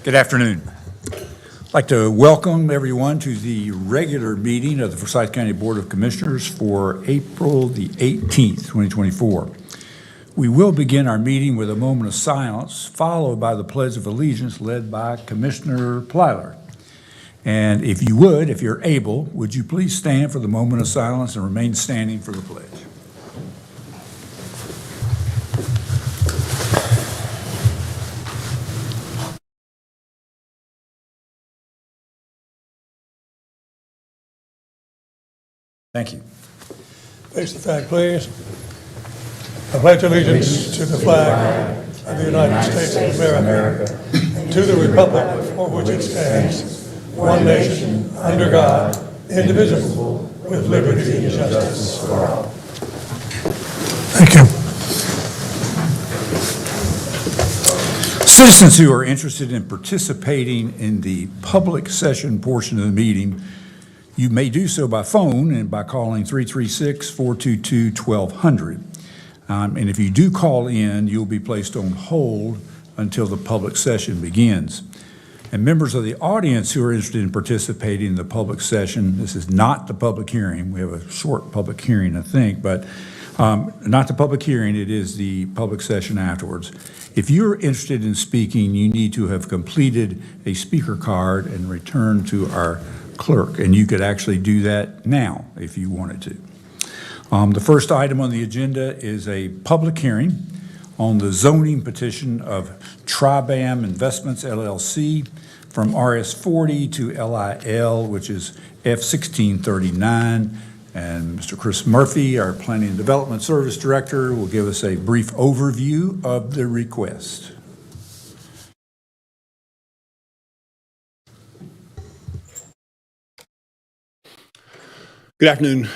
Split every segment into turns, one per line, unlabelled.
Good afternoon. I'd like to welcome everyone to the regular meeting of the Forsyth County Board of Commissioners for April the 18th, 2024. We will begin our meeting with a moment of silence, followed by the Pledge of Allegiance led by Commissioner Plyler. And if you're able, would you please stand for the moment of silence and remain standing for the pledge? Thank you.
Face the flag, please. I pledge allegiance to the flag of the United States of America and to the republic for which it stands, one nation, under God, indivisible, with liberty and justice for all. Thank you.
Citizens who are interested in participating in the public session portion of the meeting, you may do so by phone and by calling 336-422-1200. And if you do call in, you'll be placed on hold until the public session begins. And members of the audience who are interested in participating in the public session, this is not the public hearing. We have a short public hearing, I think, but not the public hearing. It is the public session afterwards. If you're interested in speaking, you need to have completed a speaker card and returned to our clerk, and you could actually do that now if you wanted to. The first item on the agenda is a public hearing on the zoning petition of Tribam Investments LLC from RS40 to LIL, which is F1639. And Mr. Chris Murphy, our Planning and Development Service Director, will give us a brief overview of the request.
Good afternoon,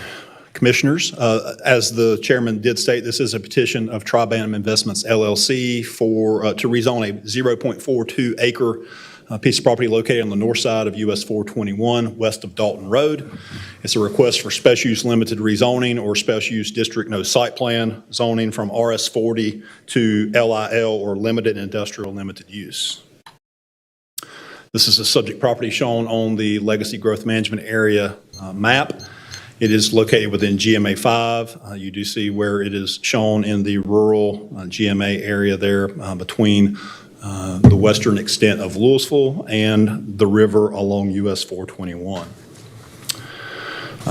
Commissioners. As the Chairman did state, this is a petition of Tribam Investments LLC to rezone a 0.42 acre piece of property located on the north side of US 421 west of Dalton Road. It's a request for special use limited rezoning or special use district no site plan zoning from RS40 to LIL or limited industrial limited use. This is a subject property shown on the Legacy Growth Management Area map. It is located within GMA 5. You do see where it is shown in the rural GMA area there between the western extent of Louisville and the river along US 421.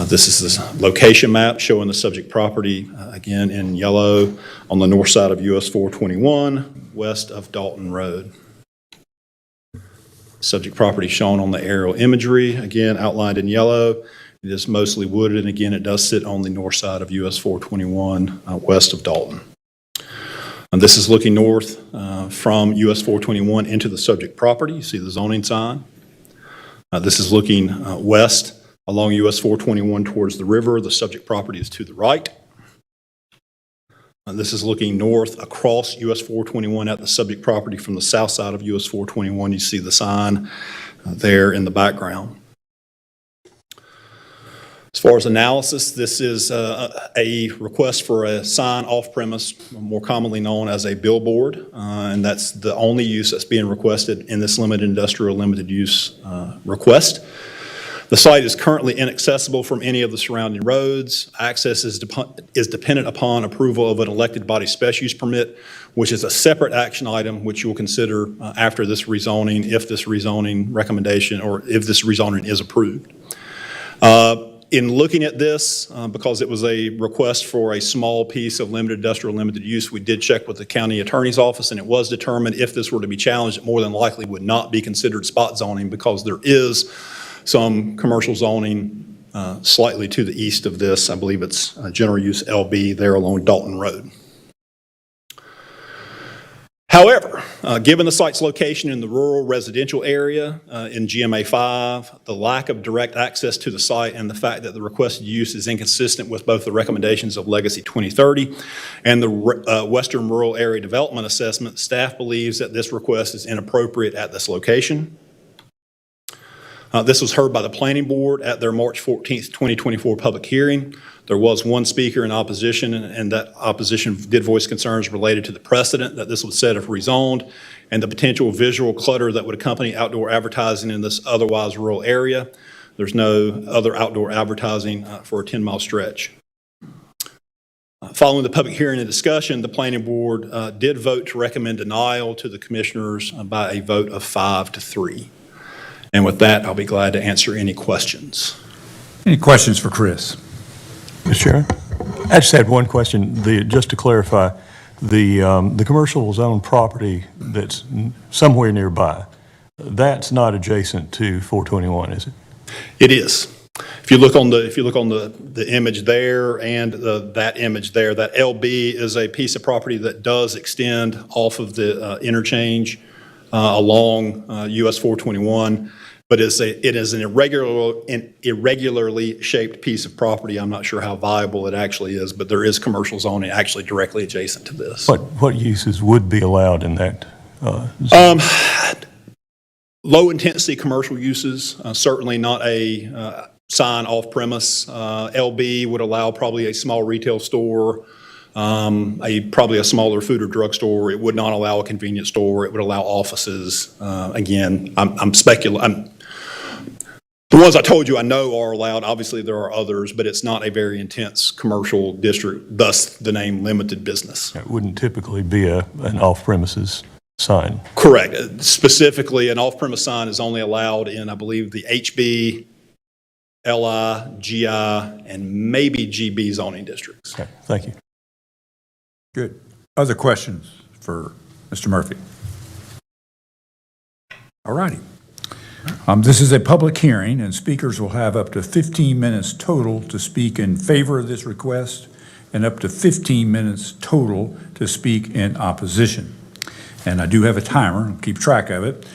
This is the location map showing the subject property, again in yellow, on the north side of US 421, west of Dalton Road. Subject property shown on the aerial imagery, again outlined in yellow. It is mostly wooded, and again, it does sit on the north side of US 421, west of Dalton. And this is looking north from US 421 into the subject property. You see the zoning sign. This is looking west along US 421 towards the river. The subject property is to the right. This is looking north across US 421 at the subject property from the south side of US 421. You see the sign there in the background. As far as analysis, this is a request for a sign off-premise, more commonly known as a billboard, and that's the only use that's being requested in this limited industrial limited use request. The site is currently inaccessible from any of the surrounding roads. Access is dependent upon approval of an elected body special use permit, which is a separate action item which you will consider after this rezoning, if this rezoning recommendation or if this rezoning is approved. In looking at this, because it was a request for a small piece of limited industrial limited use, we did check with the county attorney's office, and it was determined if this were to be challenged, it more than likely would not be considered spot zoning because there is some commercial zoning slightly to the east of this. I believe it's general use LB there along Dalton Road. However, given the site's location in the rural residential area in GMA 5, the lack of direct access to the site, and the fact that the requested use is inconsistent with both the recommendations of Legacy 2030 and the Western Rural Area Development Assessment, staff believes that this request is inappropriate at this location. This was heard by the Planning Board at their March 14th, 2024 public hearing. There was one speaker in opposition, and that opposition did voice concerns related to the precedent that this would set if rezoned and the potential visual clutter that would accompany outdoor advertising in this otherwise rural area. There's no other outdoor advertising for a 10-mile stretch. Following the public hearing and discussion, the Planning Board did vote to recommend denial to the commissioners by a vote of 5-3. And with that, I'll be glad to answer any questions.
Any questions for Chris?
Mr. Chairman? I just had one question. Just to clarify, the commercial zone property that's somewhere nearby, that's not adjacent to 421, is it?
It is. If you look on the image there and that image there, that LB is a piece of property that does extend off of the interchange along US 421, but it is an irregularly shaped piece of property. I'm not sure how viable it actually is, but there is commercial zoning actually directly adjacent to this.
What uses would be allowed in that zone?
Low-intensity commercial uses, certainly not a sign off-premise. LB would allow probably a small retail store, probably a smaller food or drug store. It would not allow a convenience store. It would allow offices. Again, I'm speculating. The ones I told you I know are allowed. Obviously, there are others, but it's not a very intense commercial district, thus the name limited business.
It wouldn't typically be an off-premises sign.
Correct. Specifically, an off-premise sign is only allowed in, I believe, the HB, LI, GI, and maybe GB zoning districts.
Okay, thank you.
Good. Other questions for Mr. Murphy? All righty. This is a public hearing, and speakers will have up to 15 minutes total to speak in favor of this request and up to 15 minutes total to speak in opposition. And I do have a timer. I'll keep track of it.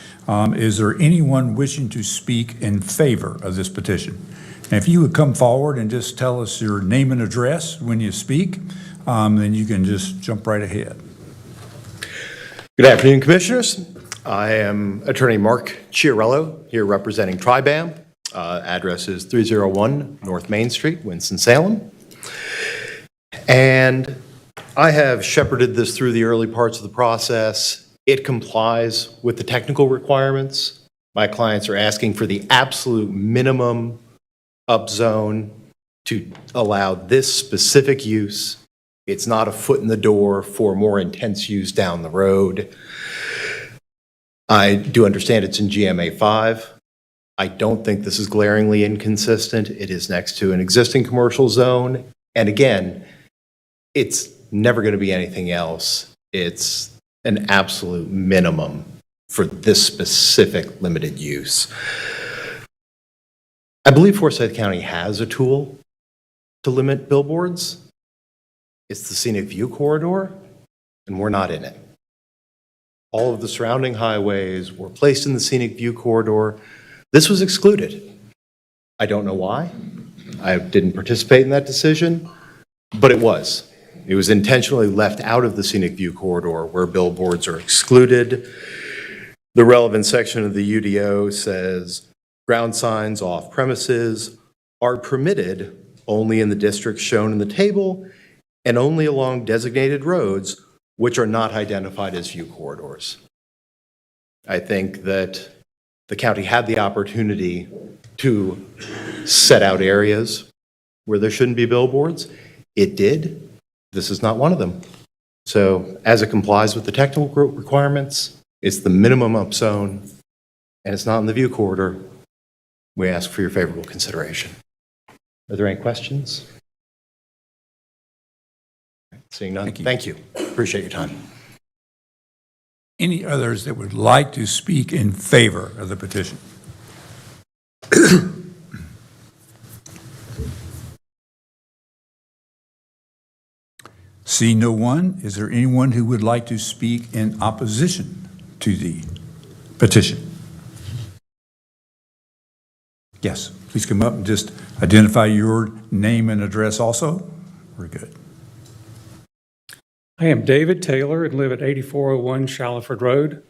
Is there anyone wishing to speak in favor of this petition? And if you would come forward and just tell us your name and address when you speak, then you can just jump right ahead.
Good afternoon, Commissioners. I am Attorney Mark Chiarello, here representing Tribam. Address is 301 North Main Street, Winston-Salem. And I have shepherded this through the early parts of the process. It complies with the technical requirements. My clients are asking for the absolute minimum upzone to allow this specific use. It's not a foot in the door for more intense use down the road. I do understand it's in GMA 5. I don't think this is glaringly inconsistent. It is next to an existing commercial zone. And again, it's never going to be anything else. It's an absolute minimum for this specific limited use. I believe Forsyth County has a tool to limit billboards. It's the Scenic View Corridor, and we're not in it. All of the surrounding highways were placed in the Scenic View Corridor. This was excluded. I don't know why. I didn't participate in that decision, but it was. It was intentionally left out of the Scenic View Corridor where billboards are excluded. The relevant section of the UDO says ground signs off premises are permitted only in the districts shown in the table and only along designated roads which are not identified as view corridors. I think that the county had the opportunity to set out areas where there shouldn't be billboards. It did. This is not one of them. So as it complies with the technical requirements, it's the minimum upzone, and it's not in the view corridor. We ask for your favorable consideration. Are there any questions? Seeing none, thank you. Appreciate your time.
Any others that would like to speak in favor of the petition? See no one, is there anyone who would like to speak in opposition to the petition? Yes, please come up and just identify your name and address also. We're good.
I am David Taylor and live at 8401 Shallowford Road.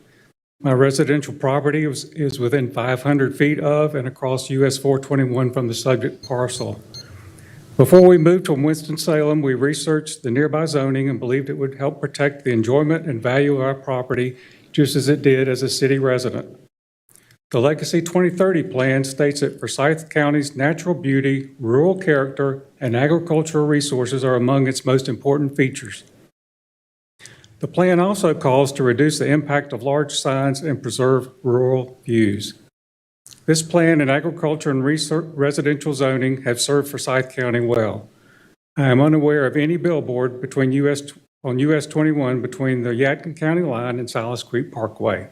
My residential property is within 500 feet of and across US 421 from the subject parcel. Before we moved to Winston-Salem, we researched the nearby zoning and believed it would help protect the enjoyment and value of our property just as it did as a city resident. The Legacy 2030 plan states that Forsyth County's natural beauty, rural character, and agricultural resources are among its most important features. The plan also calls to reduce the impact of large signs and preserve rural views. This plan and agriculture and residential zoning have served Forsyth County well. I am unaware of any billboard on US 21 between the Yadkin County line and Silas Creek Parkway.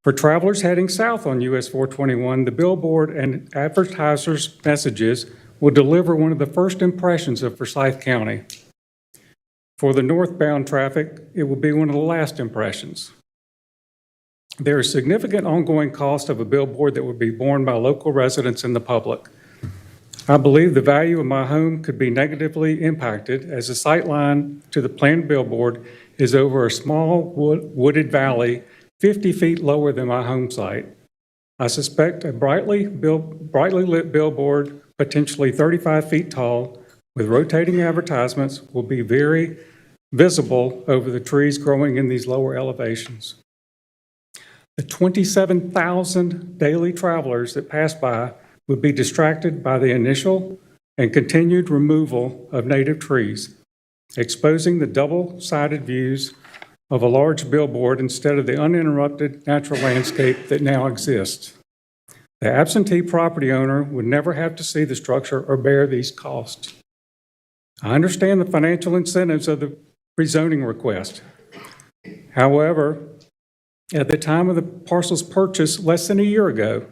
For travelers heading south on US 421, the billboard and advertisers' messages will deliver one of the first impressions of Forsyth County. For the northbound traffic, it will be one of the last impressions. There is significant ongoing cost of a billboard that would be borne by local residents and the public. I believe the value of my home could be negatively impacted as the sight line to the planned billboard is over a small wooded valley 50 feet lower than my home site. I suspect a brightly lit billboard, potentially 35 feet tall, with rotating advertisements will be very visible over the trees growing in these lower elevations. The 27,000 daily travelers that pass by would be distracted by the initial and continued removal of native trees, exposing the double-sided views of a large billboard instead of the uninterrupted natural landscape that now exists. The absentee property owner would never have to see the structure or bear these costs. I understand the financial incentives of the rezoning request. However, at the time of the parcel's purchase less than a year ago,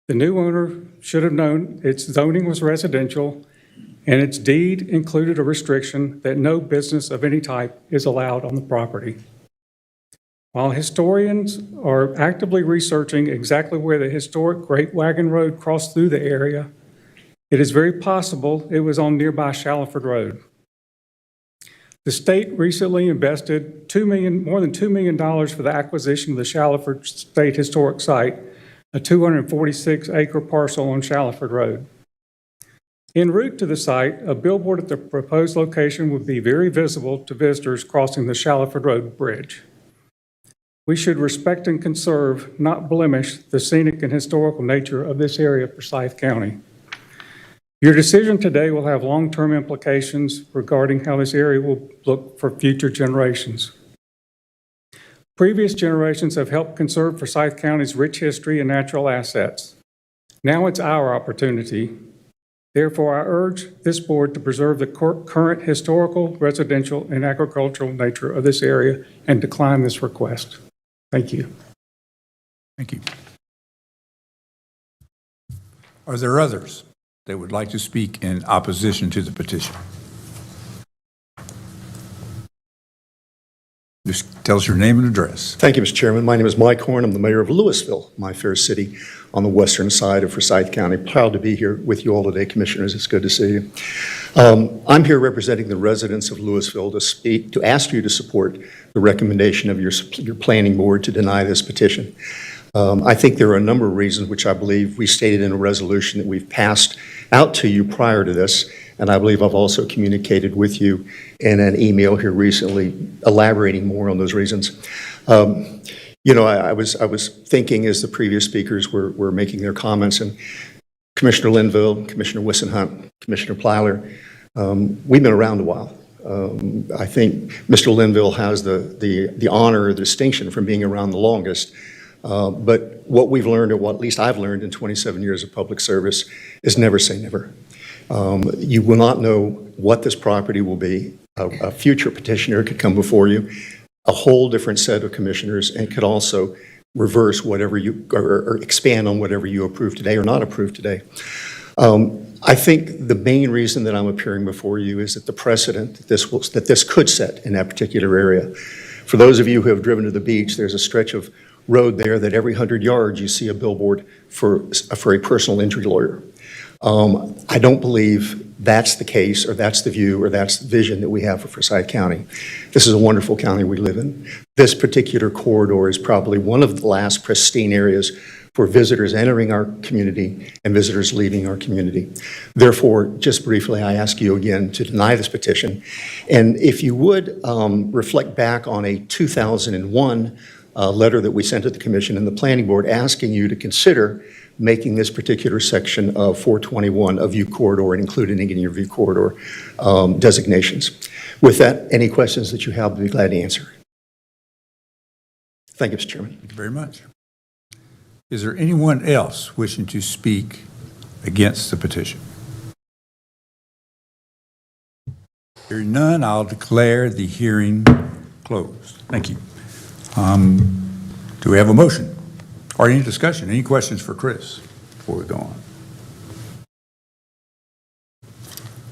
the new owner should have known its zoning was residential and its deed included a restriction that no business of any type is allowed on the property. While historians are actively researching exactly where the historic Great Wagon Road crossed through the area, it is very possible it was on nearby Shallowford Road. The state recently invested more than $2 million for the acquisition of the Shallowford State Historic Site, a 246-acre parcel on Shallowford Road. En route to the site, a billboard at the proposed location would be very visible to visitors crossing the Shallowford Road Bridge. We should respect and conserve, not blemish, the scenic and historical nature of this area of Forsyth County. Your decision today will have long-term implications regarding how this area will look for future generations. Previous generations have helped conserve Forsyth County's rich history and natural assets. Now it's our opportunity. Therefore, I urge this board to preserve the current historical, residential, and agricultural nature of this area and decline this request. Thank you.
Thank you. Are there others that would like to speak in opposition to the petition? Just tell us your name and address.
Thank you, Mr. Chairman. My name is Mike Horn. I'm the mayor of Louisville, my fair city on the western side of Forsyth County. Proud to be here with you all today, commissioners. It's good to see you. I'm here representing the residents of Louisville to ask you to support the recommendation of your planning board to deny this petition. I think there are a number of reasons which I believe we stated in a resolution that we've passed out to you prior to this, and I believe I've also communicated with you in an email here recently elaborating more on those reasons. You know, I was thinking as the previous speakers were making their comments, and Commissioner Linville, Commissioner Wissenhunt, Commissioner Plyler, we've been around a while. I think Mr. Linville has the honor or the distinction from being around the longest. But what we've learned, or what at least I've learned in 27 years of public service, is never say never. You will not know what this property will be. A future petitioner could come before you, a whole different set of commissioners, and could also reverse whatever you, or expand on whatever you approve today or not approve today. I think the main reason that I'm appearing before you is that the precedent that this could set in that particular area. For those of you who have driven to the beach, there's a stretch of road there that every 100 yards you see a billboard for a personal injury lawyer. I don't believe that's the case, or that's the view, or that's the vision that we have for Forsyth County. This is a wonderful county we live in. This particular corridor is probably one of the last pristine areas for visitors entering our community and visitors leaving our community. Therefore, just briefly, I ask you again to deny this petition. And if you would reflect back on a 2001 letter that we sent to the Commission and the Planning Board asking you to consider making this particular section of 421 a view corridor and including it in your view corridor designations. With that, any questions that you have, I'll be glad to answer. Thank you, Mr. Chairman.
Thank you very much. Is there anyone else wishing to speak against the petition? Hearing none, I'll declare the hearing closed. Thank you. Do we have a motion or any discussion? Any questions for Chris before we go on?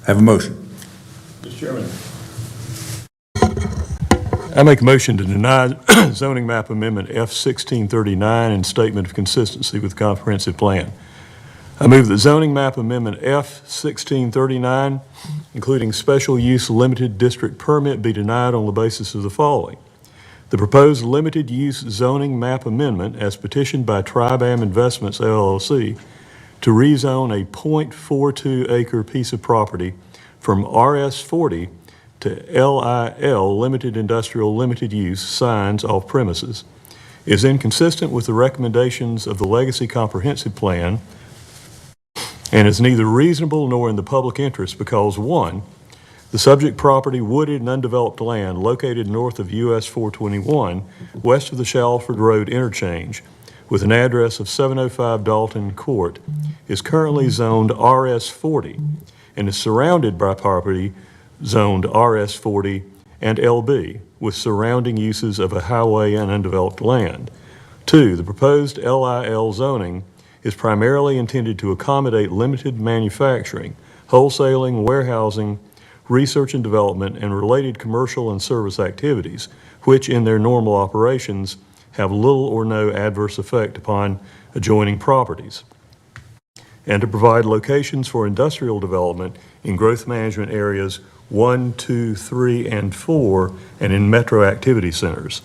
Have a motion.
Mr. Chairman. I make a motion to deny zoning map amendment F-1639 and statement of consistency with comprehensive plan. I move that zoning map amendment F-1639, including special use limited district permit, be denied on the basis of the following. The proposed limited use zoning map amendment, as petitioned by Tribam Investments LLC, to rezone a .42 acre piece of property from RS40 to LIL, limited industrial limited use signs off premises, is inconsistent with the recommendations of the Legacy Comprehensive Plan and is neither reasonable nor in the public interest because, one, the subject property, wooded and undeveloped land located north of US 421, west of the Shalford Road interchange, with an address of 705 Dalton Court, is currently zoned RS40 and is surrounded by property zoned RS40 and LB, with surrounding uses of a highway and undeveloped land. Two, the proposed LIL zoning is primarily intended to accommodate limited manufacturing, wholesaling, warehousing, research and development, and related commercial and service activities, which in their normal operations have little or no adverse effect upon adjoining properties, and to provide locations for industrial development in growth management areas 1, 2, 3, and 4, and in metro activity centers.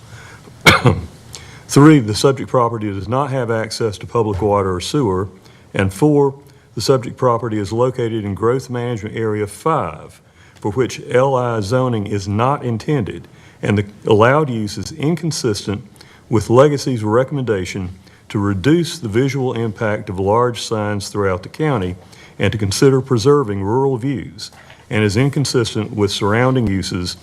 3, the subject property does not have access to public water or sewer. And 4, the subject property is located in growth management area 5, for which LI zoning is not intended, and the allowed use is inconsistent with Legacy's recommendation to reduce the visual impact of large signs throughout the county and to consider preserving rural views, and is inconsistent with surrounding uses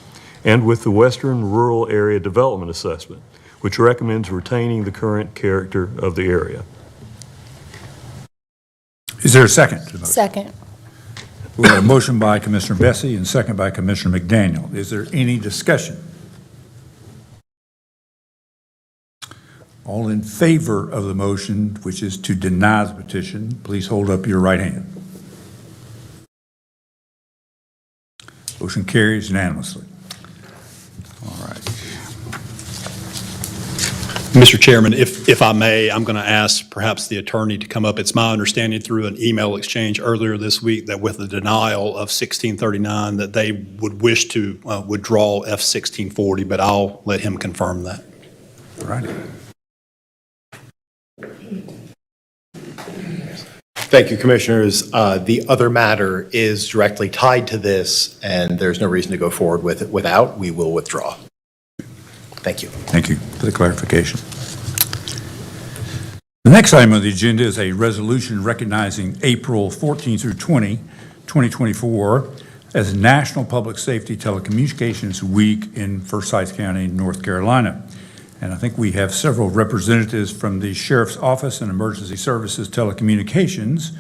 and with the Western Rural Area Development Assessment, which recommends retaining the current character of the area.
Is there a second to the motion?
Second.
We have a motion by Commissioner Bessie and second by Commissioner McDaniel. Is there any discussion? All in favor of the motion, which is to deny the petition, please hold up your right hand. Motion carries unanimously. All right.
Mr. Chairman, if I may, I'm going to ask perhaps the attorney to come up. It's my understanding through an email exchange earlier this week that with the denial of 1639, that they would wish to withdraw F-1640, but I'll let him confirm that.
All right.
Thank you, Commissioners. The other matter is directly tied to this, and there's no reason to go forward with it without. We will withdraw. Thank you.
Thank you for the clarification. The next item on the agenda is a resolution recognizing April 14 through 20, 2024 as National Public Safety Telecommunications Week in Forsyth County, North Carolina. And I think we have several representatives from the Sheriff's Office and Emergency Services Telecommunications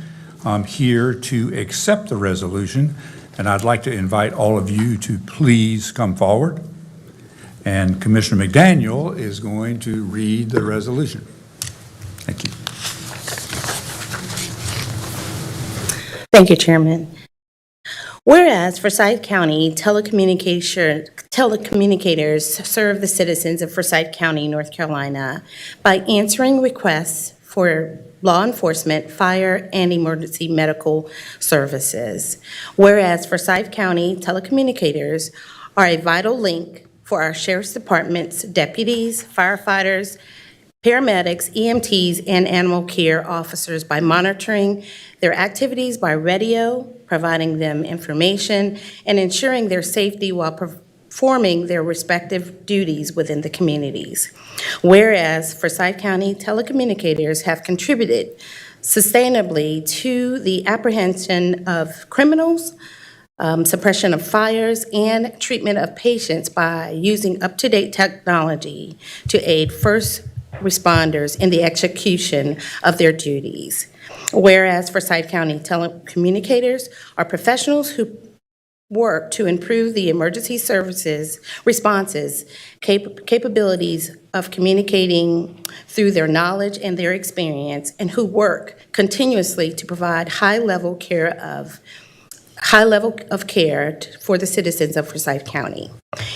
here to accept the resolution. And I'd like to invite all of you to please come forward. And Commissioner McDaniel is going to read the resolution. Thank you.
Thank you, Chairman. Whereas Forsyth County telecommunicators serve the citizens of Forsyth County, North Carolina by answering requests for law enforcement, fire, and emergency medical services. Whereas Forsyth County telecommunicators are a vital link for our sheriff's department's deputies, firefighters, paramedics, EMTs, and animal care officers by monitoring their activities by radio, providing them information, and ensuring their safety while performing their respective duties within the communities. Whereas Forsyth County telecommunicators have contributed sustainably to the apprehension of criminals, suppression of fires, and treatment of patients by using up-to-date technology to aid first responders in the execution of their duties. Whereas Forsyth County telecommunicators are professionals who work to improve the emergency services responses, capabilities of communicating through their knowledge and their experience, and who work continuously to provide high level of care for the citizens of Forsyth County.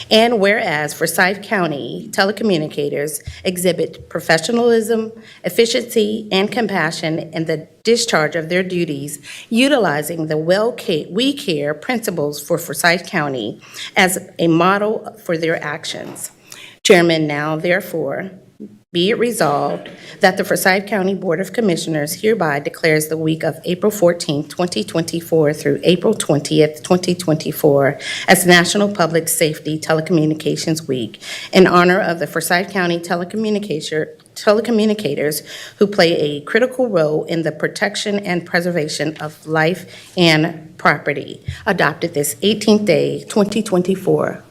And whereas Forsyth County telecommunicators exhibit professionalism, efficiency, and compassion in the discharge of their duties, utilizing the We Care principles for Forsyth County as a model for their actions. Chairman, now therefore, be it resolved that the Forsyth County Board of Commissioners hereby declares the week of April 14th, 2024 through April 20th, 2024 as National Public Safety Telecommunications Week in honor of the Forsyth County telecommunicators who play a critical role in the protection and preservation of life and property. Adopted this 18th day, 2024.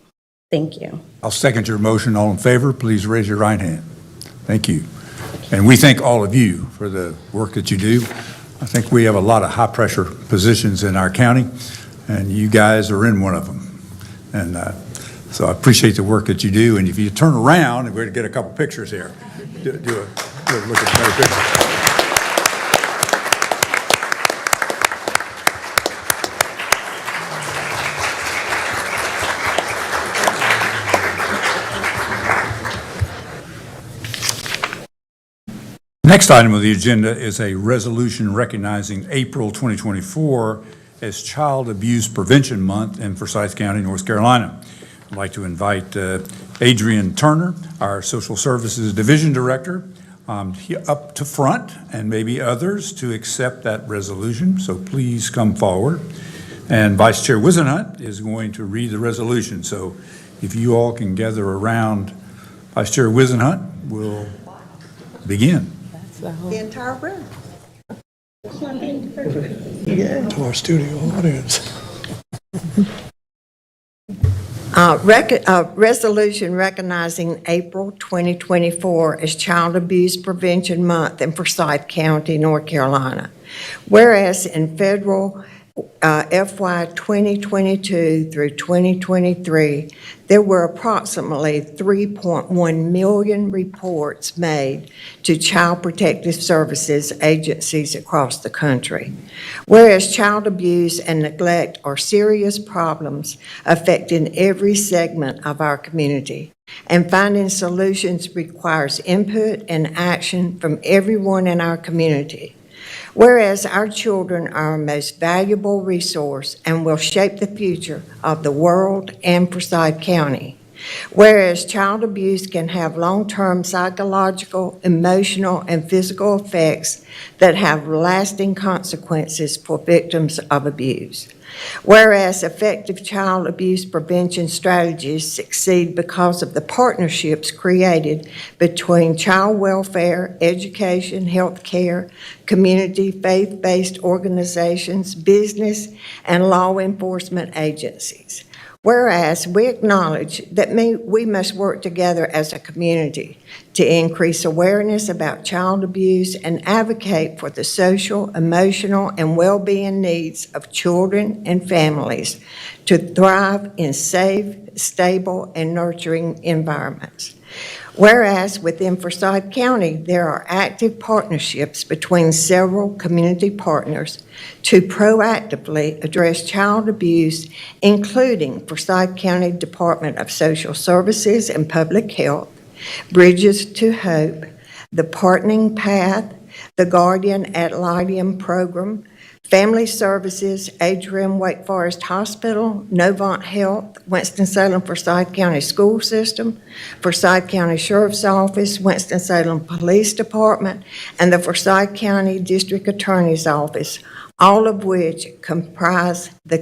Thank you.
I'll second your motion. All in favor, please raise your right hand. Thank you. And we thank all of you for the work that you do. I think we have a lot of high-pressure positions in our county, and you guys are in one of them. And so I appreciate the work that you do. And if you turn around, and we're going to get a couple pictures here. Do a look at the better picture. Next item of the agenda is a resolution recognizing April 2024 as Child Abuse Prevention Month in Forsyth County, North Carolina. I'd like to invite Adrian Turner, our Social Services Division Director, up to front, and maybe others to accept that resolution. So please come forward. And Vice Chair Wisenhunt is going to read the resolution. So if you all can gather around Vice Chair Wisenhunt, we'll begin.
The entire room.
To our studio audience.
Resolution recognizing April 2024 as Child Abuse Prevention Month in Forsyth County, North Carolina. Whereas in federal FY 2022 through 2023, there were approximately 3.1 million reports made to Child Protective Services agencies across the country. Whereas child abuse and neglect are serious problems affecting every segment of our community, and finding solutions requires input and action from everyone in our community. Whereas our children are our most valuable resource and will shape the future of the world and Forsyth County. Whereas child abuse can have long-term psychological, emotional, and physical effects that have lasting consequences for victims of abuse. Whereas effective child abuse prevention strategies succeed because of the partnerships created between child welfare, education, health care, community, faith-based organizations, business, and law enforcement agencies. Whereas we acknowledge that we must work together as a community to increase awareness about child abuse and advocate for the social, emotional, and well-being needs of children and families to thrive in safe, stable, and nurturing environments. Whereas within Forsyth County, there are active partnerships between several community partners to proactively address child abuse, including Forsyth County Department of Social Services and Public Health, Bridges to Hope, the Partnering Path, the Guardian Ad Litem Program, Family Services, Adrian Wake Forest Hospital, Novant Health, Winston-Salem Forsyth County School System, Forsyth County Sheriff's Office, Winston-Salem Police Department, and the Forsyth County District Attorney's Office, all of which comprise the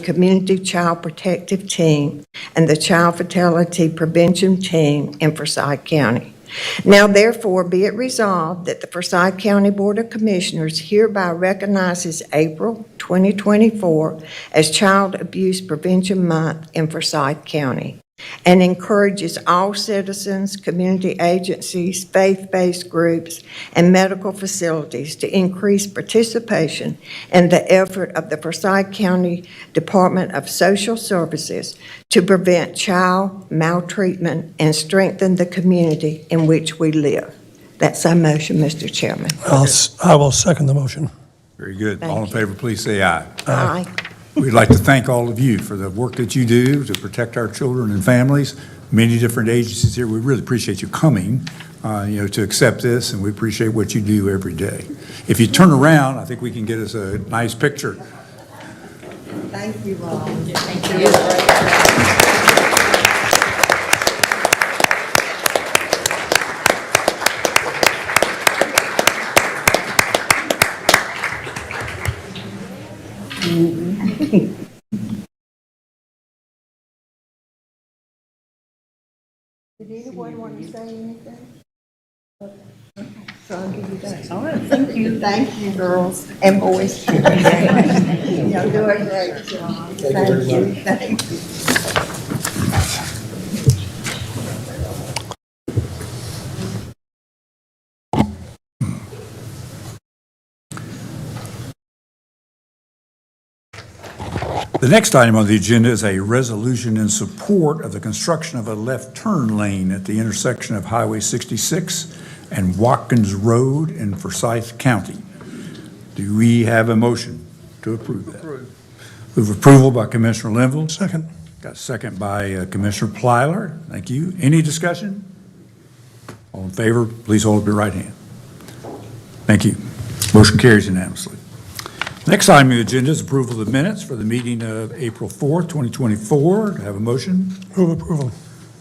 Community Child Protective Team and the Child Fatality Prevention Team in Forsyth County. Now therefore be it resolved that the Forsyth County Board of Commissioners hereby recognizes April 2024 as Child Abuse Prevention Month in Forsyth County and encourages all citizens, community agencies, faith-based groups, and medical facilities to increase participation in the effort of the Forsyth County Department of Social Services to prevent child maltreatment and strengthen the community in which we live. That's our motion, Mr. Chairman.
I will second the motion.
Very good. All in
Thank you.
favor, please say aye.
Aye.
We'd like to thank all of you for the work that you do to protect our children and families. Many different agencies here. We really appreciate you coming, to accept this, and we appreciate what you do every day. If you turn around, I think we can get us a nice picture.
Thank you all. Did anyone want to say anything? So I'll give you that. All right, thank you. Thank you, girls and boys. Y'all do a great job. Thank you. Thank you.
The next item on the agenda is a resolution in support of the construction of a left turn lane at the intersection of Highway 66 and Watkins Road in Forsyth County. Do we have a motion to approve that? Move approval by Commissioner Linville.
Second.
Got a second by Commissioner Plyler. Thank you. Any discussion? All in favor, please hold up your right hand. Thank you. Motion carries unanimously. Next item on the agenda is approval of the minutes for the meeting of April 4th, 2024. Do I have a motion?
Move approval.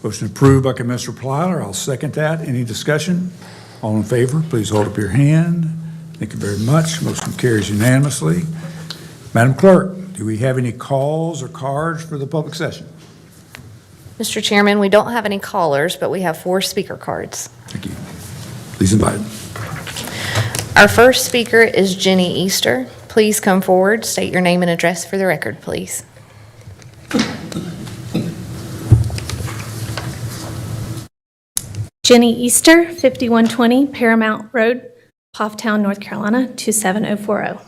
Motion approved by Commissioner Plyler. I'll second that. Any discussion? All in favor, please hold up your hand. Thank you very much. Motion carries unanimously. Madam Clerk, do we have any calls or cards for the public session?
Mr. Chairman, we don't have any callers, but we have 4 speaker cards.
Thank you. Please invite them.
Our first speaker is Jenny Easter. Please come forward, state your name and address for the record, please.
Jenny Easter, 5120 Paramount Road, Hofftown, North Carolina, 27040.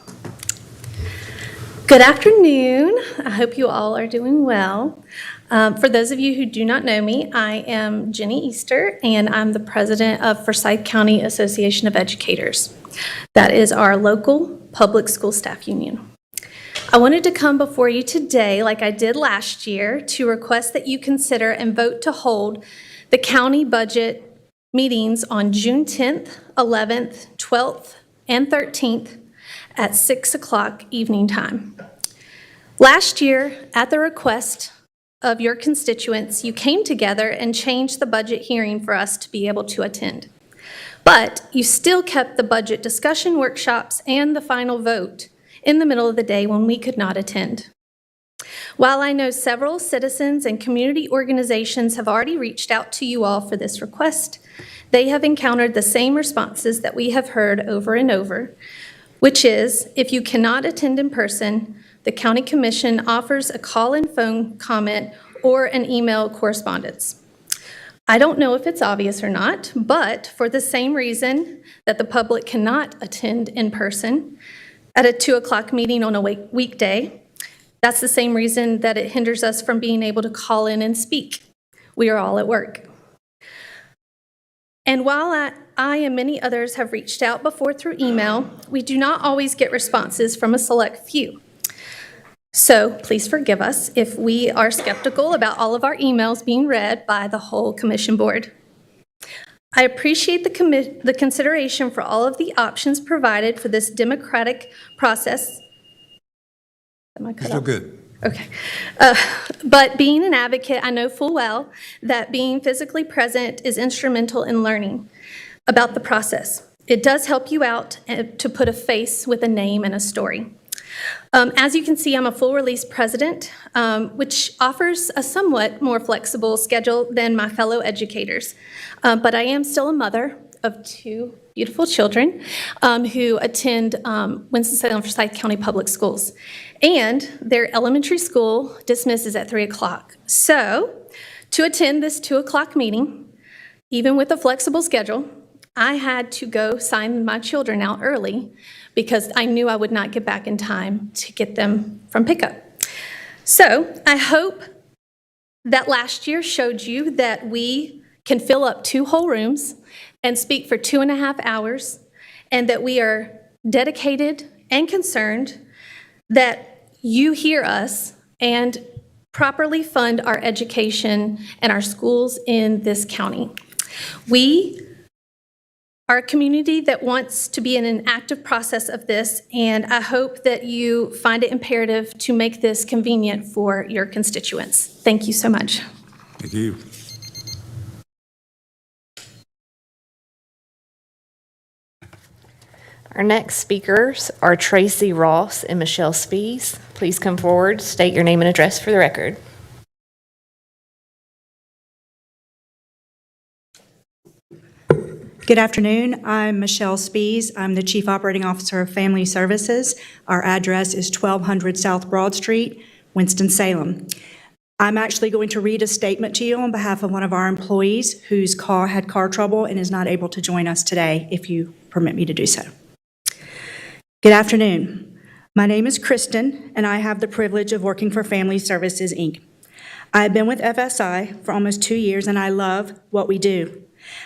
Good afternoon. I hope you all are doing well. For those of you who do not know me, I am Jenny Easter, and I'm the president of Forsyth County Association of Educators. That is our local public school staff union. I wanted to come before you today, like I did last year, to request that you consider and vote to hold the county budget meetings on June 10th, 11th, 12th, and 13th at 6 o'clock evening time. Last year, at the request of your constituents, you came together and changed the budget hearing for us to be able to attend. But you still kept the budget discussion workshops and the final vote in the middle of the day when we could not attend. While I know several citizens and community organizations have already reached out to you all for this request, they have encountered the same responses that we have heard over and over, which is, if you cannot attend in person, the County Commission offers a call-in phone comment or an email correspondence. I don't know if it's obvious or not, but for the same reason that the public cannot attend in person at a 2 o'clock meeting on a weekday, that's the same reason that it hinders us from being able to call in and speak. We are all at work. And while I and many others have reached out before through email, we do not always get responses from a select few. So please forgive us if we are skeptical about all of our emails being read by the whole commission board. I appreciate the consideration for all of the options provided for this democratic process. Am I cut
Still
off?
good.
Okay. But being an advocate, I know full well that being physically present is instrumental in learning about the process. It does help you out to put a face with a name and a story. As you can see, I'm a full release president, which offers a somewhat more flexible schedule than my fellow educators. But I am still a mother of 2 beautiful children who attend Winston-Salem Forsyth County Public Schools. And their elementary school dismisses at 3 o'clock. So to attend this 2 o'clock meeting, even with a flexible schedule, I had to go sign my children out early because I knew I would not get back in time to get them from pickup. So I hope that last year showed you that we can fill up 2 whole rooms and speak for 2.5 hours, and that we are dedicated and concerned that you hear us and properly fund our education and our schools in this county. We are a community that wants to be in an active process of this, and I hope that you find it imperative to make this convenient for your constituents. Thank you so much.
Thank you.
Our next speakers are Tracy Ross and Michelle Spees. Please come forward, state your name and address for the record.
Good afternoon. I'm Michelle Spees. I'm the Chief Operating Officer of Family Services. Our address is 1200 South Broad Street, Winston-Salem. I'm actually going to read a statement to you on behalf of one of our employees whose car had car trouble and is not able to join us today, if you permit me to do so. Good afternoon. My name is Kristen, and I have the privilege of working for Family Services, Inc. I have been with FSI for almost 2 years, and I love what we do.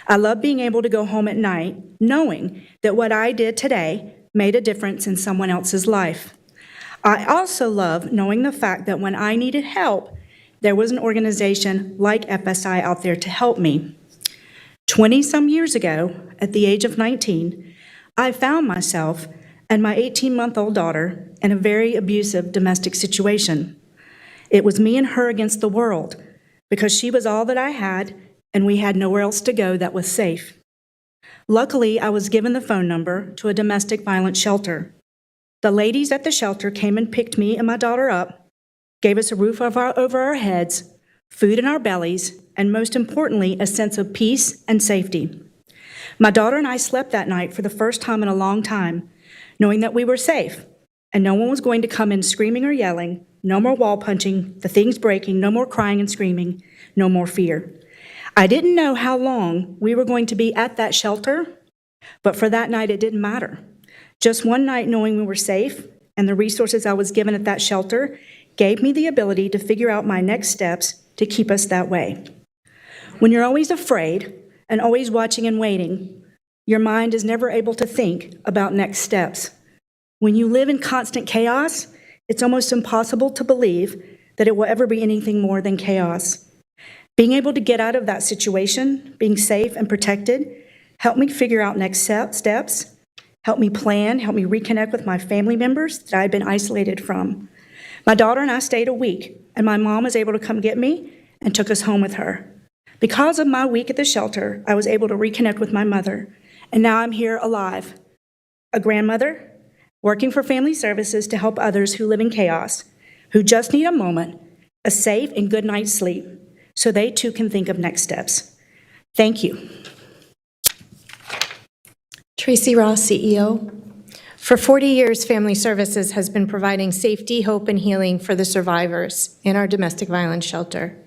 I love being able to go home at night knowing that what I did today made a difference in someone else's life. I also love knowing the fact that when I needed help, there was an organization like FSI out there to help me. 20-some years ago, at the age of 19, I found myself and my 18-month-old daughter in a very abusive domestic situation. It was me and her against the world because she was all that I had, and we had nowhere else to go that was safe. Luckily, I was given the phone number to a domestic violence shelter. The ladies at the shelter came and picked me and my daughter up, gave us a roof over our heads, food in our bellies, and most importantly, a sense of peace and safety. My daughter and I slept that night for the first time in a long time, knowing that we were safe and no one was going to come in screaming or yelling, no more wall punching, the things breaking, no more crying and screaming, no more fear. I didn't know how long we were going to be at that shelter, but for that night it didn't matter. Just one night knowing we were safe and the resources I was given at that shelter gave me the ability to figure out my next steps to keep us that way. When you're always afraid and always watching and waiting, your mind is never able to think about next steps. When you live in constant chaos, it's almost impossible to believe that it will ever be anything more than chaos. Being able to get out of that situation, being safe and protected, helped me figure out next steps, helped me plan, helped me reconnect with my family members that I had been isolated from. My daughter and I stayed a week, and my mom was able to come get me and took us home with her. Because of my week at the shelter, I was able to reconnect with my mother, and now I'm here alive, a grandmother, working for Family Services to help others who live in chaos, who just need a moment, a safe and good night's sleep, so they too can think of next steps. Thank you.
Tracy Ross, CEO. For 40 years, Family Services has been providing safety, hope, and healing for the survivors in our domestic violence shelter.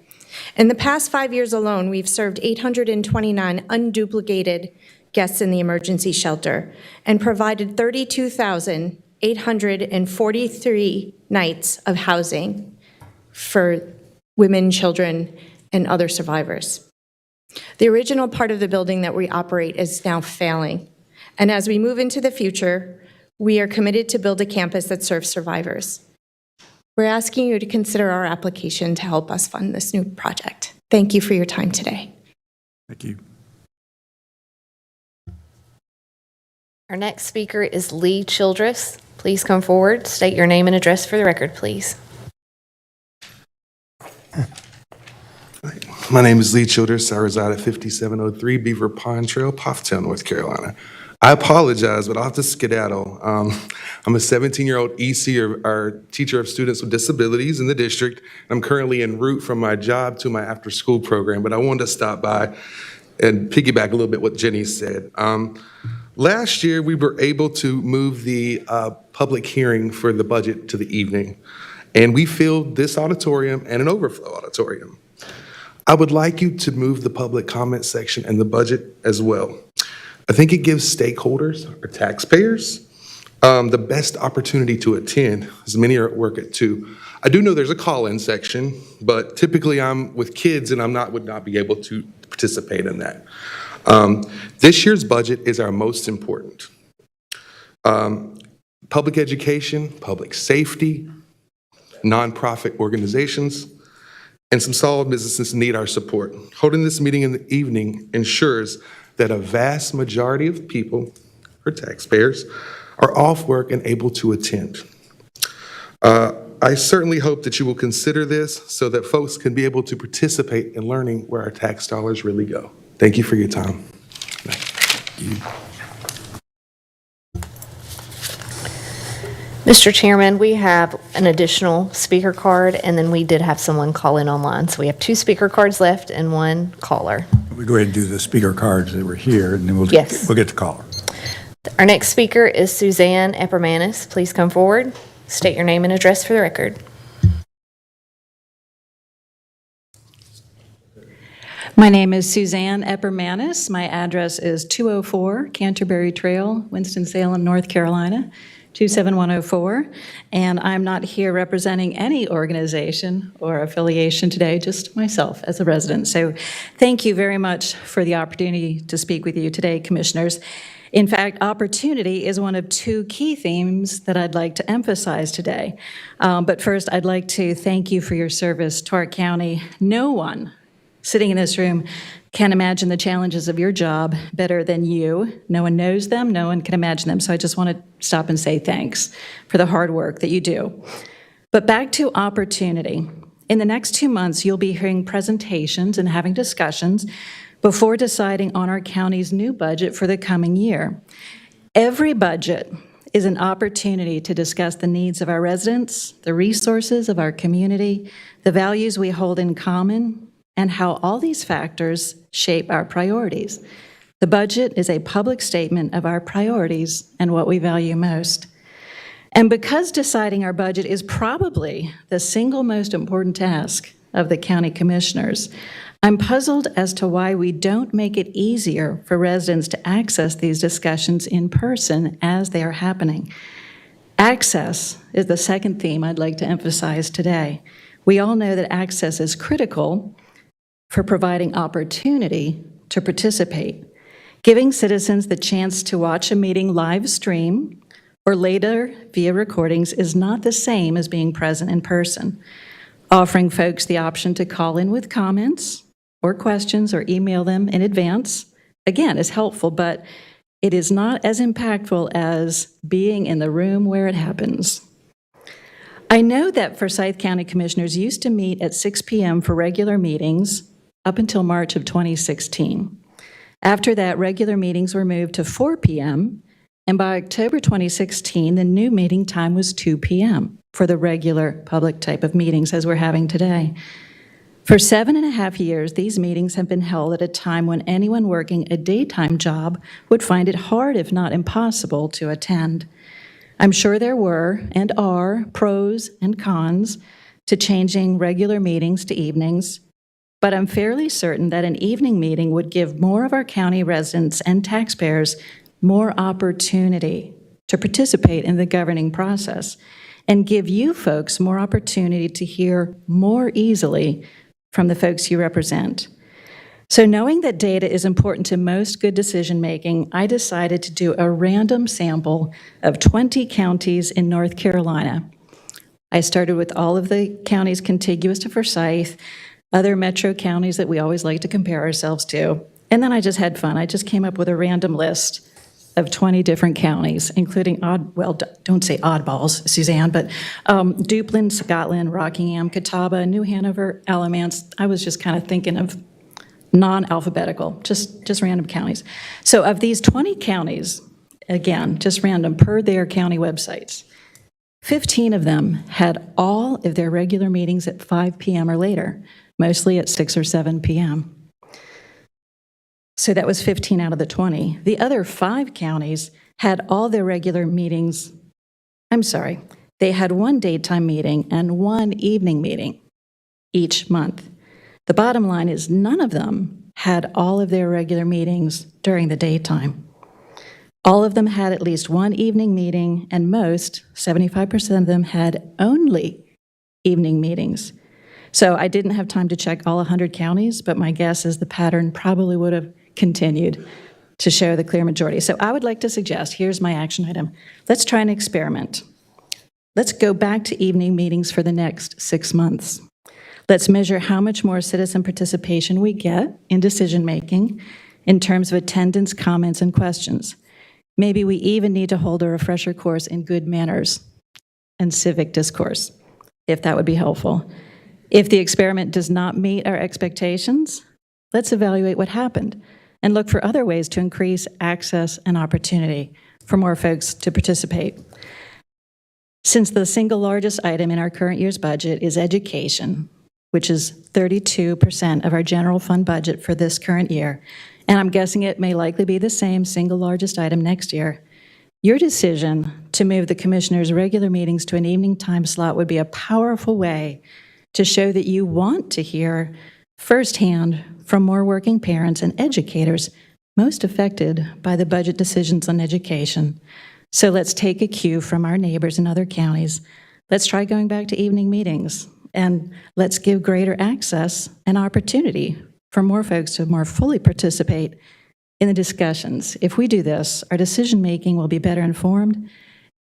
In the past 5 years alone, we've served 829 unduplicated guests in the emergency shelter and provided 32,843 nights of housing for women, children, and other survivors. The original part of the building that we operate is now failing. And as we move into the future, we are committed to build a campus that serves survivors. We're asking you to consider our application to help us fund this new project. Thank you for your time today.
Thank you.
Our next speaker is Lee Childress. Please come forward, state your name and address for the record, please.
My name is Lee Childress. I reside at 5703 Beaver Pond Trail, Pofftown, North Carolina. I apologize, but I'll have to skedaddle. I'm a 17-year-old EC, or teacher of students with disabilities in the district. I'm currently en route from my job to my after-school program, but I wanted to stop by and piggyback a little bit what Jenny said. Last year, we were able to move the public hearing for the budget to the evening, and we filled this auditorium and an overflow auditorium. I would like you to move the public comment section and the budget as well. I think it gives stakeholders or taxpayers the best opportunity to attend, as many are at work at 2. I do know there's a call-in section, but typically I'm with kids and would not be able to participate in that. This year's budget is our most important. Public education, public safety, nonprofit organizations, and some solid businesses need our support. Holding this meeting in the evening ensures that a vast majority of people, or taxpayers, are off work and able to attend. I certainly hope that you will consider this so that folks can be able to participate in learning where our tax dollars really go. Thank you for your time.
Mr. Chairman, we have an additional speaker card, and then we did have someone call in online. So we have 2 speaker cards left and 1 caller.
We go ahead and do the speaker cards that were here, and then we'll get the caller.
Our next speaker is Suzanne Eppermanis. Please come forward, state your name and address for the record.
My name is Suzanne Eppermanis. My address is 204 Canterbury Trail, Winston-Salem, North Carolina, 27104. And I'm not here representing any organization or affiliation today, just myself as a resident. So thank you very much for the opportunity to speak with you today, Commissioners. In fact, opportunity is one of 2 key themes that I'd like to emphasize today. But first, I'd like to thank you for your service to our county. No one sitting in this room can imagine the challenges of your job better than you. No one knows them, no one can imagine them. So I just want to stop and say thanks for the hard work that you do. But back to opportunity. In the next 2 months, you'll be hearing presentations and having discussions before deciding on our county's new budget for the coming year. Every budget is an opportunity to discuss the needs of our residents, the resources of our community, the values we hold in common, and how all these factors shape our priorities. The budget is a public statement of our priorities and what we value most. And because deciding our budget is probably the single most important task of the county commissioners, I'm puzzled as to why we don't make it easier for residents to access these discussions in person as they are happening. Access is the second theme I'd like to emphasize today. We all know that access is critical for providing opportunity to participate. Giving citizens the chance to watch a meeting live stream or later via recordings is not the same as being present in person. Offering folks the option to call in with comments or questions or email them in advance, again, is helpful, but it is not as impactful as being in the room where it happens. I know that Forsyth County Commissioners used to meet at 6 p.m. for regular meetings up until March of 2016. After that, regular meetings were moved to 4 p.m., and by October 2016, the new meeting time was 2 p.m. for the regular public type of meetings as we're having today. For 7.5 years, these meetings have been held at a time when anyone working a daytime job would find it hard, if not impossible, to attend. I'm sure there were and are pros and cons to changing regular meetings to evenings, but I'm fairly certain that an evening meeting would give more of our county residents and taxpayers more opportunity to participate in the governing process and give you folks more opportunity to hear more easily from the folks you represent. So knowing that data is important to most good decision-making, I decided to do a random sample of 20 counties in North Carolina. I started with all of the counties contiguous to Forsyth, other metro counties that we always like to compare ourselves to, and then I just had fun. I just came up with a random list of 20 different counties, including don't say oddballs, Suzanne, but Duplin, Scotland, Rockingham, Catawba, New Hanover, Alamance. I was just kind of thinking of non-alphabetical, just random counties. So of these 20 counties, again, just random, per their county websites, 15 of them had all of their regular meetings at 5 p.m. or later, mostly at 6 or 7 p.m. So that was 15 out of the 20. The other 5 counties had all their regular meetings, they had one daytime meeting and one evening meeting each month. The bottom line is none of them had all of their regular meetings during the daytime. All of them had at least one evening meeting, and most, 75% of them, had only evening meetings. So I didn't have time to check all 100 counties, but my guess is the pattern probably would have continued to show the clear majority. So I would like to suggest, here's my action item. Let's try an experiment. Let's go back to evening meetings for the next 6 months. Let's measure how much more citizen participation we get in decision-making in terms of attendance, comments, and questions. Maybe we even need to hold a refresher course in good manners and civic discourse, if that would be helpful. If the experiment does not meet our expectations, let's evaluate what happened and look for other ways to increase access and opportunity for more folks to participate. Since the single largest item in our current year's budget is education, which is 32% of our general fund budget for this current year, and I'm guessing it may likely be the same single largest item next year, your decision to move the commissioners' regular meetings to an evening time slot would be a powerful way to show that you want to hear firsthand from more working parents and educators most affected by the budget decisions on education. So let's take a cue from our neighbors in other counties. Let's try going back to evening meetings, and let's give greater access and opportunity for more folks to more fully participate in the discussions. If we do this, our decision-making will be better informed,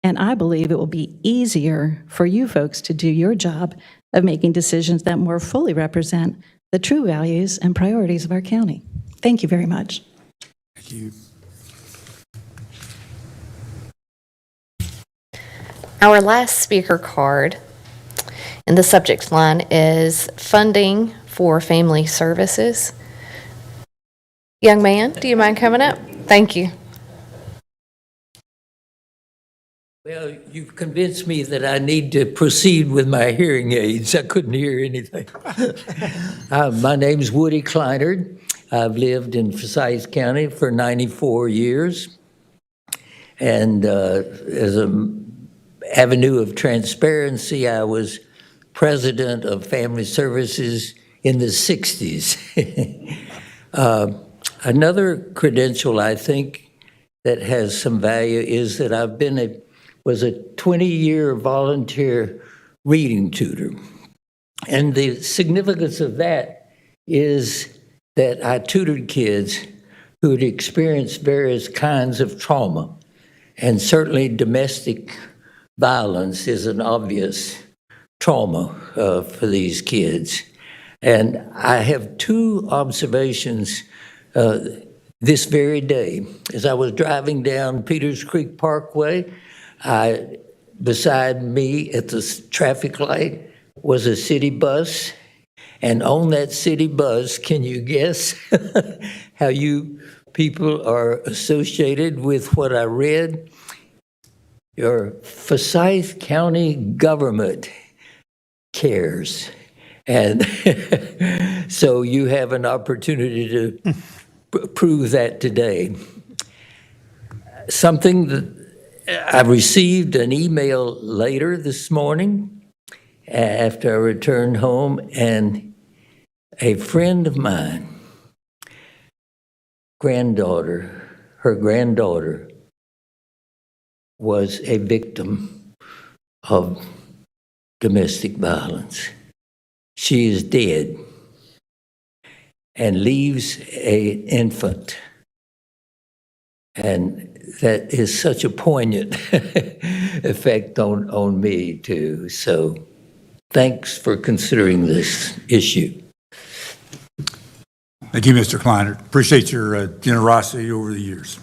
and I believe it will be easier for you folks to do your job of making decisions that more fully represent the true values and priorities of our county. Thank you very much.
Thank you.
Our last speaker card in the subject line is funding for family services. Young man, do you mind coming up? Thank you.
Well, you've convinced me that I need to proceed with my hearing aids. I couldn't hear anything. My name's Woody Kleinard. I've lived in Forsyth County for 94 years. And as an avenue of transparency, I was president of Family Services in the 60s. Another credential I think that has some value is that I've was a 20-year volunteer reading tutor. And the significance of that is that I tutored kids who had experienced various kinds of trauma. And certainly domestic violence is an obvious trauma for these kids. And I have 2 observations this very day. As I was driving down Peters Creek Parkway, beside me at the traffic light was a city bus. And on that city bus, can you guess how you people are associated with what I read? Your Forsyth County government cares. And so you have an opportunity to prove that today. Something that I received an email later this morning after I returned home, and a friend of mine, her granddaughter was a victim of domestic violence. She is dead and leaves an infant. And that is such a poignant effect on me, too. So thanks for considering this issue.
Thank you, Mr. Kleiner. Appreciate your generosity over the years.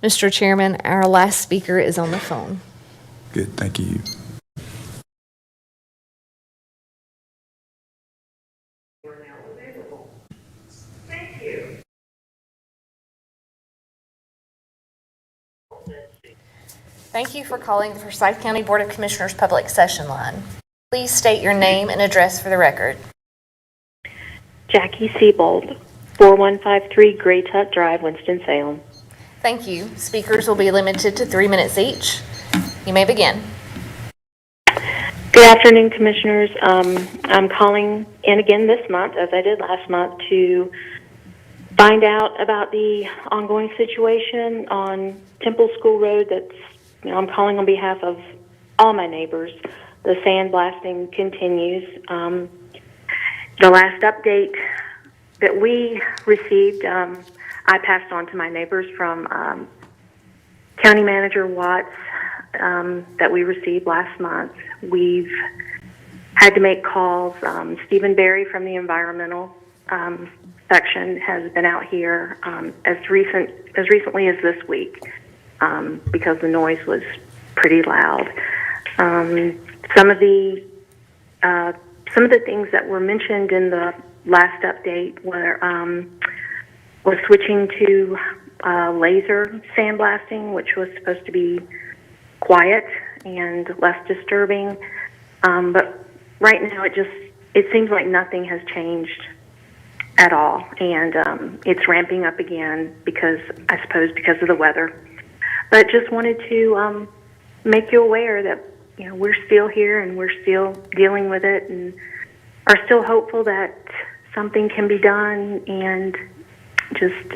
Mr. Chairman, our last speaker is on the phone.
Good, thank you.
Thank you for calling the Forsyth County Board of Commissioners Public Session Line. Please state your name and address for the record.
Jackie Siebold, 4153 Gray Tuck Drive, Winston-Salem.
Thank you. Speakers will be limited to 3 minutes each. You may begin.
Good afternoon, Commissioners. I'm calling in again this month, as I did last month, to find out about the ongoing situation on Temple School Road. I'm calling on behalf of all my neighbors. The sandblasting continues. The last update that we received, I passed on to my neighbors from County Manager Watts that we received last month. We've had to make calls. Stephen Berry from the environmental section has been out here as recently as this week because the noise was pretty loud. Some of the things that were mentioned in the last update was switching to laser sandblasting, which was supposed to be quiet and less disturbing. But right now it seems like nothing has changed at all, and it's ramping up again because of the weather. But just wanted to make you aware that we're still here and we're still dealing with it, and are still hopeful that something can be done, and just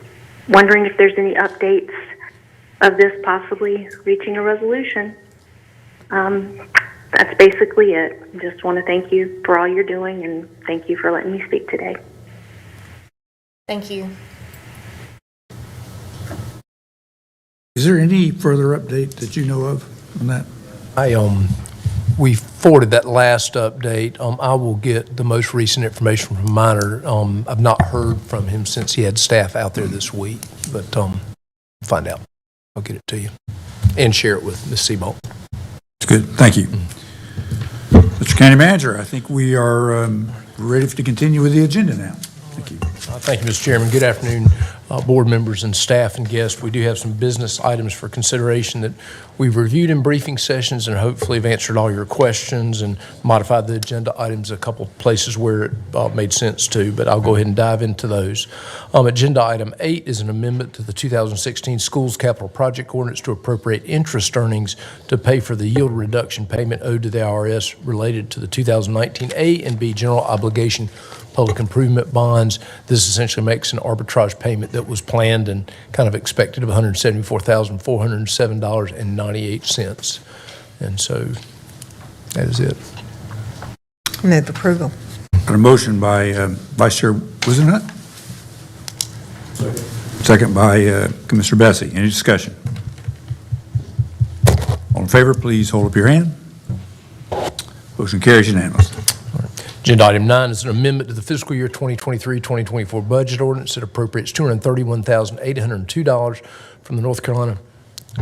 wondering if there's any updates of this possibly reaching a resolution. That's basically it. Just want to thank you for all you're doing, and thank you for letting me speak today.
Thank you.
Is there any further update that you know of on that?
We forwarded that last update. I will get the most recent information from Minor. I've not heard from him since he had staff out there this week, but find out. I'll get it to you and share it with Ms. Seabolt.
That's good, thank you. Mr. County Manager, I think we are ready to continue with the agenda now. Thank you.
Thank you, Mr. Chairman. Good afternoon, board members and staff and guests. We do have some business items for consideration that we've reviewed in briefing sessions and hopefully have answered all your questions and modified the agenda items a couple places where it made sense to, but I'll go ahead and dive into those. Agenda item 8 is an amendment to the 2016 Schools Capital Project Ordinance to appropriate interest earnings to pay for the yield reduction payment owed to the IRS related to the 2019 A and B general obligation public improvement bonds. This essentially makes an arbitrage payment that was planned and kind of expected of $174,407.98. And so that is it.
Move approval.
Got a motion by Vice Chair Wizenhut. Second by Commissioner Bessie. Any discussion? All in favor, please hold up your hand. Motion carries unanimously.
Agenda item 9 is an amendment to the fiscal year 2023-2024 budget ordinance that appropriates $231,802 from the North Carolina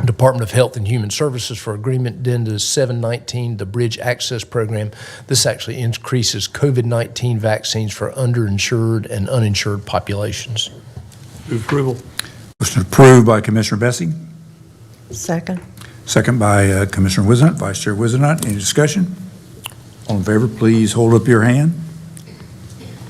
Department of Health and Human Services for agreement addenda 719, the Bridge Access Program. This actually increases COVID-19 vaccines for underinsured and uninsured populations.
Move approval.
Motion approved by Commissioner Bessie.
Second.
Second by Commissioner Wizenhut, Vice Chair Wizenhut. Any discussion? All in favor, please hold up your hand.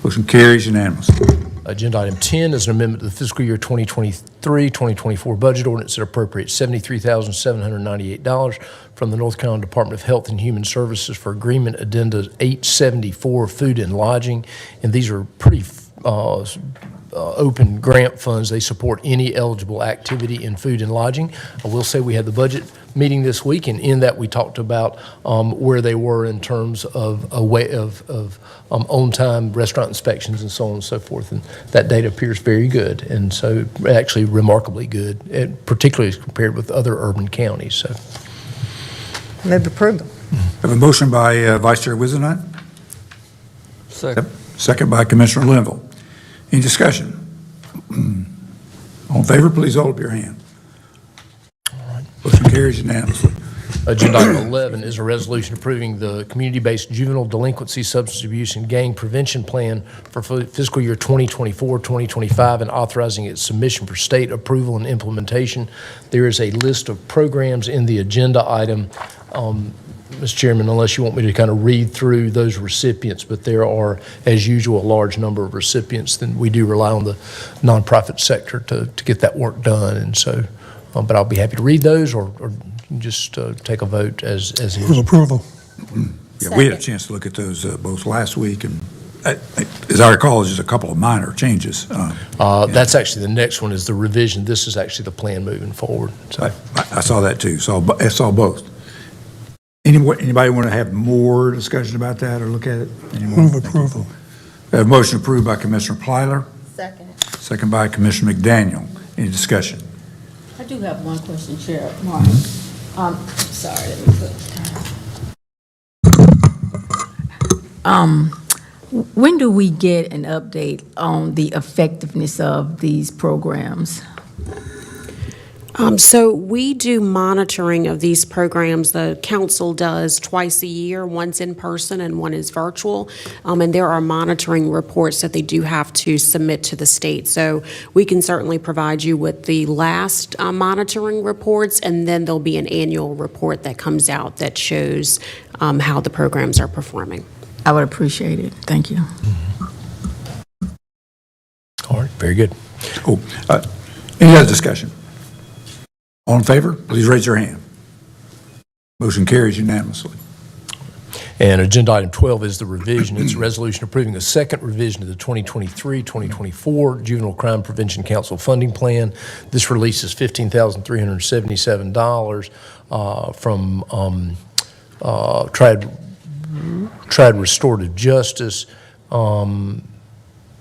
Motion carries unanimously.
Agenda item 10 is an amendment to the fiscal year 2023-2024 budget ordinance that appropriates $73,798 from the North Carolina Department of Health and Human Services for agreement addenda 874, food and lodging. And these are pretty open grant funds. They support any eligible activity in food and lodging. I will say we had the budget meeting this week, and in that we talked about where they were in terms of a way of on-time restaurant inspections and so on and so forth. And that data appears very good, and so actually remarkably good, particularly compared with other urban counties. So,
Move approval.
I have a motion by Vice Chair Wizenhut.
Second.
Second by Commissioner Linville. Any discussion? All in favor, please hold up your hand. carries unanimously.
Agenda item 11 is a resolution approving the community-based juvenile delinquency, substance abuse, and gang prevention plan for fiscal year 2024-2025 and authorizing its submission for state approval and implementation. There is a list of programs in the agenda item. Mr. Chairman, unless you want me to kind of read through those recipients, but there are, as usual, a large number of recipients, then we do rely on the nonprofit sector to get that work done. And so, but I'll be happy to read those or just take a vote as is.
Move approval.
Yeah, we had a chance to look at those both last week, and as I recall, there's just a couple of minor changes.
That's actually the next one is the revision. This is actually the plan moving forward. So.
I saw that too. I saw both. Anybody want to have more discussion about that or look at it anymore?
Move approval.
We have a motion approved by Commissioner Plyler,
Second.
second by Commissioner McDaniel. Any discussion?
I do have one question, Chair Martin. Sorry, let me put. When do we get an update on the effectiveness of these programs?
So we do monitoring of these programs. The council does twice a year, once in person and one is virtual. And there are monitoring reports that they do have to submit to the state. So we can certainly provide you with the last monitoring reports, and then there'll be an annual report that comes out that shows how the programs are performing.
I would appreciate it. Thank you.
All right, very good.
Cool. Any other discussion? All in favor, please raise your hand. Motion carries unanimously.
And agenda item 12 is the revision. It's a resolution approving a second revision of the 2023-2024 Juvenile Crime Prevention Council funding plan. This releases $15,377 from Trad Restorative Justice.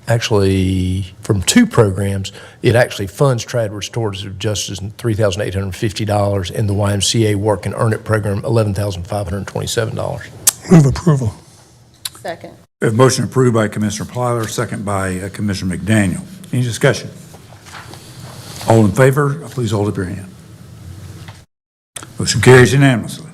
Actually, from two programs, it actually funds Trad Restorative Justice $3,850, and the YMCA Work and Earn It program $11,527.
Move approval.
Second.
We have a motion approved by Commissioner Plyler, second by Commissioner McDaniel. Any discussion? All in favor, please hold up your hand. Motion carries unanimously.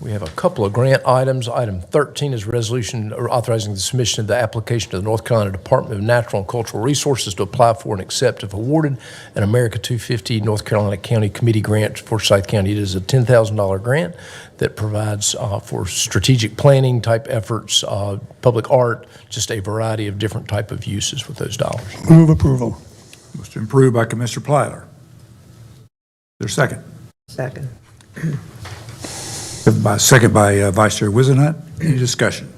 We have a couple of grant items. Item 13 is a resolution authorizing the submission of the application to the North Carolina Department of Natural and Cultural Resources to apply for and accept, if awarded, an America 250 North Carolina County Committee grant for Forsyth County. It is a $10,000 grant that provides for strategic planning type efforts, public art, just a variety of different type of uses with those dollars.
Move approval.
Motion approved by Commissioner Plyler. Is there a second?
Second.
Second by Vice Chair Wizenhut. Any discussion?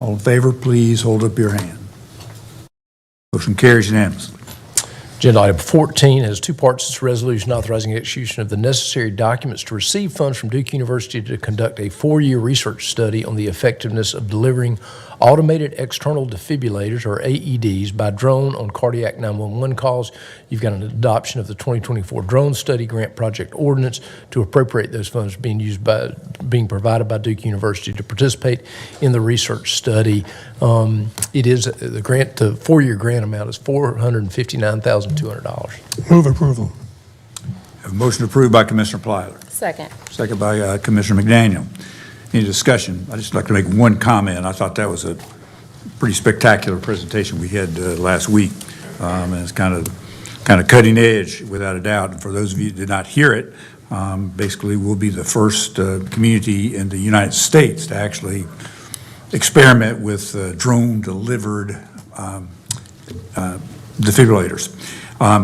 All in favor, please hold up your hand. Motion carries unanimously.
Agenda item 14 has two parts. It's a resolution authorizing execution of the necessary documents to receive funds from Duke University to conduct a 4-year research study on the effectiveness of delivering automated external defibrillators, or AEDs, by drone on cardiac 911 calls. You've got an adoption of the 2024 Drone Study Grant Project Ordinance to appropriate those funds being provided by Duke University to participate in the research study. It is the 4-year grant amount is $459,200.
Move approval.
Have a motion approved by Commissioner Plyler.
Second.
Second by Commissioner McDaniel. Any discussion? I'd just like to make one comment. I thought that was a pretty spectacular presentation we had last week. And it's kind of cutting edge, without a doubt. And for those of you who did not hear it, basically we'll be the first community in the United States to actually experiment with drone-delivered defibrillators.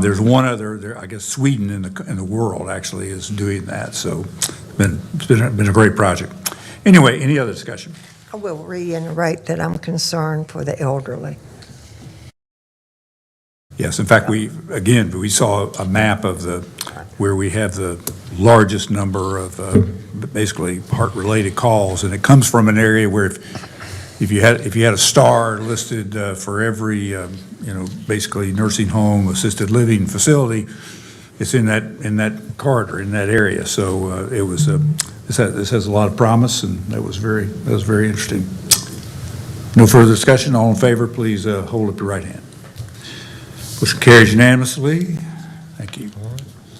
There's one other, I guess Sweden in the world actually is doing that. So it's been a great project. Anyway, any other discussion?
I will reiterate that I'm concerned for the elderly.
Yes, in fact, we saw a map of where we have the largest number of basically heart-related calls, and it comes from an area where if you had a star listed for every basically nursing home, assisted living facility, it's in that corridor, in that area. So it was this has a lot of promise, and that was very interesting. No further discussion. All in favor, please hold up your right hand. Motion carries unanimously. Thank you.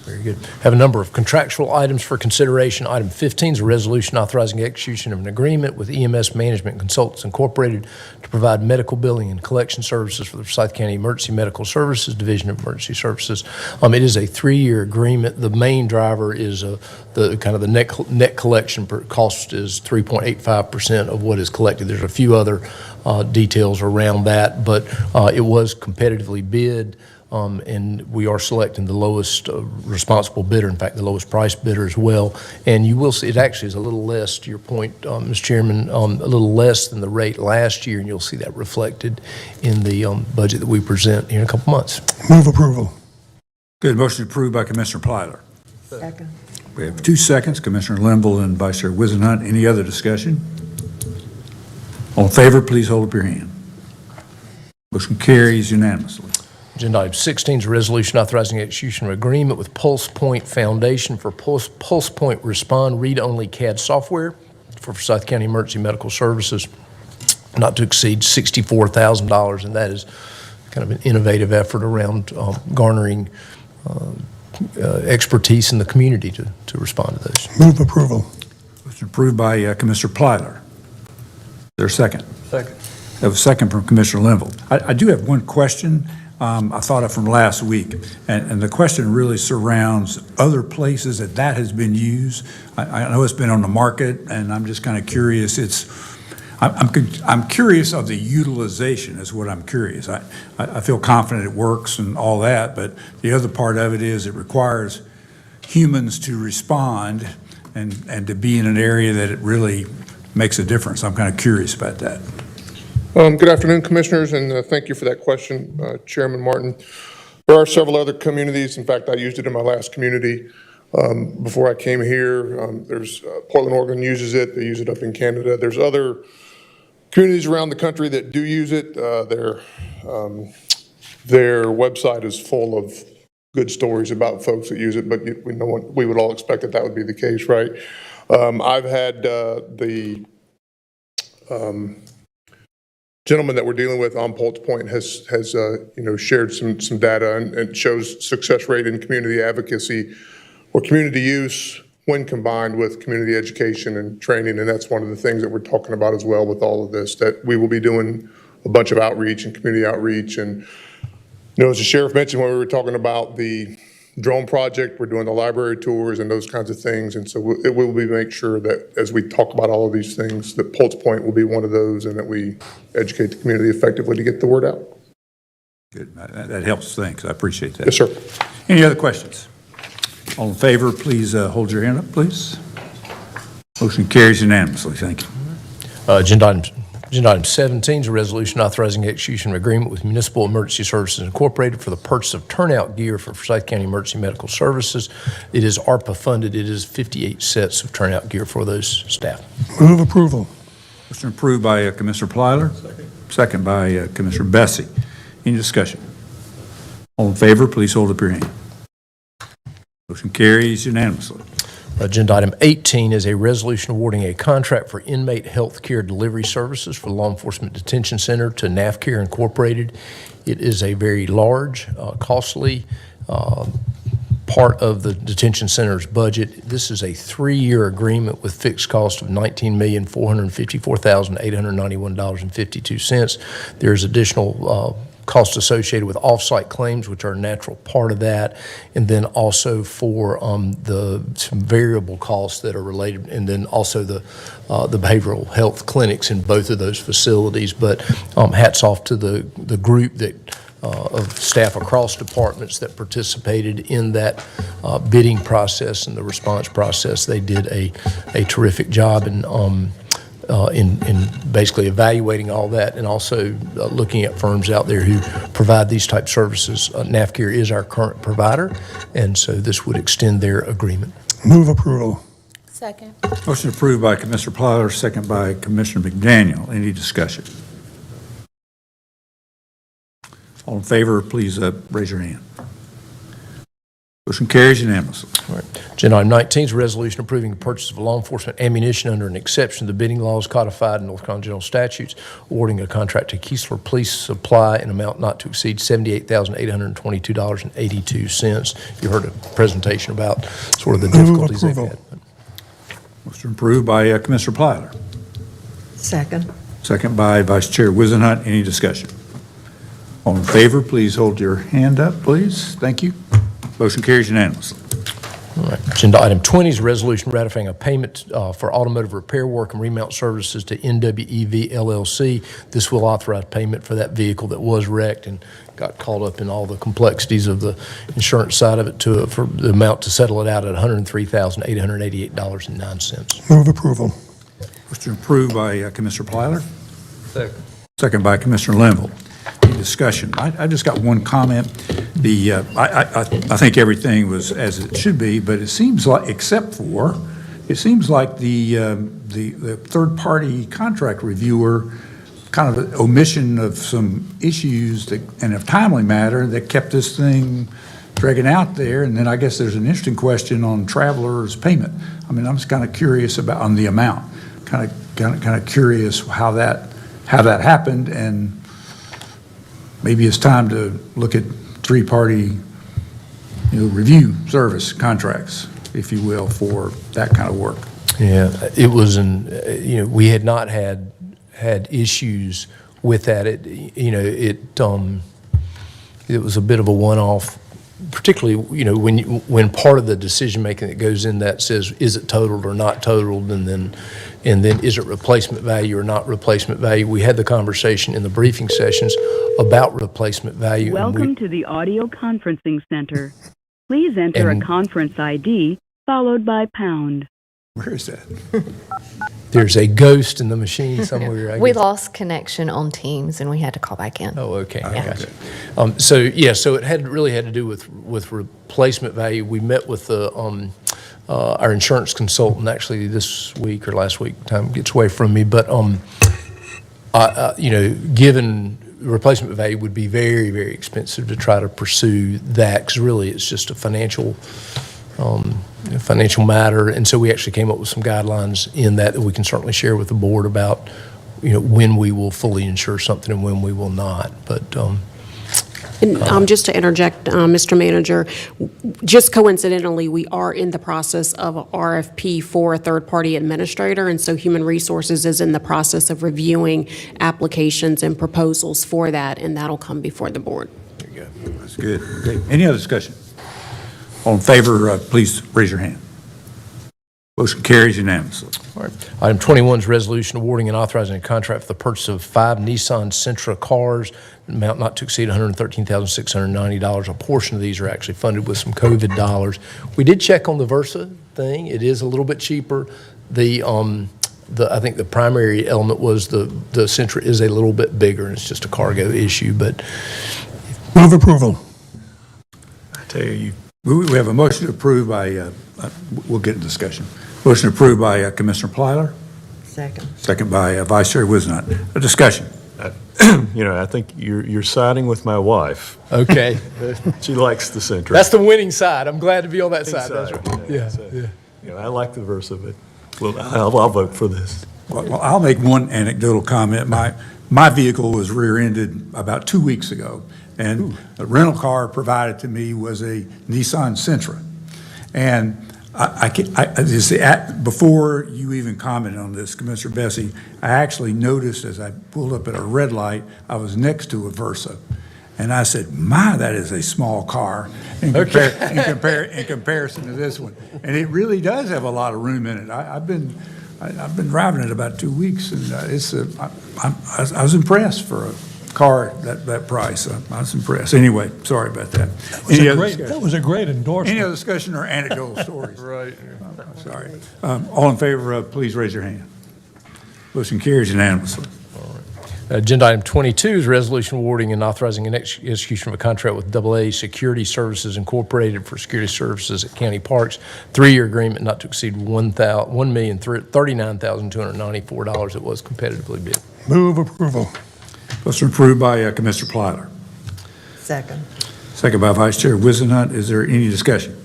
Very good. Have a number of contractual items for consideration. Item 15 is a resolution authorizing execution of an agreement with EMS Management Consultants Incorporated to provide medical billing and collection services for the Forsyth County Emergency Medical Services Division of Emergency Services. It is a 3-year agreement. The main driver is the kind of the net collection per cost is 3.85% of what is collected. There's a few other details around that, but it was competitively bid. And we are selecting the lowest responsible bidder, in fact, the lowest price bidder as well. And you will see, it actually is a little less, to your point, Mr. Chairman, a little less than the rate last year, and you'll see that reflected in the budget that we present here in a couple months.
Move approval.
Good. Motion approved by Commissioner Plyler.
Second.
We have 2 seconds, Commissioner Linville and Vice Chair Wizenhunt. Any other discussion? All in favor, please hold up your hand. Motion carries unanimously.
Agenda item 16 is a resolution authorizing execution of an agreement with Pulse Point Foundation for Pulse Point Respond read-only CAD software for Forsyth County Emergency Medical Services, not to exceed $64,000, and that is kind of an innovative effort around garnering expertise in the community to respond to those.
Move approval.
Motion approved by Commissioner Plyler. Is there a second?
Second.
I have a second from Commissioner Linville. I do have one question. I thought of from last week, and the question really surrounds other places that has been used. I know it's been on the market, and I'm just kind of curious. I'm curious of the utilization is what I'm curious. I feel confident it works and all that, but the other part of it is it requires humans to respond and to be in an area that it really makes a difference. I'm kind of curious about that.
Good afternoon, Commissioners, and thank you for that question, Chairman Martin. There are several other communities. In fact, I used it in my last community before I came here. There's Portland, Oregon uses it. They use it up in Canada. There's other communities around the country that do use it. Their website is full of good stories about folks that use it, but we would all expect that would be the case, right? I've had the gentleman that we're dealing with on Pulse Point has shared some data and shows success rate in community advocacy or community use when combined with community education and training, and that's one of the things that we're talking about as well with all of this, that we will be doing a bunch of outreach and community outreach. And as the sheriff mentioned when we were talking about the drone project, we're doing the library tours and those kinds of things, and so it will be make sure that as we talk about all of these things, that Pulse Point will be one of those, and that we educate the community effectively to get the word out.
Good. That helps. Thanks. I appreciate that.
Yes, sir.
Any other questions? All in favor, please hold your hand up, please. Motion carries unanimously. Thank you.
Agenda item 17 is a resolution authorizing execution of an agreement with Municipal Emergency Services Incorporated for the purchase of turnout gear for Forsyth County Emergency Medical Services. It is ARPA funded. It is 58 sets of turnout gear for those staff.
Move approval.
Motion approved by Commissioner Plyler. Second by Commissioner Bessie. Any discussion? All in favor, please hold up your hand. Motion carries unanimously.
Agenda item 18 is a resolution awarding a contract for inmate health care delivery services for the Law Enforcement Detention Center to NAFCare Incorporated. It is a very large, costly part of the detention center's budget. This is a 3-year agreement with fixed cost of $19,454,891.52. There's additional costs associated with off-site claims, which are a natural part of that, and then also for some variable costs that are related, and then also the behavioral health clinics in both of those facilities. But hats off to the group that of staff across departments that participated in that bidding process and the response process. They did a terrific job in basically evaluating all that, and also looking at firms out there who provide these type services. NAFCare is our current provider, and so this would extend their agreement.
Move approval.
Second.
Motion approved by Commissioner Plyler, second by Commissioner McDaniel. Any discussion? All in favor, please raise your hand. Motion carries unanimously.
All right. Agenda item 19 is a resolution approving the purchase of law enforcement ammunition under an exception to the bidding laws codified in North Carolina General Statutes, awarding a contract to Keesler Police Supply in amount not to exceed $78,822.82. You heard a presentation about sort of the difficulties they've had.
Motion approved by Commissioner Platter.
Second.
Second by Vice Chair Wizenhut. Any discussion? All in favor, please hold your hand up, please. Thank you. Motion carries unanimously.
All right. Agenda item 20 is a resolution ratifying a payment for automotive repair work and remount services to NWEV LLC. This will authorize payment for that vehicle that was wrecked and got caught up in all the complexities of the insurance side of it for the amount to settle it out at $103,888.09.
Move approval.
Motion approved by Commissioner Platter.
Second.
Second by Commissioner Linville. Any discussion? I just got one comment. I think everything was as it should be, but it seems like, it seems like the third-party contract reviewer kind of an omission of some issues that, and of timely matter that kept this thing dragging out there. And then I guess there's an interesting question on travelers' payment. I mean, I'm just kind of curious about on the amount. Kind of curious how that happened, and maybe it's time to look at three-party, review service contracts, if you will, for that kind of work.
Yeah, it was we had not had issues with that. It was a bit of a one-off, particularly, when part of the decision-making that goes in that says, is it totaled or not totaled, and then is it replacement value or not replacement value? We had the conversation in the briefing sessions about replacement value.
Welcome to the audio conferencing center. Please enter a conference ID followed by pound.
Where is that?
There's a ghost in the machine somewhere. I
We
guess.
lost connection on Teams and we had to call back in.
Oh, okay. I got you. So it really had to do with replacement value. We met with our insurance consultant actually this week or last week. Time gets away from me, but given replacement value would be very, very expensive to try to pursue that, because really it's just a financial matter. And so we actually came up with some guidelines in that we can certainly share with the board about, when we will fully insure something and when we will not. But
And just to interject, Mr. Manager, just coincidentally, we are in the process of a RFP for a third-party administrator, and so Human Resources is in the process of reviewing applications and proposals for that, and that'll come before the board.
There you go. That's good. Okay. Any other discussion? All in favor, please raise your hand. Motion carries unanimously.
all right. Item 21 is resolution awarding and authorizing a contract for the purchase of 5 Nissan Sentra cars, amount not to exceed $113,690. A portion of these are actually funded with some COVID dollars. We did check on the Versa thing. It is a little bit cheaper. I think the primary element was the Sentra is a little bit bigger, and it's just a cargo issue. But
Move approval.
I tell you, we have a motion approved by, we'll get into discussion. Motion approved by Commissioner Platter,
Second.
second by Vice Chair Wizenhut. A discussion.
I think you're siding with my wife.
okay,
She likes the Sentra.
that's the winning side. I'm glad to be on that side. That's
side,
right.
yeah,
Yeah,
so-
yeah.
I like the Versa, but I'll vote for this.
Well, I'll make one anecdotal comment. My vehicle was rear-ended about 2 weeks ago, and a rental car provided to me was a Nissan Sentra. And before you even commented on this, Commissioner Bessie, I actually noticed as I pulled up at a red light, I was next to a Versa. And I said, my, that is a small car in comparison to this one. And it really does have a lot of room in it. I've been driving it about 2 weeks, and I was impressed for a car that price. I was impressed. Anyway, sorry about that.
That was a great endorsement.
Any other discussion or anecdotal stories? Right. Sorry. All in favor, please raise your hand. Motion carries unanimously.
Agenda item 22 is resolution awarding and authorizing an execution of a contract with AA Security Services Incorporated for security services at county parks. 3-year agreement not to exceed $1,039,294. It was competitively bid.
Move approval.
Motion approved by Commissioner Platter.
Second.
Second by Vice Chair Wizenhut. Is there any discussion?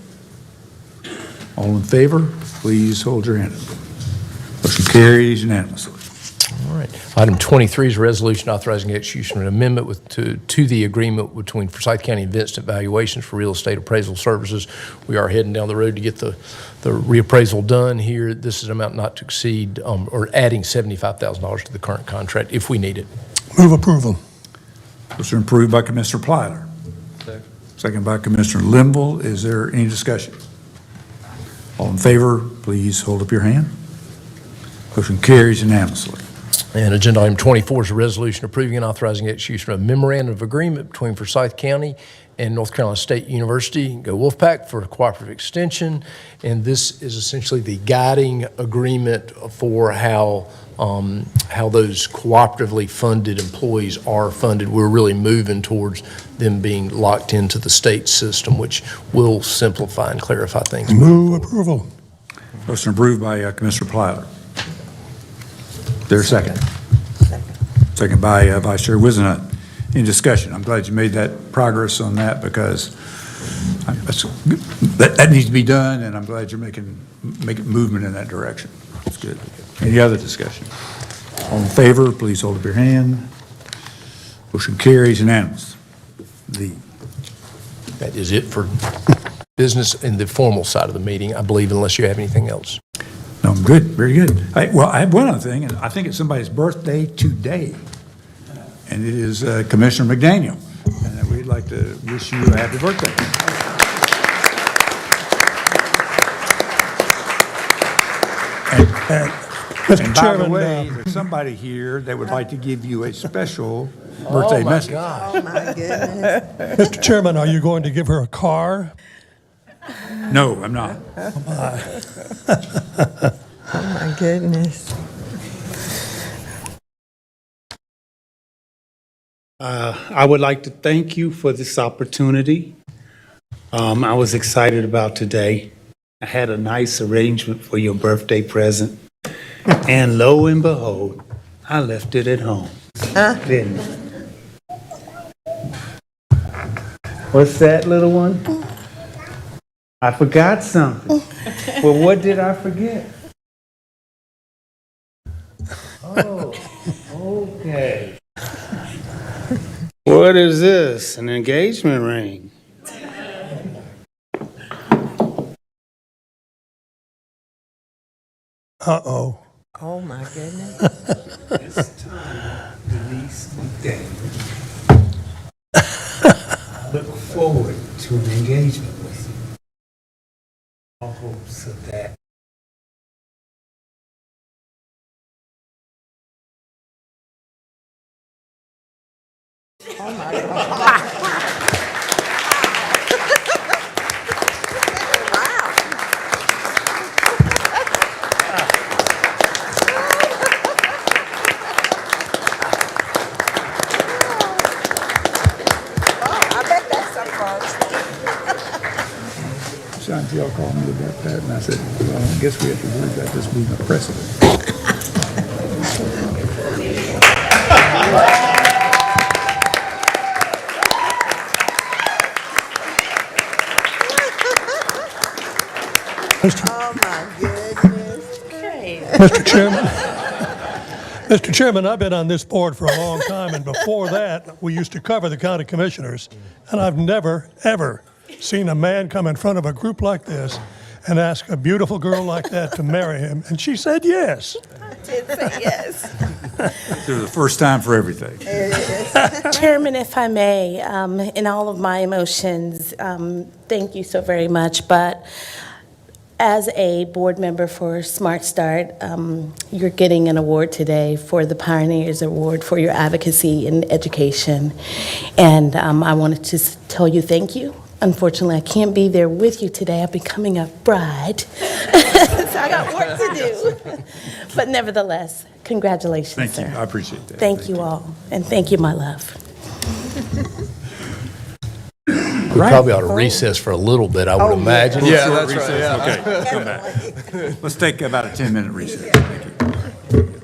All in favor, please hold your hand up. Motion carries unanimously.
All right. Item 23 is a resolution authorizing execution of an amendment to the agreement between Forsyth County and Vincent Valuations for real estate appraisal services. We are heading down the road to get the reappraisal done here. This is an amount not to exceed, or adding $75,000 to the current contract if we need it.
Move approval.
Motion approved by Commissioner Plyler. Second by Commissioner Limble. Is there any discussion? All in favor, please hold up your hand. Motion carries unanimously.
And agenda item 24 is a resolution approving and authorizing execution of a memorandum of agreement between Forsyth County and North Carolina State University, Go Wolfpack, for a cooperative extension. And this is essentially the guiding agreement for how those cooperatively funded employees are funded. We're really moving towards them being locked into the state system, which will simplify and clarify things.
Move approval.
Motion approved by Commissioner Plyler. There's a second. Second by Vice Chair Wizenhut. Any discussion? I'm glad you made that progress on that because that needs to be done, and I'm glad you're making movement in that direction. That's good. Any other discussion? All in favor, please hold up your hand. Motion carries unanimous.
That is it for business in the formal side of the meeting, I believe, unless you have anything else.
No, I'm good. Very good. Well, I have one other thing, and I think it's somebody's birthday today, and it is Commissioner McDaniel, and we'd like to wish you a happy birthday. And by the way, there's somebody here that would like to give you a special birthday message.
Oh, my goodness.
Mr. Chairman, are you going to give her a car?
No, I'm not.
Oh, my goodness.
I would like to thank you for this opportunity. I was excited about today. I had a nice arrangement for your birthday present. And lo and behold, I left it at home. Didn't I? What's that, little one? I forgot something. Well, what did I forget? Oh, okay. What is this? An engagement ring?
Uh-oh.
Oh, my goodness.
This time, Denise McDaniel. I look forward to an engagement with you. All hopes of that.
Oh, my God.
Y'all called me about that, and I said, well, I guess we have to worry about this being a precedent.
Oh, my goodness.
Mr. Chairman, I've been on this board for a long time, and before that, we used to cover the county commissioners, and I've never, ever seen a man come in front of a group like this and ask a beautiful girl like that to marry him, and she said yes.
I did say yes.
There's a first time for everything.
Chairman, if I may, in all of my emotions, thank you so very much, but as a board member for Smart Start, you're getting an award today for the Pioneers Award for your advocacy in education, and I wanted to tell you thank you. Unfortunately, I can't be there with you today. I'm becoming a bride, so I got work to do. But nevertheless, congratulations,
Thank
sir.
you. I appreciate that.
Thank you all, and thank you, my love.
We probably ought to recess for a little bit, I would imagine.
Yeah, that's right. Yeah. Okay, come back. Let's take about a 10-minute recess. Thank you.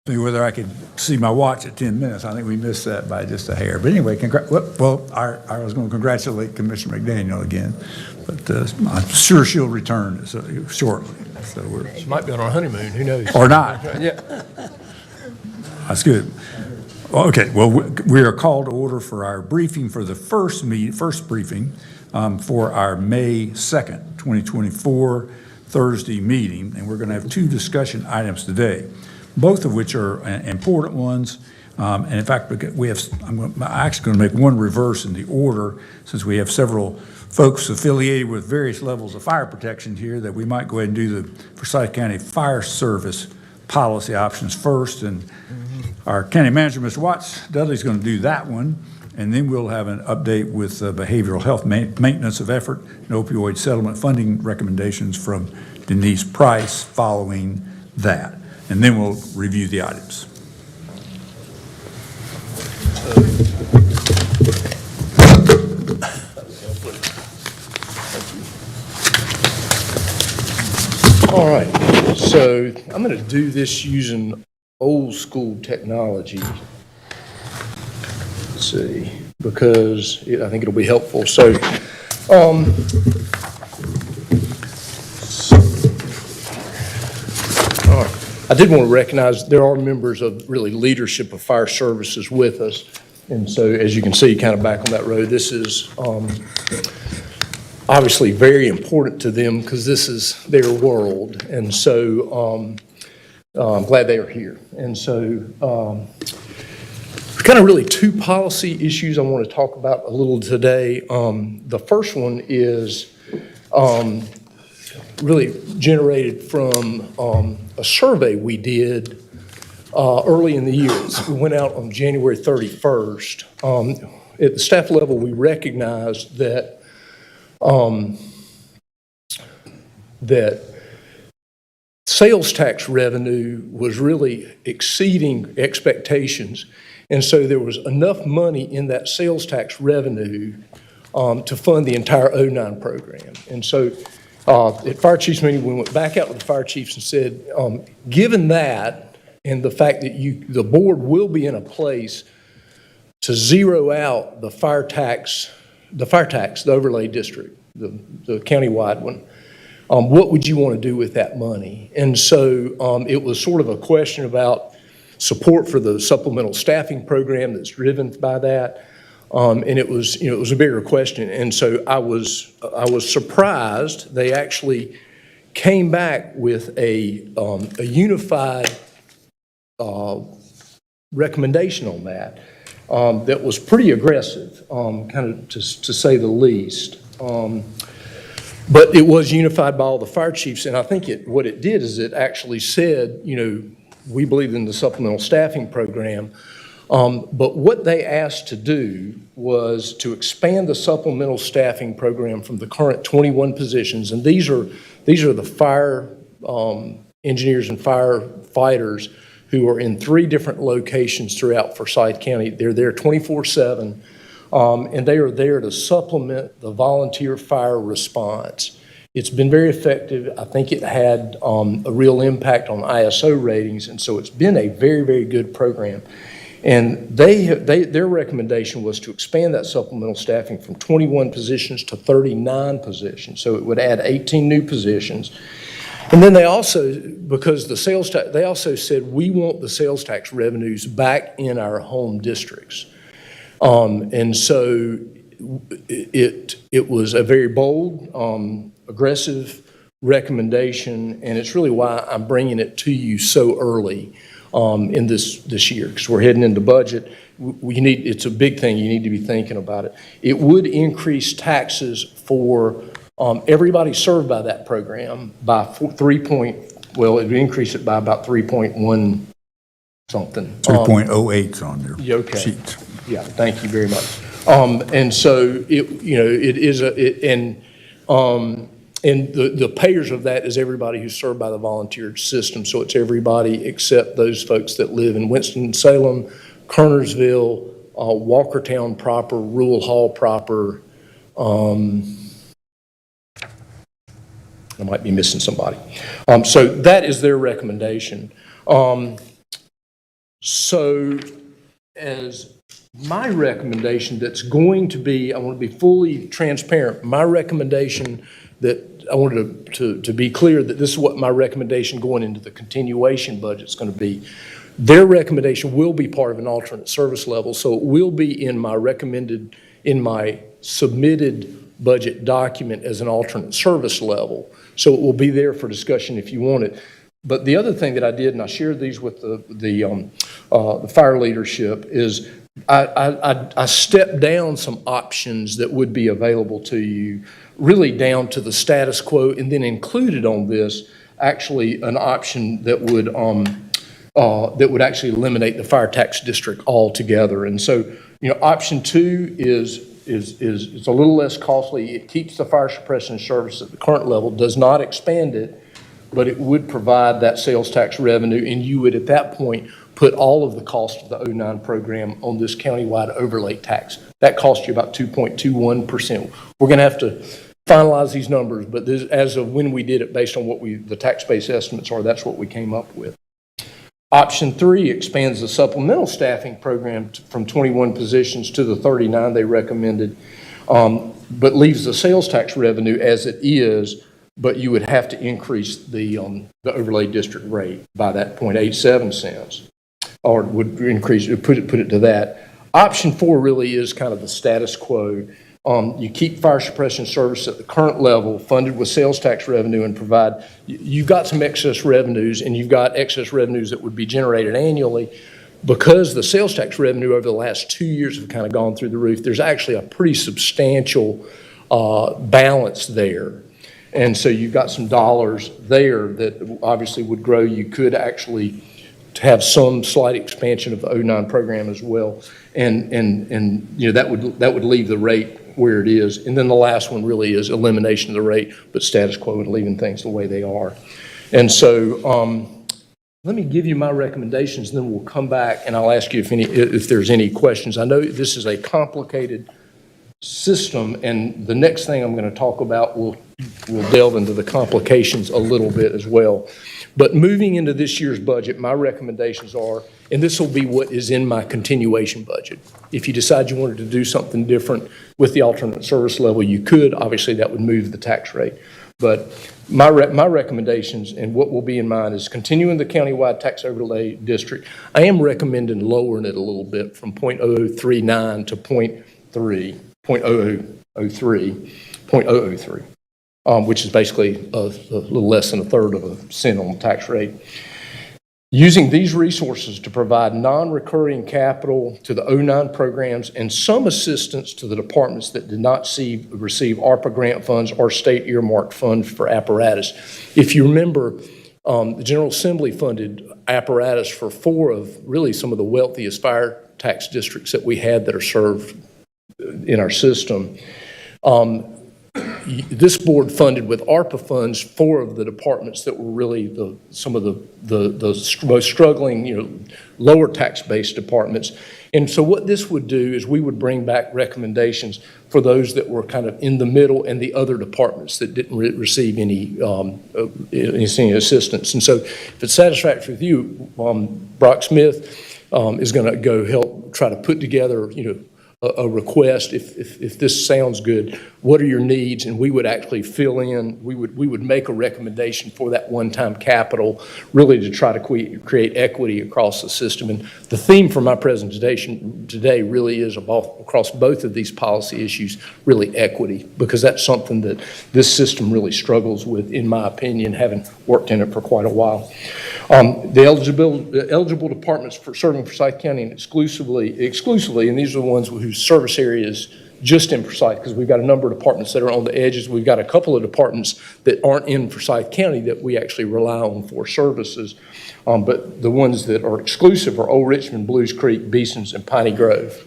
See whether I could see my watch at 10 minutes. I think we missed that by just a hair. But anyway, I was going to congratulate Commissioner McDaniel again, but I'm sure she'll return shortly. So
She might be on our honeymoon, who knows?
or not.
Yeah.
That's good. Okay, well, we are called to order for our briefing for the first briefing for our May 2nd, 2024 Thursday meeting, and we're going to have two discussion items today, both of which are important ones. And in fact, I'm actually going to make one reverse in the order, since we have several folks affiliated with various levels of fire protection here, that we might go ahead and do the Forsyth County Fire Service policy options first. And our county manager, Mr. Watts Dudley, is going to do that one. And then we'll have an update with behavioral health maintenance of effort and opioid settlement funding recommendations from Denise Price following that. And then we'll review the items.
All right, so I'm going to do this using old school technology. Let's see, because I think it'll be helpful. So, all right. I did want to recognize there are members of really leadership of fire services with us. And so, as you can see, kind of back on that road, this is obviously very important to them because this is their world. And so I'm glad they are here. And so kind of really two policy issues I want to talk about a little today. The first one is really generated from a survey we did early in the year. We went out on January 31st. At the staff level, we recognized that that sales tax revenue was really exceeding expectations. And so there was enough money in that sales tax revenue to fund the entire 09 program. And so at fire chiefs meeting, we went back out with the fire chiefs and said, given that and the fact that the board will be in a place to zero out the fire tax, the overlay district, the countywide one, what would you want to do with that money? And so it was sort of a question about support for the supplemental staffing program that's driven by that. And it was a bigger question. And so I was surprised they actually came back with a unified recommendation on that that was pretty aggressive, kind of to say the least. But it was unified by all the fire chiefs, and I think what it did is it actually said, we believe in the supplemental staffing program, but what they asked to do was to expand the supplemental staffing program from the current 21 positions, and these are the fire engineers and firefighters who are in 3 different locations throughout Forsyth County. They're there 24/7. And they are there to supplement the volunteer fire response. It's been very effective. I think it had a real impact on ISO ratings, and so it's been a very, very good program. And their recommendation was to expand that supplemental staffing from 21 positions to 39 positions. So it would add 18 new positions. And then they also, because the sales tax, they also said, we want the sales tax revenues back in our home districts. And so it was a very bold, aggressive recommendation, and it's really why I'm bringing it to you so early in this year, because we're heading into budget. It's a big thing. You need to be thinking about it. It would increase taxes for everybody served by that program by it would increase it by about 3.1 something.
3.08's on your
okay.
sheet.
Yeah, thank you very much. And so and the payers of that is everybody who's served by the volunteer system. So it's everybody except those folks that live in Winston-Salem, Kernersville, Walkertown proper, Rural Hall proper. I might be missing somebody. So that is their recommendation. So as my recommendation that's going to be, I want to be fully transparent, my recommendation that I wanted to be clear that this is what my recommendation going into the continuation budget is going to be. Their recommendation will be part of an alternate service level, so it will be in my submitted budget document as an alternate service level. So it will be there for discussion if you want it. But the other thing that I did, and I shared these with the fire leadership, is I stepped down some options that would be available to you, really down to the status quo, and then included on this actually an option that would actually eliminate the fire tax district altogether. And so, option 2 is a little less costly. It keeps the fire suppression service at the current level, does not expand it, but it would provide that sales tax revenue, and you would at that point put all of the cost of the 09 program on this countywide overlay tax. That costs you about 2.21%. We're going to have to finalize these numbers, but this, as of when we did it, based on what the tax base estimates are, that's what we came up with. Option 3 expands the supplemental staffing program from 21 positions to the 39 they recommended, but leaves the sales tax revenue as it is, but you would have to increase the overlay district rate by that 0.87 cents, or would increase, put it to that. Option 4 really is kind of the status quo. You keep fire suppression service at the current level, funded with sales tax revenue, and provide, you've got some excess revenues, and you've got excess revenues that would be generated annually. Because the sales tax revenue over the last 2 years have kind of gone through the roof, there's actually a pretty substantial balance there. And so you've got some dollars there that obviously would grow. You could actually have some slight expansion of the 09 program as well. And that would leave the rate where it is. And then the last one really is elimination of the rate, but status quo and leaving things the way they are. And so let me give you my recommendations, and then we'll come back and I'll ask you if there's any questions. I know this is a complicated system, and the next thing I'm going to talk about will delve into the complications a little bit as well. But moving into this year's budget, my recommendations are, and this will be what is in my continuation budget. If you decide you wanted to do something different with the alternate service level, you could. Obviously, that would move the tax rate. But my recommendations and what will be in mind is continuing the countywide tax overlay district. I am recommending lowering it a little bit from 0.0039 to 0.03, which is basically a little less than 1/3 of a cent on the tax rate. Using these resources to provide non-recurring capital to the 09 programs and some assistance to the departments that did not receive ARPA grant funds or state earmarked funds for apparatus. If you remember, the General Assembly funded apparatus for 4 of really some of the wealthiest fire tax districts that we had that are served in our system. This board funded with ARPA funds 4 of the departments that were really some of the most struggling, lower tax-based departments. And so what this would do is we would bring back recommendations for those that were kind of in the middle and the other departments that didn't receive any assistance. And so if it's satisfactory with you, Brock Smith is going to go help try to put together, a request, if this sounds good, what are your needs? And we would actually fill in, we would make a recommendation for that one-time capital, really to try to create equity across the system. And the theme for my presentation today really is across both of these policy issues, really equity, because that's something that this system really struggles with, in my opinion, having worked in it for quite a while. The eligible departments for serving Forsyth County and exclusively, and these are the ones whose service area is just in Forsyth, because we've got a number of departments that are on the edges. We've got a couple of departments that aren't in Forsyth County that we actually rely on for services. But the ones that are exclusive are Old Richmond, Blues Creek, Beesons, and Piney Grove.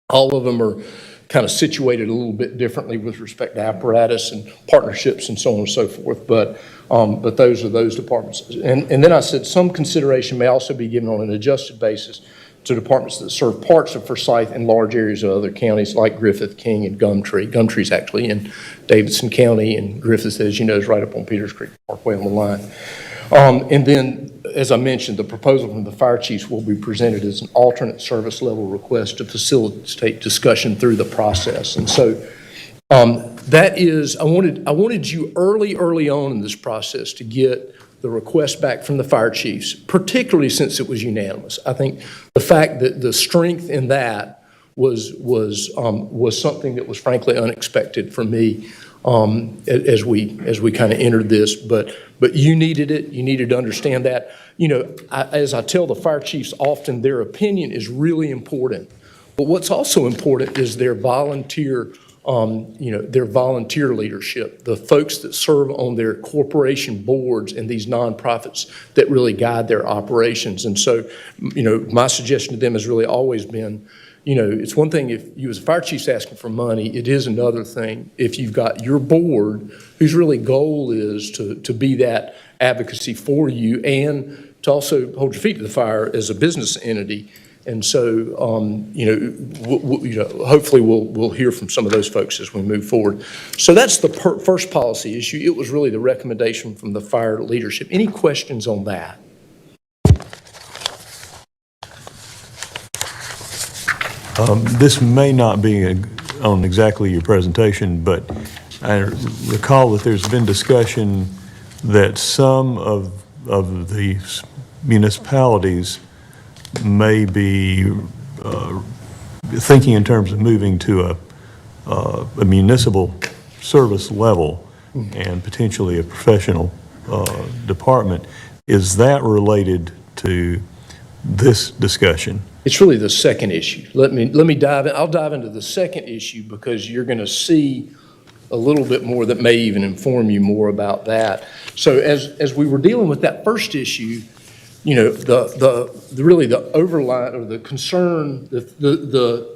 All of them are kind of situated a little bit differently with respect to apparatus and partnerships and so on and so forth. But those are those departments. And then I said some consideration may also be given on an adjusted basis to departments that serve parts of Forsyth and large areas of other counties like Griffith, King, and Gumtree. Gumtree's actually in Davidson County, and Griffith, as you know, is right up on Peters Creek Parkway on the line. And then, as I mentioned, the proposal from the fire chiefs will be presented as an alternate service level request to facilitate discussion through the process. And so that is, I wanted you early on in this process to get the request back from the fire chiefs, particularly since it was unanimous. I think the fact that the strength in that was something that was frankly unexpected for me as we kind of entered this. But you needed it. You needed to understand that. You know, as I tell the fire chiefs often, their opinion is really important. But what's also important is their volunteer their volunteer leadership, the folks that serve on their corporation boards and these nonprofits that really guide their operations. And so, my suggestion to them has really always been, it's one thing if you as a fire chief's asking for money, it is another thing if you've got your board whose really goal is to be that advocacy for you and to also hold your feet to the fire as a business entity. And so, hopefully we'll hear from some of those folks as we move forward. So that's the first policy issue. It was really the recommendation from the fire leadership. Any questions on that?
This may not be on exactly your presentation, but I recall that there's been discussion that some of the municipalities may be thinking in terms of moving to a municipal service level and potentially a professional department. Is that related to this discussion?
It's really the second issue. Let me dive in. I'll dive into the second issue because you're going to see a little bit more that may even inform you more about that. So as we were dealing with that first issue, the overline or the concern, the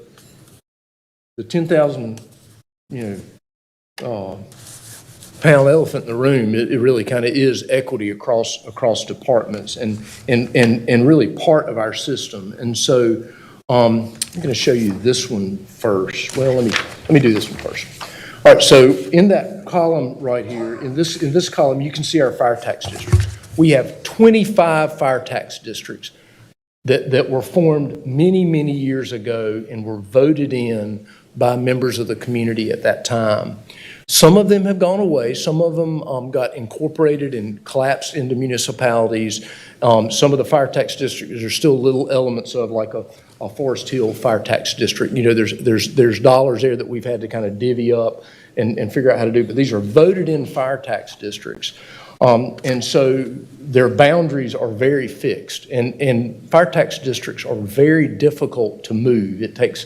10,000 pound elephant in the room, it really kind of is equity across departments and really part of our system. And so I'm going to show you this one first. Well, let me do this one first. All right, so in that column right here, in this column, you can see our fire tax district. We have 25 fire tax districts that were formed many, many years ago and were voted in by members of the community at that time. Some of them have gone away. Some of them got incorporated and collapsed into municipalities. Some of the fire tax districts are still little elements of, like a Forest Hill fire tax district. There's dollars there that we've had to kind of divvy up and figure out how to do. But these are voted in fire tax districts. And so their boundaries are very fixed. And fire tax districts are very difficult to move. It takes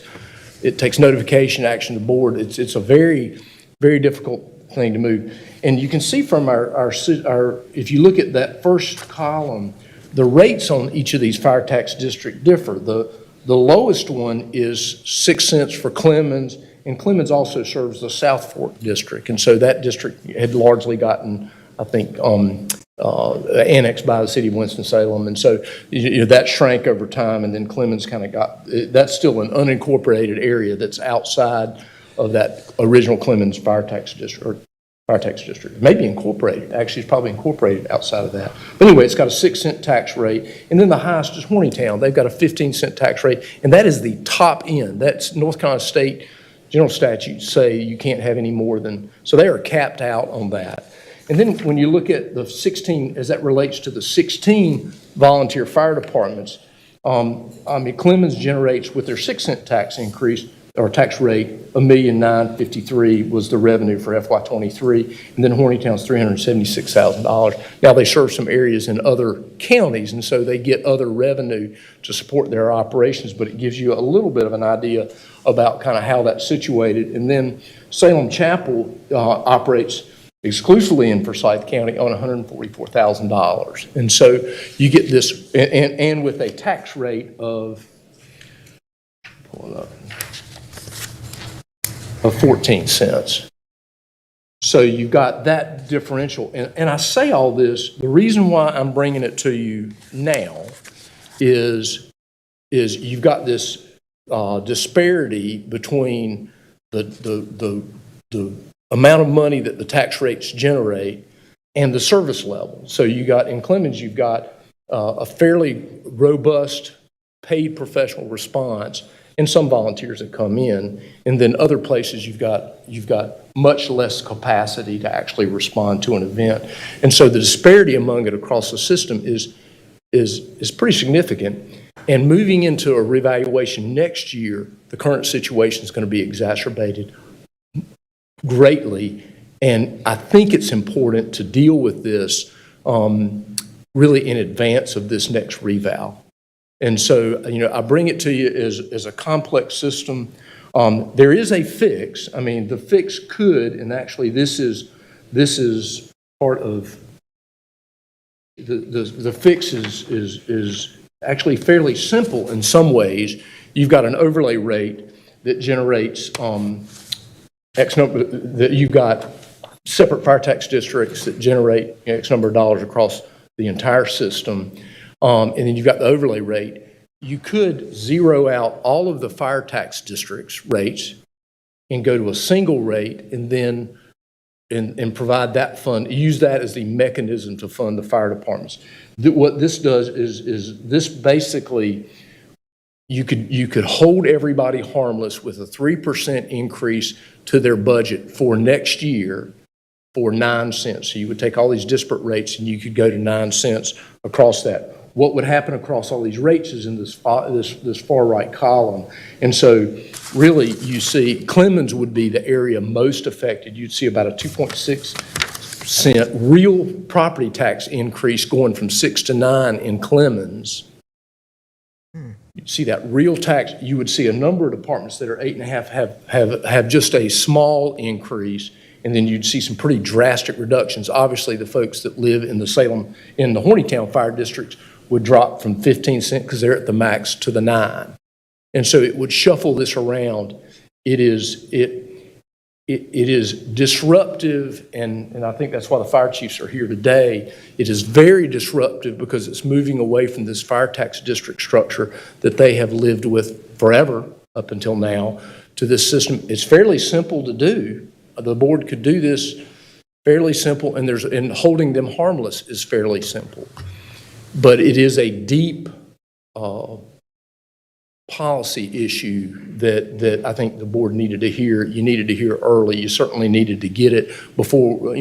notification, action to the board. It's a very, very difficult thing to move. And you can see from our if you look at that first column, the rates on each of these fire tax districts differ. The lowest one is 6 cents for Clemens, and Clemens also serves the South Fork district. And so that district had largely gotten, I think, annexed by the city of Winston-Salem. And so that shrank over time, and then Clemens kind of that's still an unincorporated area that's outside of that original Clemens fire tax district. It may be incorporated. Actually, it's probably incorporated outside of that. But anyway, it's got a 6 cent tax rate. And then the highest is Hornytown. They've got a 15-cent tax rate. And that is the top end. That's North Carolina State general statutes say you can't have any more than, so they are capped out on that. And then when you look at the 16, as that relates to the 16 volunteer fire departments, Clemens generates, with their 6 cent tax increase, or tax rate, $1,953,000 was the revenue for FY23, and then Hornytown's $376,000. Now they serve some areas in other counties, and so they get other revenue to support their operations, but it gives you a little bit of an idea about kind of how that's situated. And then Salem Chapel operates exclusively in Forsyth County on $144,000. And so you get this, and with a tax rate of, pull it up, of 14 cents. So you've got that differential. And I say all this, the reason why I'm bringing it to you now is you've got this disparity between the amount of money that the tax rates generate and the service level. So you got, in Clemens, you've got a fairly robust paid professional response and some volunteers that come in. And then other places you've got much less capacity to actually respond to an event. And so the disparity among it across the system is pretty significant. And moving into a reevaluation next year, the current situation is going to be exacerbated greatly. And I think it's important to deal with this really in advance of this next reval. And so, I bring it to you as a complex system. There is a fix. I mean, the fix could, and actually this is part of, the fix is actually fairly simple in some ways. You've got an overlay rate that generates X number, that you've got separate fire tax districts that generate X number of dollars across the entire system. And then you've got the overlay rate. You could zero out all of the fire tax districts' rates and go to a single rate and then and provide that fund, use that as the mechanism to fund the fire departments. What this does is this basically, you could hold everybody harmless with a 3% increase to their budget for next year for 9 cents. So you would take all these disparate rates and you could go to 9 cents across that. What would happen across all these rates is in this far right column. And so really you see Clemens would be the area most affected. You'd see about a 2.6 cent real property tax increase going from 6 to 9 in Clemens. You'd see that real tax. You would see a number of departments that are 8.5 have just a small increase. And then you'd see some pretty drastic reductions. Obviously, the folks that live in the Salem, in the Hornytown fire districts would drop from 15 cents because they're at the max to the 9. And so it would shuffle this around. It is disruptive, and I think that's why the fire chiefs are here today. It is very disruptive because it's moving away from this fire tax district structure that they have lived with forever up until now to this system. It's fairly simple to do. The board could do this fairly simple, and holding them harmless is fairly simple. But it is a deep policy issue that I think the board needed to hear. You needed to hear early. You certainly needed to get it before,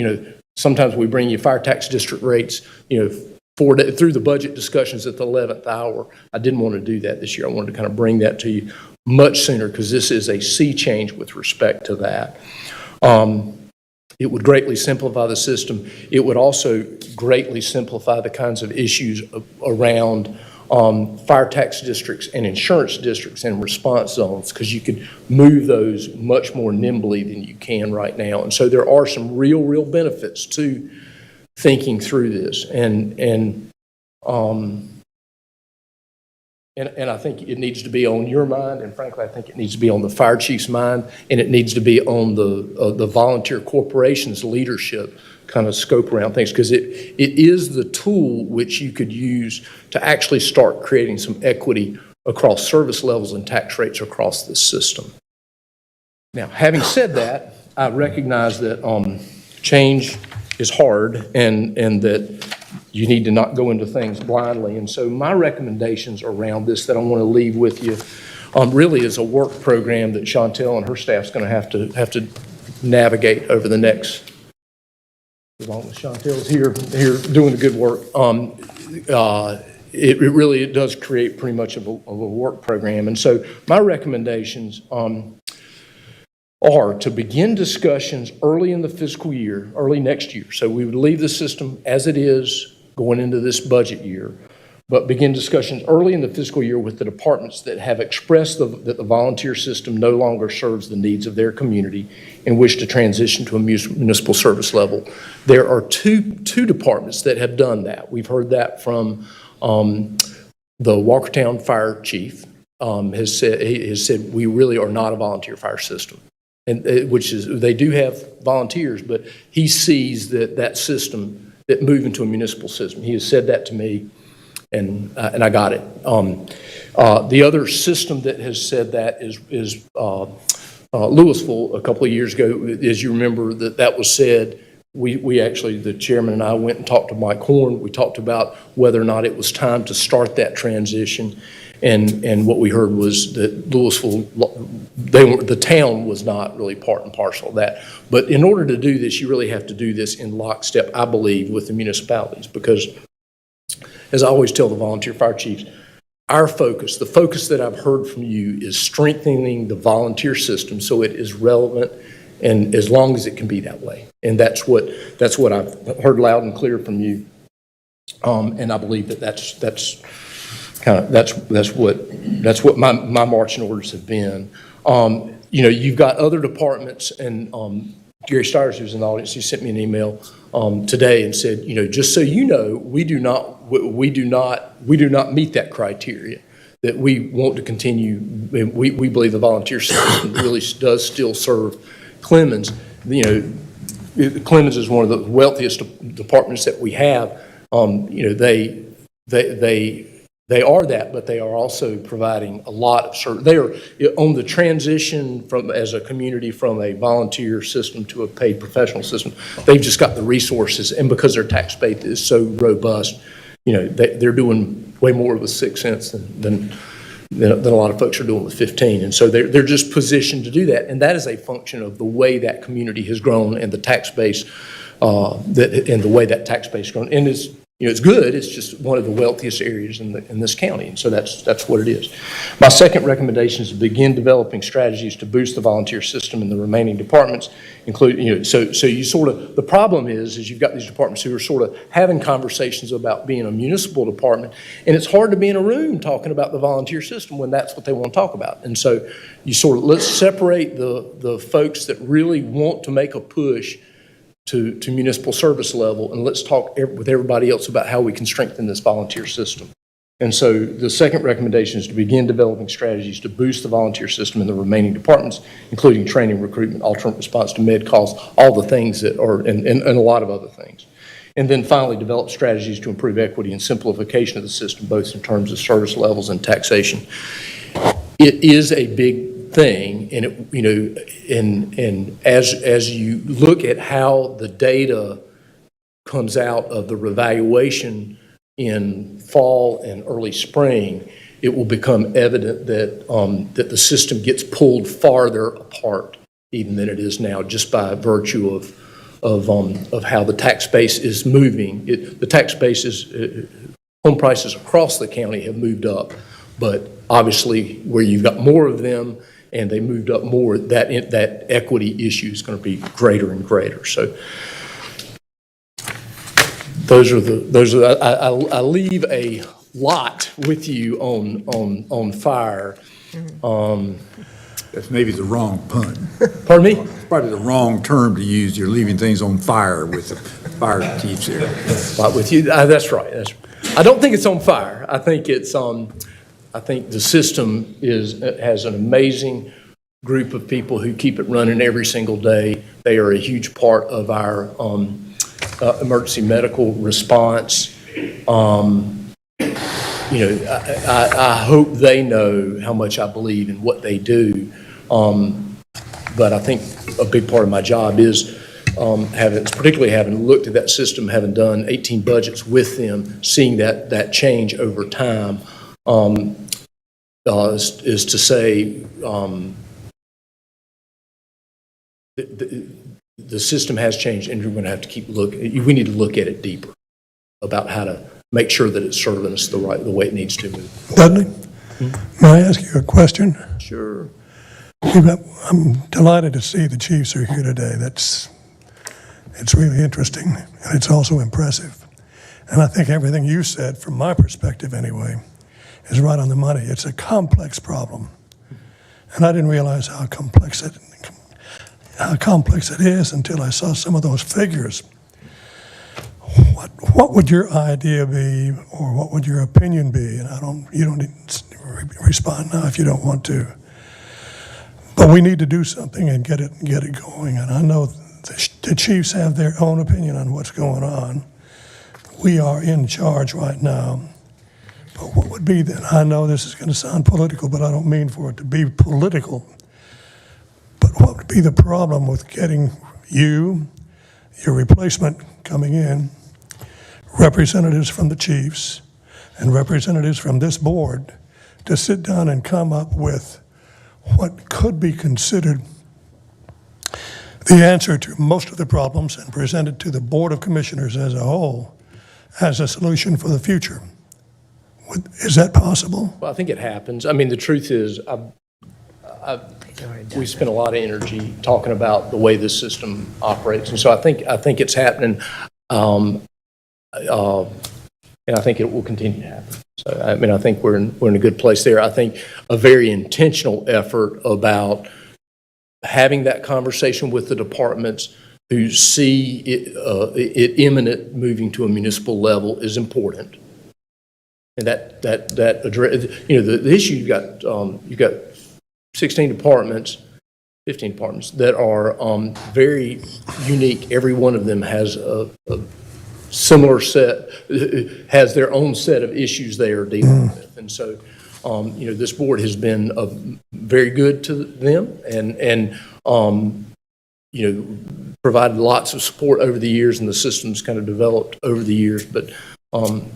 sometimes we bring you fire tax district rates, through the budget discussions at the 11th hour. I didn't want to do that this year. I wanted to kind of bring that to you much sooner because this is a sea change with respect to that. It would greatly simplify the system. It would also greatly simplify the kinds of issues around fire tax districts and insurance districts and response zones, because you could move those much more nimbly than you can right now. And so there are some real benefits to thinking through this. And I think it needs to be on your mind, and frankly, I think it needs to be on the fire chief's mind, and it needs to be on the volunteer corporation's leadership kind of scope around things, because it is the tool which you could use to actually start creating some equity across service levels and tax rates across this system. Now, having said that, I recognize that change is hard and that you need to not go into things blindly. And so my recommendations around this that I want to leave with you really is a work program that Chantel and her staff's going to have to navigate over the next, as long as Chantel's here doing the good work. It really does create pretty much of a work program. And so my recommendations are to begin discussions early in the fiscal year, early next year. So we would leave the system as it is going into this budget year, but begin discussions early in the fiscal year with the departments that have expressed that the volunteer system no longer serves the needs of their community and wish to transition to a municipal service level. There are two departments that have done that. We've heard that from the Walkertown fire chief has said we really are not a volunteer fire system. And which is, they do have volunteers, but he sees that system, that move into a municipal system. He has said that to me, and I got it. The other system that has said that is Louisville a couple of years ago. As you remember, that was said we actually, the chairman and I went and talked to Mike Horn. We talked about whether or not it was time to start that transition. And what we heard was that Louisville, the town was not really part and parcel of that. But in order to do this, you really have to do this in lockstep, I believe, with the municipalities. Because as I always tell the volunteer fire chiefs, our focus, the focus that I've heard from you is strengthening the volunteer system so it is relevant and as long as it can be that way. And that's what I've heard loud and clear from you. And I believe that's what my marching orders have been. You've got other departments, and Gary Stires, who's in the audience, he sent me an email today and said, just so you know, we do not meet that criteria, that we want to continue. We believe the volunteer system really does still serve Clemens. Clemens is one of the wealthiest departments that we have. They are that, but they are also providing a lot of service. They are on the transition as a community from a volunteer system to a paid professional system. They've just got the resources, and because their tax base is so robust, they're doing way more with 6 cents than a lot of folks are doing with 15. And so they're just positioned to do that, and that is a function of the way that community has grown and the tax base and the way that tax base has grown. And it's good. It's just one of the wealthiest areas in this county, and so that's what it is. My second recommendation is to begin developing strategies to boost the volunteer system in the remaining departments, including so you sort of, the problem is you've got these departments who are sort of having conversations about being a municipal department, and it's hard to be in a room talking about the volunteer system when that's what they want to talk about. And so you sort of, let's separate the folks that really want to make a push to municipal service level, and let's talk with everybody else about how we can strengthen this volunteer system. And so the second recommendation is to begin developing strategies to boost the volunteer system in the remaining departments, including training, recruitment, alternate response to med calls, all the things that are, and a lot of other things. And then finally, develop strategies to improve equity and simplification of the system, both in terms of service levels and taxation. It is a big thing, and and as you look at how the data comes out of the revaluation in fall and early spring, it will become evident that that the system gets pulled farther apart even than it is now, just by virtue of how the tax base is moving. The tax base is home prices across the county have moved up, but obviously where you've got more of them and they moved up more, that equity issue is going to be greater and greater. So I leave a lot with you on fire.
That's maybe the wrong pun.
Pardon me?
It's probably the wrong term to use. You're leaving things on fire with the fire chiefs here.
With you, that's right. I don't think it's on fire. I think it's I think the system has an amazing group of people who keep it running every single day. They are a huge part of our emergency medical response. I hope they know how much I believe in what they do. But I think a big part of my job is particularly having looked at that system, having done 18 budgets with them, seeing that change over time. Is to say the system has changed, and you're going to have to keep looking. We need to look at it deeper about how to make sure that it's serving us the way it needs to.
Dudley, may I ask you a question?
Sure.
I'm delighted to see the chiefs are here today. It's really interesting, and it's also impressive. And I think everything you said, from my perspective anyway, is right on the money. It's a complex problem, and I didn't realize how complex it is until I saw some of those figures. What would your idea be, or what would your opinion be? And you don't need to respond now if you don't want to. But we need to do something and get it going. And I know the chiefs have their own opinion on what's going on. We are in charge right now. But what would be then? I know this is going to sound political, but I don't mean for it to be political. But what would be the problem with getting you your replacement coming in, representatives from the chiefs, and representatives from this board to sit down and come up with what could be considered the answer to most of the problems and present it to the Board of Commissioners as a whole as a solution for the future. Is that possible?
Well, I think it happens. I mean, the truth is, we spent a lot of energy talking about the way this system operates, and so I think it's happening, and I think it will continue to happen. So, I mean, I think we're in a good place there. I think a very intentional effort about having that conversation with the departments who see it imminent moving to a municipal level is important. And that address, the issue, you've got 16 departments, 15 departments that are very unique. Every one of them has a similar set, has their own set of issues they are dealing with. And so, this board has been very good to them and provided lots of support over the years, and the system's kind of developed over the years. But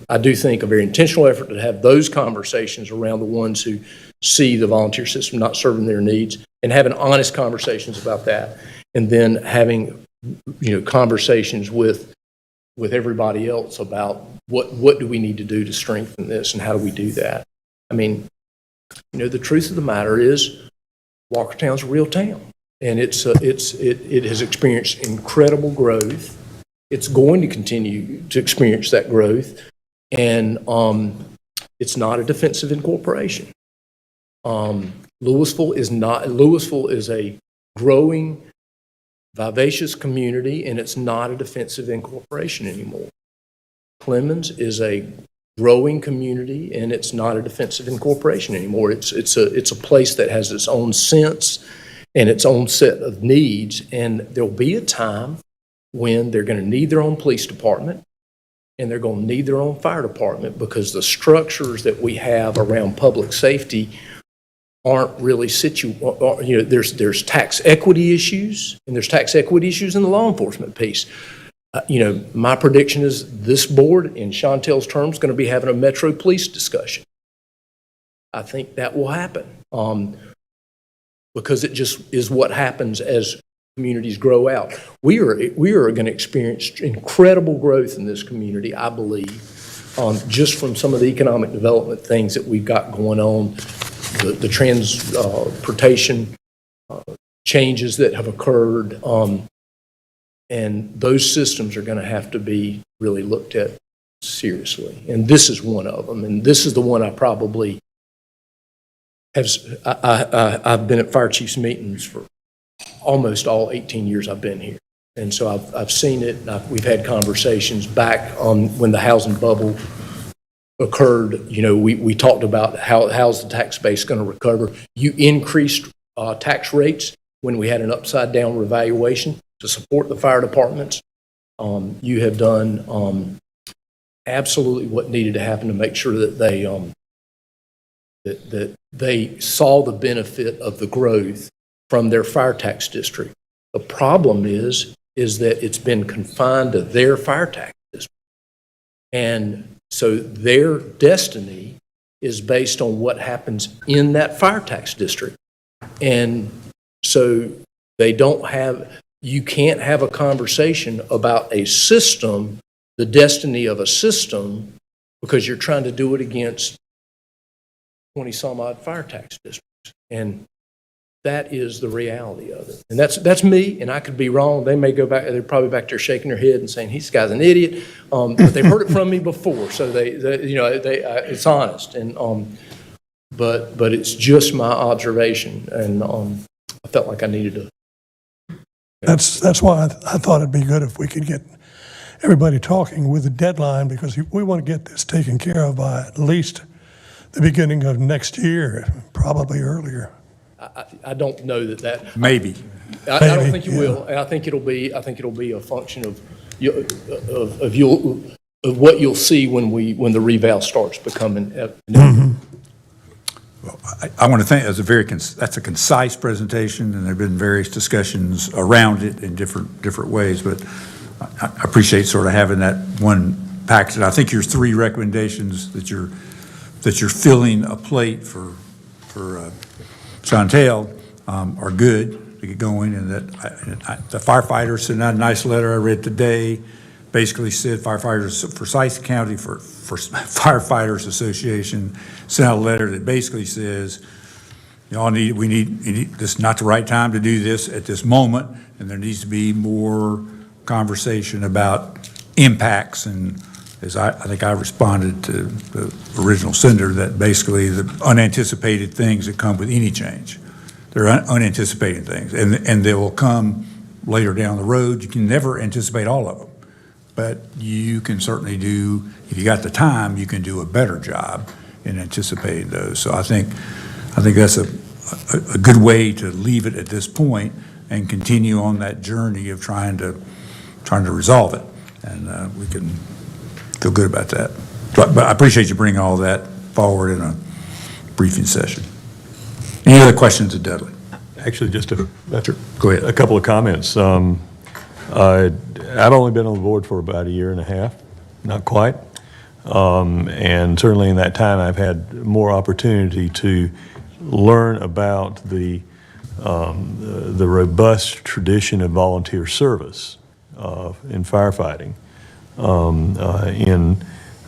I do think a very intentional effort to have those conversations around the ones who see the volunteer system not serving their needs, and having honest conversations about that, and then having conversations with everybody else about what do we need to do to strengthen this, and how do we do that. I mean, the truth of the matter is Walkertown's a real town, and it has experienced incredible growth. It's going to continue to experience that growth, and it's not a defensive incorporation. Louisville is a growing, vivacious community, and it's not a defensive incorporation anymore. Clemens is a growing community, and it's not a defensive incorporation anymore. It's a place that has its own sense and its own set of needs, and there'll be a time when they're going to need their own police department, and they're going to need their own fire department, because the structures that we have around public safety aren't really there's tax equity issues, and there's tax equity issues in the law enforcement piece. My prediction is this board, in Chantel's term, is going to be having a Metro Police discussion. I think that will happen because it just is what happens as communities grow out. We are going to experience incredible growth in this community, I believe, just from some of the economic development things that we've got going on, the transportation changes that have occurred, and those systems are going to have to be really looked at seriously. And this is one of them, and this is the one I probably have. I've been at fire chiefs meetings for almost all 18 years I've been here. And so I've seen it, and we've had conversations back when the housing bubble occurred. We talked about how's the tax base going to recover. You increased tax rates when we had an upside-down revaluation to support the fire departments. You have done absolutely what needed to happen to make sure that they saw the benefit of the growth from their fire tax district. The problem is that it's been confined to their fire tax district. And so their destiny is based on what happens in that fire tax district. And so you can't have a conversation about a system, the destiny of a system, because you're trying to do it against 20 some odd fire tax districts. And that is the reality of it. And that's me, and I could be wrong. They may go back, they're probably back there shaking their head and saying, this guy's an idiot. But they've heard it from me before, so it's honest. And but it's just my observation, and I felt like I needed to.
That's why I thought it'd be good if we could get everybody talking with a deadline, because we want to get this taken care of by at least the beginning of next year, probably earlier.
I don't know that.
Maybe.
I don't think you will. I think it'll be a function of what you'll see when the reval starts becoming.
Well, I want to thank. That's a concise presentation, and there've been various discussions around it in different ways. But I appreciate sort of having that one package. I think your 3 recommendations that you're filling a plate for Chantel are good to get going, and that the firefighters sent out a nice letter I read today, basically said firefighters for Forsyth County for Firefighters Association sent out a letter that basically says, we need, this is not the right time to do this at this moment, and there needs to be more conversation about impacts. And as I think I responded to the original sender, that basically the unanticipated things that come with any change, they're unanticipated things, and they will come later down the road. You can never anticipate all of them, but you can certainly do, if you got the time, you can do a better job in anticipating those. So I think that's a good way to leave it at this point and continue on that journey of trying to resolve it. And we can feel good about that. But I appreciate you bringing all that forward in a briefing session. Any other questions of Dudley?
Actually, just a
Go ahead.
A couple of comments. I've only been on the board for about 1.5 years, not quite. And certainly in that time, I've had more opportunity to learn about the robust tradition of volunteer service in firefighting in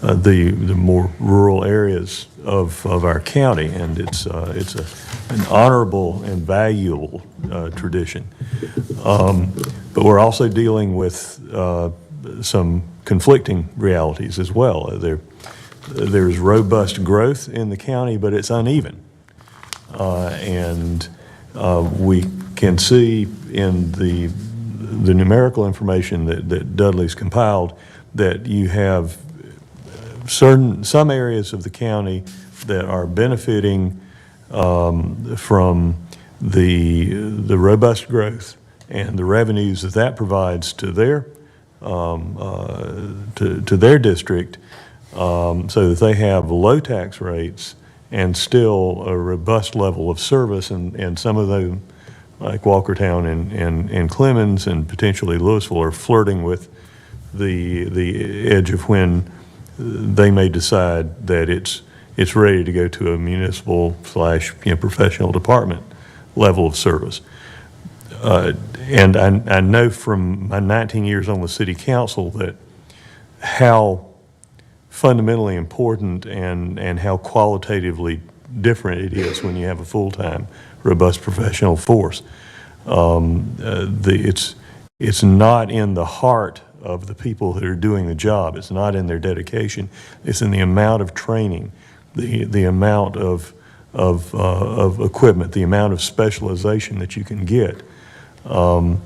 the more rural areas of our county, and it's an honorable and valuable tradition. But we're also dealing with some conflicting realities as well. There's robust growth in the county, but it's uneven. And we can see in the numerical information that Dudley's compiled that you have some areas of the county that are benefiting from the robust growth and the revenues that provides to their district, so that they have low tax rates and still a robust level of service, and some of them, like Walkertown and Clemens and potentially Louisville, are flirting with the edge of when they may decide that it's ready to go to a municipal / professional department level of service. And I know from my 19 years on the city council that how fundamentally important and how qualitatively different it is when you have a full-time, robust professional force. It's not in the heart of the people that are doing the job. It's not in their dedication. It's in the amount of training, the amount of equipment, the amount of specialization that you can get. I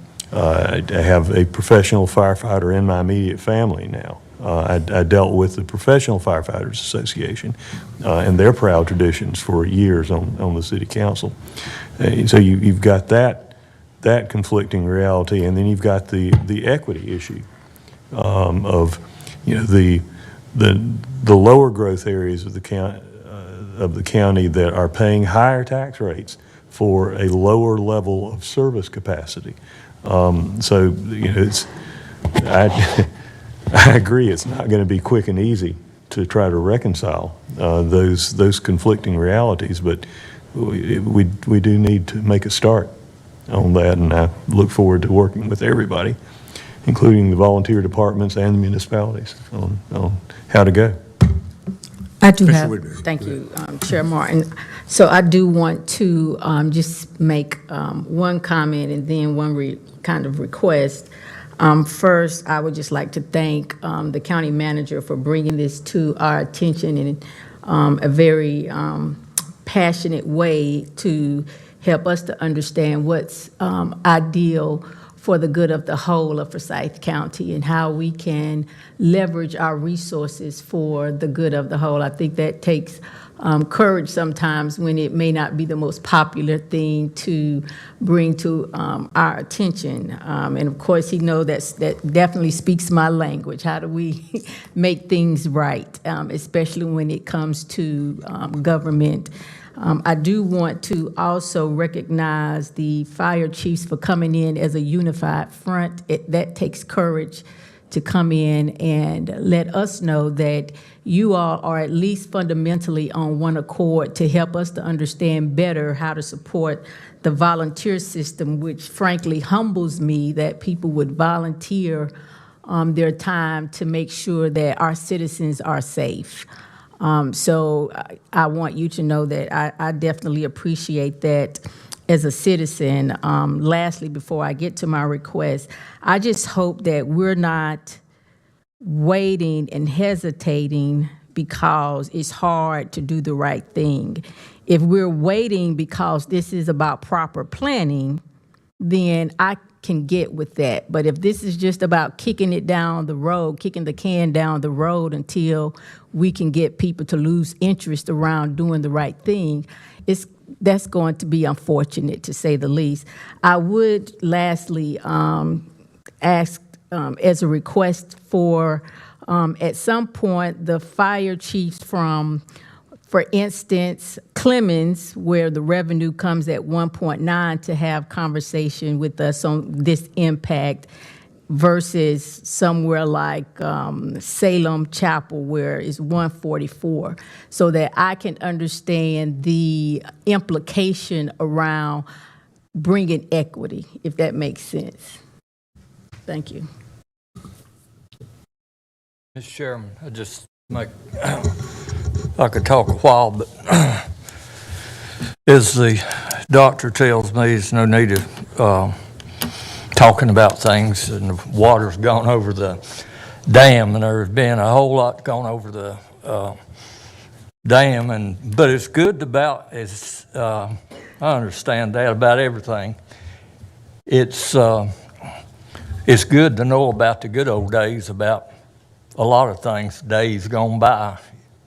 have a professional firefighter in my immediate family now. I dealt with the Professional Firefighters Association and their proud traditions for years on the city council. So you've got that conflicting reality, and then you've got the equity issue of the lower growth areas of the county that are paying higher tax rates for a lower level of service capacity. So I agree, it's not going to be quick and easy to try to reconcile those conflicting realities, but we do need to make a start on that, and I look forward to working with everybody, including the volunteer departments and the municipalities, on how to go.
I do have, thank you, Chair Martin. So I do want to just make one comment and then one kind of request. First, I would just like to thank the county manager for bringing this to our attention in a very passionate way to help us to understand what's ideal for the good of the whole of Forsyth County and how we can leverage our resources for the good of the whole. I think that takes courage sometimes when it may not be the most popular thing to bring to our attention. And of course, he knows that definitely speaks my language. How do we make things right, especially when it comes to government I do want to also recognize the fire chiefs for coming in as a unified front. That takes courage to come in and let us know that you all are at least fundamentally on one accord to help us to understand better how to support the volunteer system, which frankly humbles me that people would volunteer their time to make sure that our citizens are safe. So I want you to know that I definitely appreciate that as a citizen. Lastly, before I get to my request, I just hope that we're not waiting and hesitating because it's hard to do the right thing. If we're waiting because this is about proper planning, then I can get with that. But if this is just about kicking it down the road, kicking the can down the road until we can get people to lose interest around doing the right thing, that's going to be unfortunate, to say the least. I would lastly ask as a request for, at some point, the fire chiefs from, for instance, Clemens, where the revenue comes at 1.9, to have conversation with us on this impact versus somewhere like Salem Chapel, where it's 144, so that I can understand the implication around bringing equity, if that makes sense. Thank you.
Mr. Chairman, I could talk a while, but as the doctor tells me, there's no need of talking about things, and the water's gone over the dam, and there's been a whole lot gone over the dam, but it's good about, I understand that about everything. It's good to know about the good old days, about a lot of things, days gone by.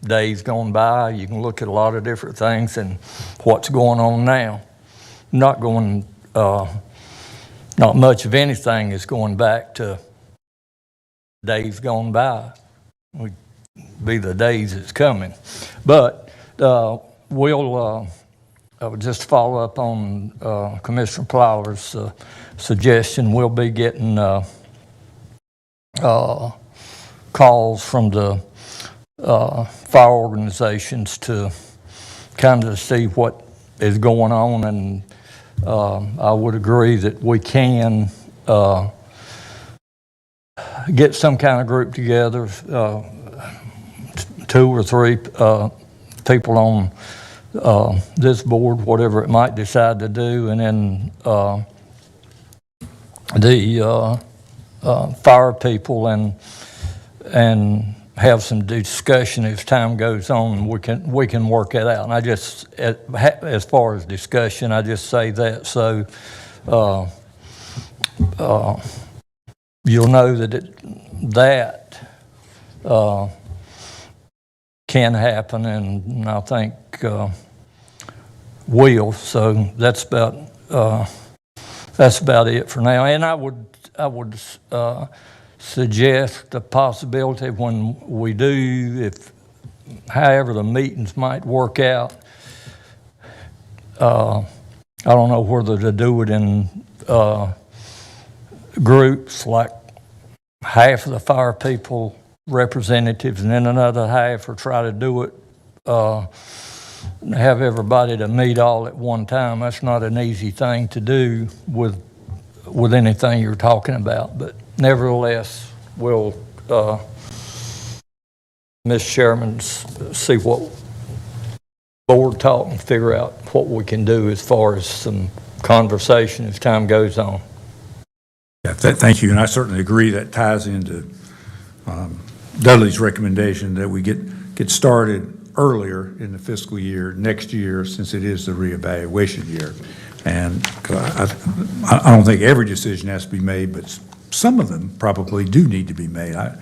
You can look at a lot of different things and what's going on now. Not much of anything is going back to days gone by. Would be the days that's coming. But I would just follow up on Commissioner Plower's suggestion. We'll be getting calls from the fire organizations to kind of see what is going on, and I would agree that we can get some kind of group together, 2 or 3 people on this board, whatever it might decide to do, and then the fire people, and have some discussion as time goes on. We can work it out. And I just, as far as discussion, I just say that so you'll know that can happen, and I think will. So that's about it for now. And I would suggest the possibility when we do, if however the meetings might work out, I don't know whether to do it in groups, like half of the fire people representatives and then another half, or try to do it, have everybody to meet all at one time. That's not an easy thing to do with anything you're talking about, but nevertheless, we'll, Ms. Chairman, see what board talk and figure out what we can do as far as some conversation as time goes on.
Yeah, thank you, and I certainly agree that ties into Dudley's recommendation that we get started earlier in the fiscal year next year, since it is the reevaluation year. And I don't think every decision has to be made, but some of them probably do need to be made. I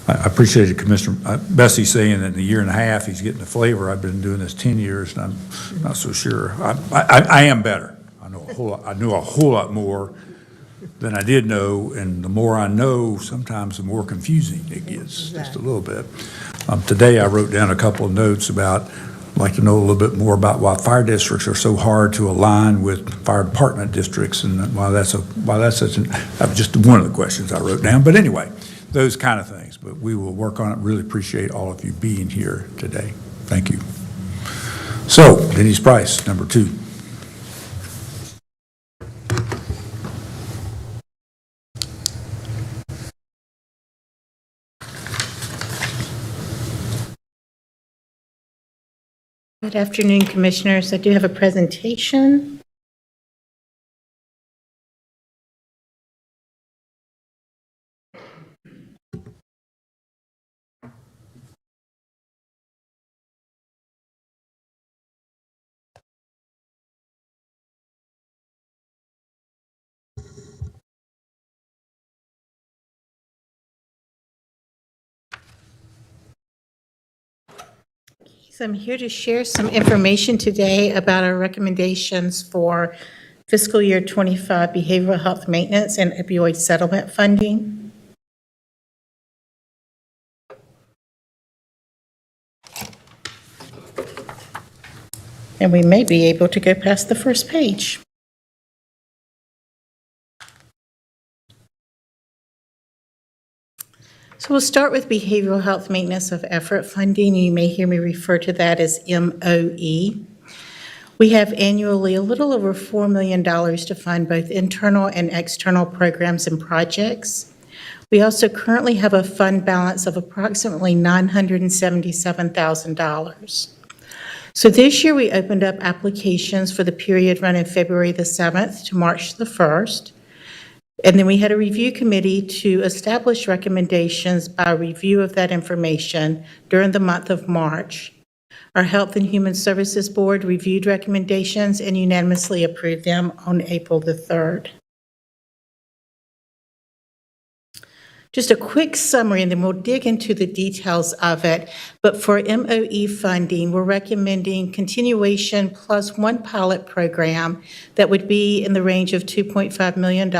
appreciated Commissioner Bessie saying that in a year and a half he's getting the flavor. I've been doing this 10 years, and I'm not so sure. I am better. I knew a whole lot more than I did know, and the more I know, sometimes the more confusing it gets, just a little bit. Today I wrote down a couple of notes about I'd like to know a little bit more about why fire districts are so hard to align with fire department districts, and why that's such an, that was just one of the questions I wrote down. But anyway, those kind of things. But we will work on it. Really appreciate all of you being here today. Thank you. So, Denise Price, number 2.
Good afternoon, Commissioners. I do have a presentation. So I'm here to share some information today about our recommendations for fiscal year 25 behavioral health maintenance and opioid settlement funding. And we may be able to go past the first page. So we'll start with behavioral health maintenance of effort funding. You may hear me refer to that as MOE. We have annually a little over $4 million to fund both internal and external programs and projects. We also currently have a fund balance of approximately $977,000. So this year we opened up applications for the period running February the 7th to March the 1st. And then we had a review committee to establish recommendations by review of that information during the month of March. Our Health and Human Services Board reviewed recommendations and unanimously approved them on April the 3rd. Just a quick summary, and then we'll dig into the details of it. But for MOE funding, we're recommending continuation plus one pilot program that would be in the range of $2.5 million.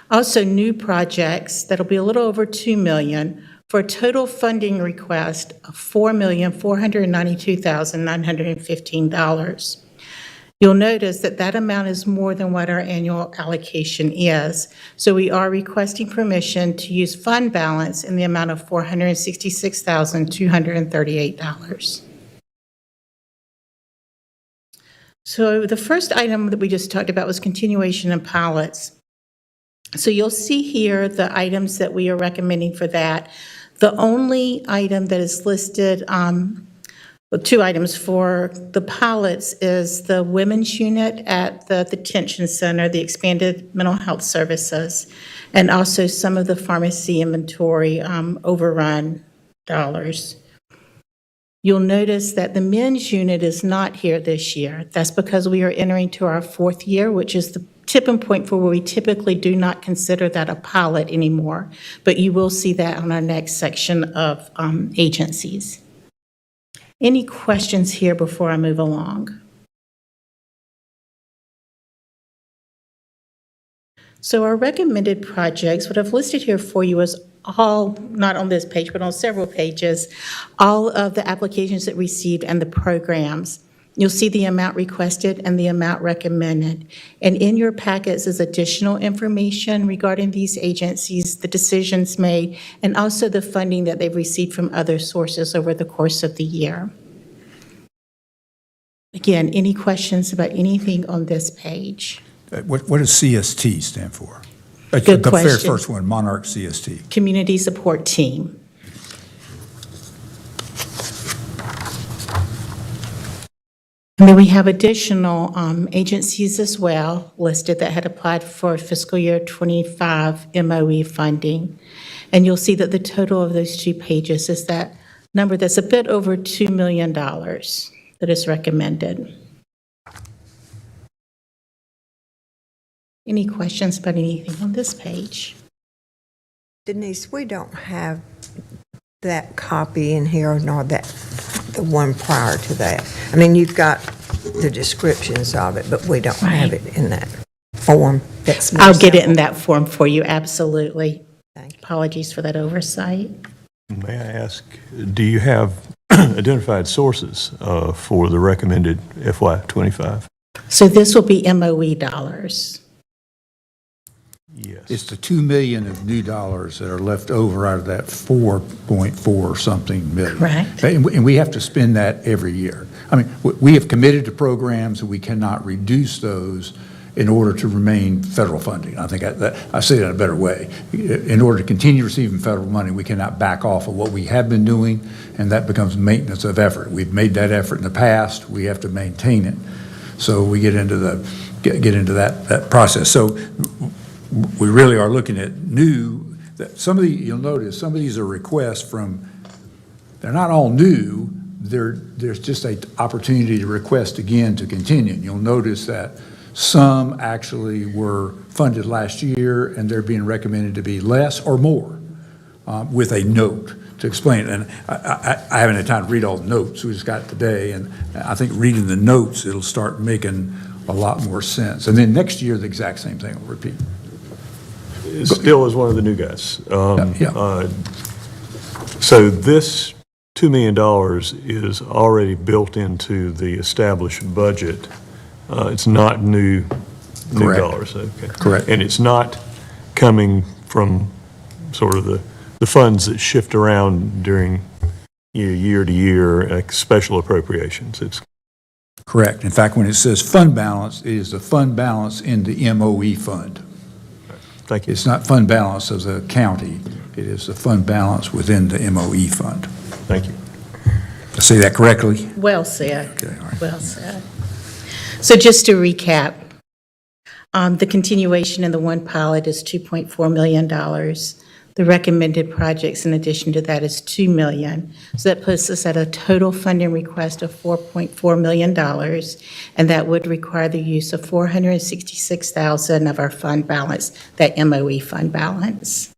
Also, new projects that'll be a little over $2 million for a total funding request of $4,492,915. You'll notice that that amount is more than what our annual allocation is. So we are requesting permission to use fund balance in the amount of $466,238. So the first item that we just talked about was continuation and pilots. So you'll see here the items that we are recommending for that. The only item that is listed, well, 2 items for the pilots is the women's unit at the detention center, the expanded mental health services, and also some of the pharmacy inventory overrun dollars. You'll notice that the men's unit is not here this year. That's because we are entering to our 4th year, which is the tipping point for where we typically do not consider that a pilot anymore. But you will see that on our next section of agencies. Any questions here before I move along? So our recommended projects, what I've listed here for you is all, not on this page, but on several pages, all of the applications that received and the programs. You'll see the amount requested and the amount recommended. And in your packets is additional information regarding these agencies, the decisions made, and also the funding that they've received from other sources over the course of the year. Again, any questions about anything on this page?
What does CST stand for?
Good
the
question.
very first one, Monarch CST.
Community Support Team. And then we have additional agencies as well listed that had applied for fiscal year 25 MOE funding. And you'll see that the total of those 2 pages is that number that's a bit over $2 million that is recommended. Any questions about anything on this page?
Denise, we don't have that copy in here, nor that, the one prior to that. I mean, you've got the descriptions of it, but we don't have it in that form.
I'll get it in that form for you, absolutely. Apologies for that oversight.
May I ask, do you have identified sources for the recommended FY25?
So this will be MOE dollars.
Yes.
It's the 2 million of new dollars that are left over out of that 4.4 something million.
Correct.
And we have to spend that every year. I mean, we have committed to programs, and we cannot reduce those in order to remain federal funding. I think I say that in a better way. In order to continue receiving federal money, we cannot back off of what we have been doing, and that becomes maintenance of effort. We've made that effort in the past. We have to maintain it. So we get into that process. So we really are looking at new. Some of you'll notice some of these are requests from. They're not all new. There's just an opportunity to request again to continue. And you'll notice that some actually were funded last year, and they're being recommended to be less or more, with a note to explain it. And I haven't had time to read all the notes. We just got it today, and I think reading the notes, it'll start making a lot more sense. And then next year, the exact same thing will repeat.
Still is one of the new guys.
Yeah.
So this $2 million is already built into the established budget. It's not new
Correct.
dollars. Okay.
Correct.
And it's not coming from sort of the funds that shift around during year to year, like special appropriations. It's
Correct. In fact, when it says fund balance, it is the fund balance in the MOE fund.
Thank you.
It's not fund balance as a county. It is the fund balance within the MOE fund.
Thank you.
Did I say that correctly?
Well said.
Okay, all right.
Well said. So just to recap, the continuation in the one pilot is $2.4 million. The recommended projects in addition to that is $2 million. So that puts us at a total funding request of $4.4 million, and that would require the use of $466,000 of our fund balance, that MOE fund balance.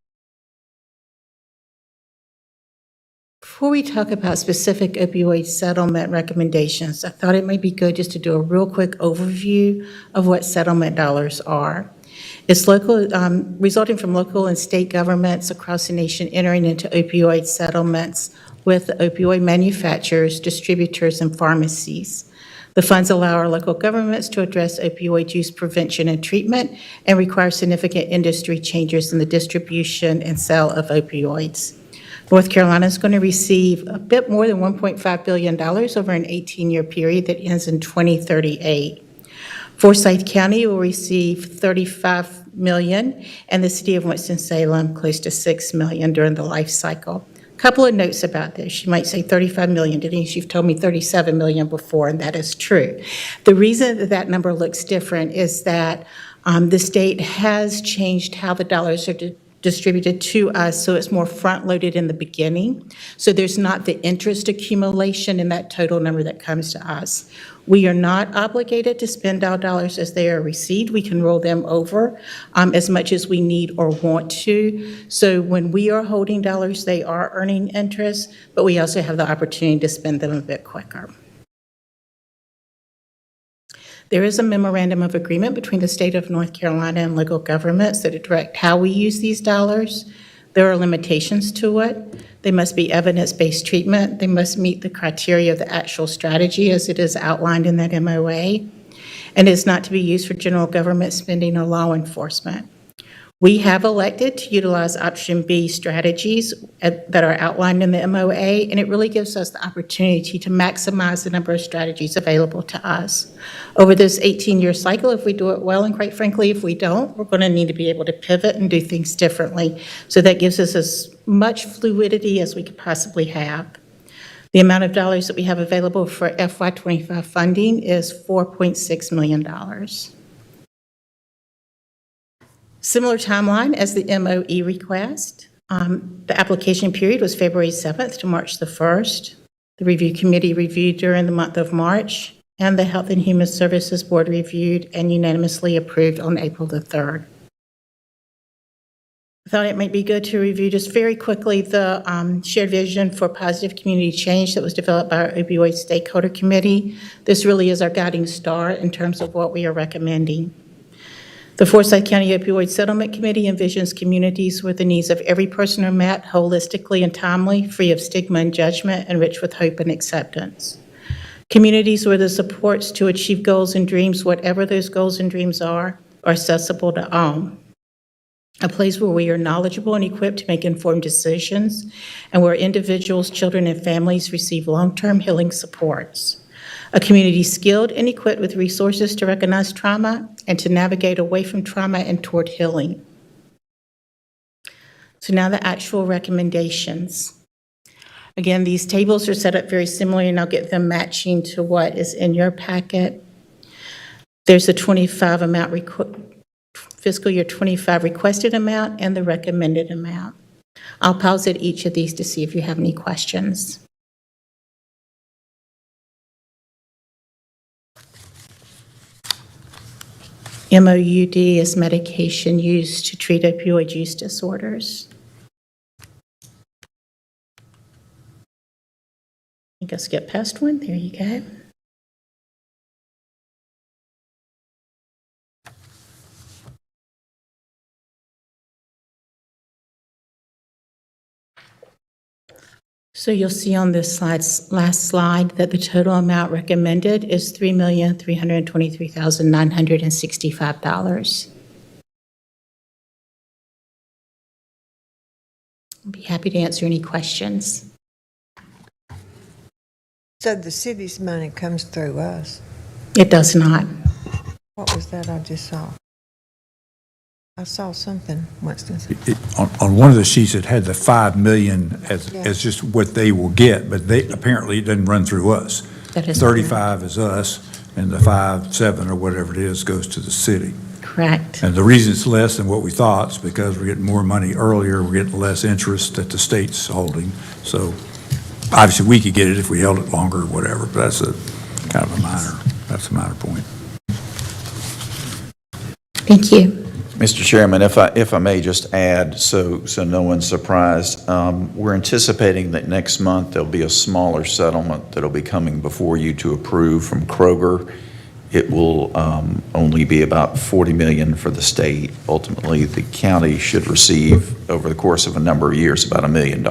Before we talk about specific opioid settlement recommendations, I thought it might be good just to do a real quick overview of what settlement dollars are. It's local, resulting from local and state governments across the nation entering into opioid settlements with opioid manufacturers, distributors, and pharmacies. The funds allow our local governments to address opioid use prevention and treatment and require significant industry changes in the distribution and sale of opioids. North Carolina is going to receive a bit more than $1.5 billion over an 18-year period that ends in 2038. Forsyth County will receive $35 million, and the city of Winston-Salem close to $6 million during the life cycle. A couple of notes about this. You might say $35 million. Denise, you've told me $37 million before, and that is true. The reason that that number looks different is that the state has changed how the dollars are distributed to us, so it's more front-loaded in the beginning. So there's not the interest accumulation in that total number that comes to us. We are not obligated to spend our dollars as they are received. We can roll them over as much as we need or want to. So when we are holding dollars, they are earning interest, but we also have the opportunity to spend them a bit quicker. There is a memorandum of agreement between the state of North Carolina and local governments that direct how we use these dollars. There are limitations to it. They must be evidence-based treatment. They must meet the criteria of the actual strategy as it is outlined in that MOA. And it's not to be used for general government spending or law enforcement. We have elected to utilize option B strategies that are outlined in the MOA, and it really gives us the opportunity to maximize the number of strategies available to us. Over this 18-year cycle, if we do it well, and quite frankly, if we don't, we're going to need to be able to pivot and do things differently. So that gives us as much fluidity as we could possibly have. The amount of dollars that we have available for FY25 funding is $4.6 million. Similar timeline as the MOE request. The application period was February 7th to March the 1st. The review committee reviewed during the month of March, and the Health and Human Services Board reviewed and unanimously approved on April the 3rd. I thought it might be good to review just very quickly the shared vision for positive community change that was developed by our opioid stakeholder committee. This really is our guiding star in terms of what we are recommending. The Forsyth County Opioid Settlement Committee envisions communities where the needs of every person are met holistically and timely, free of stigma and judgment, and rich with hope and acceptance. Communities where the supports to achieve goals and dreams, whatever those goals and dreams are accessible to all. A place where we are knowledgeable and equipped to make informed decisions, and where individuals, children, and families receive long-term healing supports. A community skilled and equipped with resources to recognize trauma and to navigate away from trauma and toward healing. So now the actual recommendations. Again, these tables are set up very similarly, and I'll get them matching to what is in your packet. There's a 25 amount, fiscal year 25 requested amount and the recommended amount. I'll pause at each of these to see if you have any questions. MOUD is medication used to treat opioid use disorders. I think I'll skip past one. There you go. So you'll see on this last slide that the total amount recommended is $3,323,965. I'll be happy to answer any questions.
So the city's money comes through us?
It does not.
What was that I just saw? I saw something, Winston.
On one of the sheets, it had the 5 million as just what they will get, but apparently it doesn't run through us.
That is
35 is us, and the 7 or whatever it is goes to the city.
Correct.
And the reason it's less than what we thought is because we're getting more money earlier, we're getting less interest that the state's holding. So obviously, we could get it if we held it longer or whatever, but that's a minor point.
Thank you.
Mr. Chairman, if I may just add, so no one's surprised, we're anticipating that next month there'll be a smaller settlement that'll be coming before you to approve from Kroger. It will only be about $40 million for the state. Ultimately, the county should receive, over the course of a number of years, about $1 million.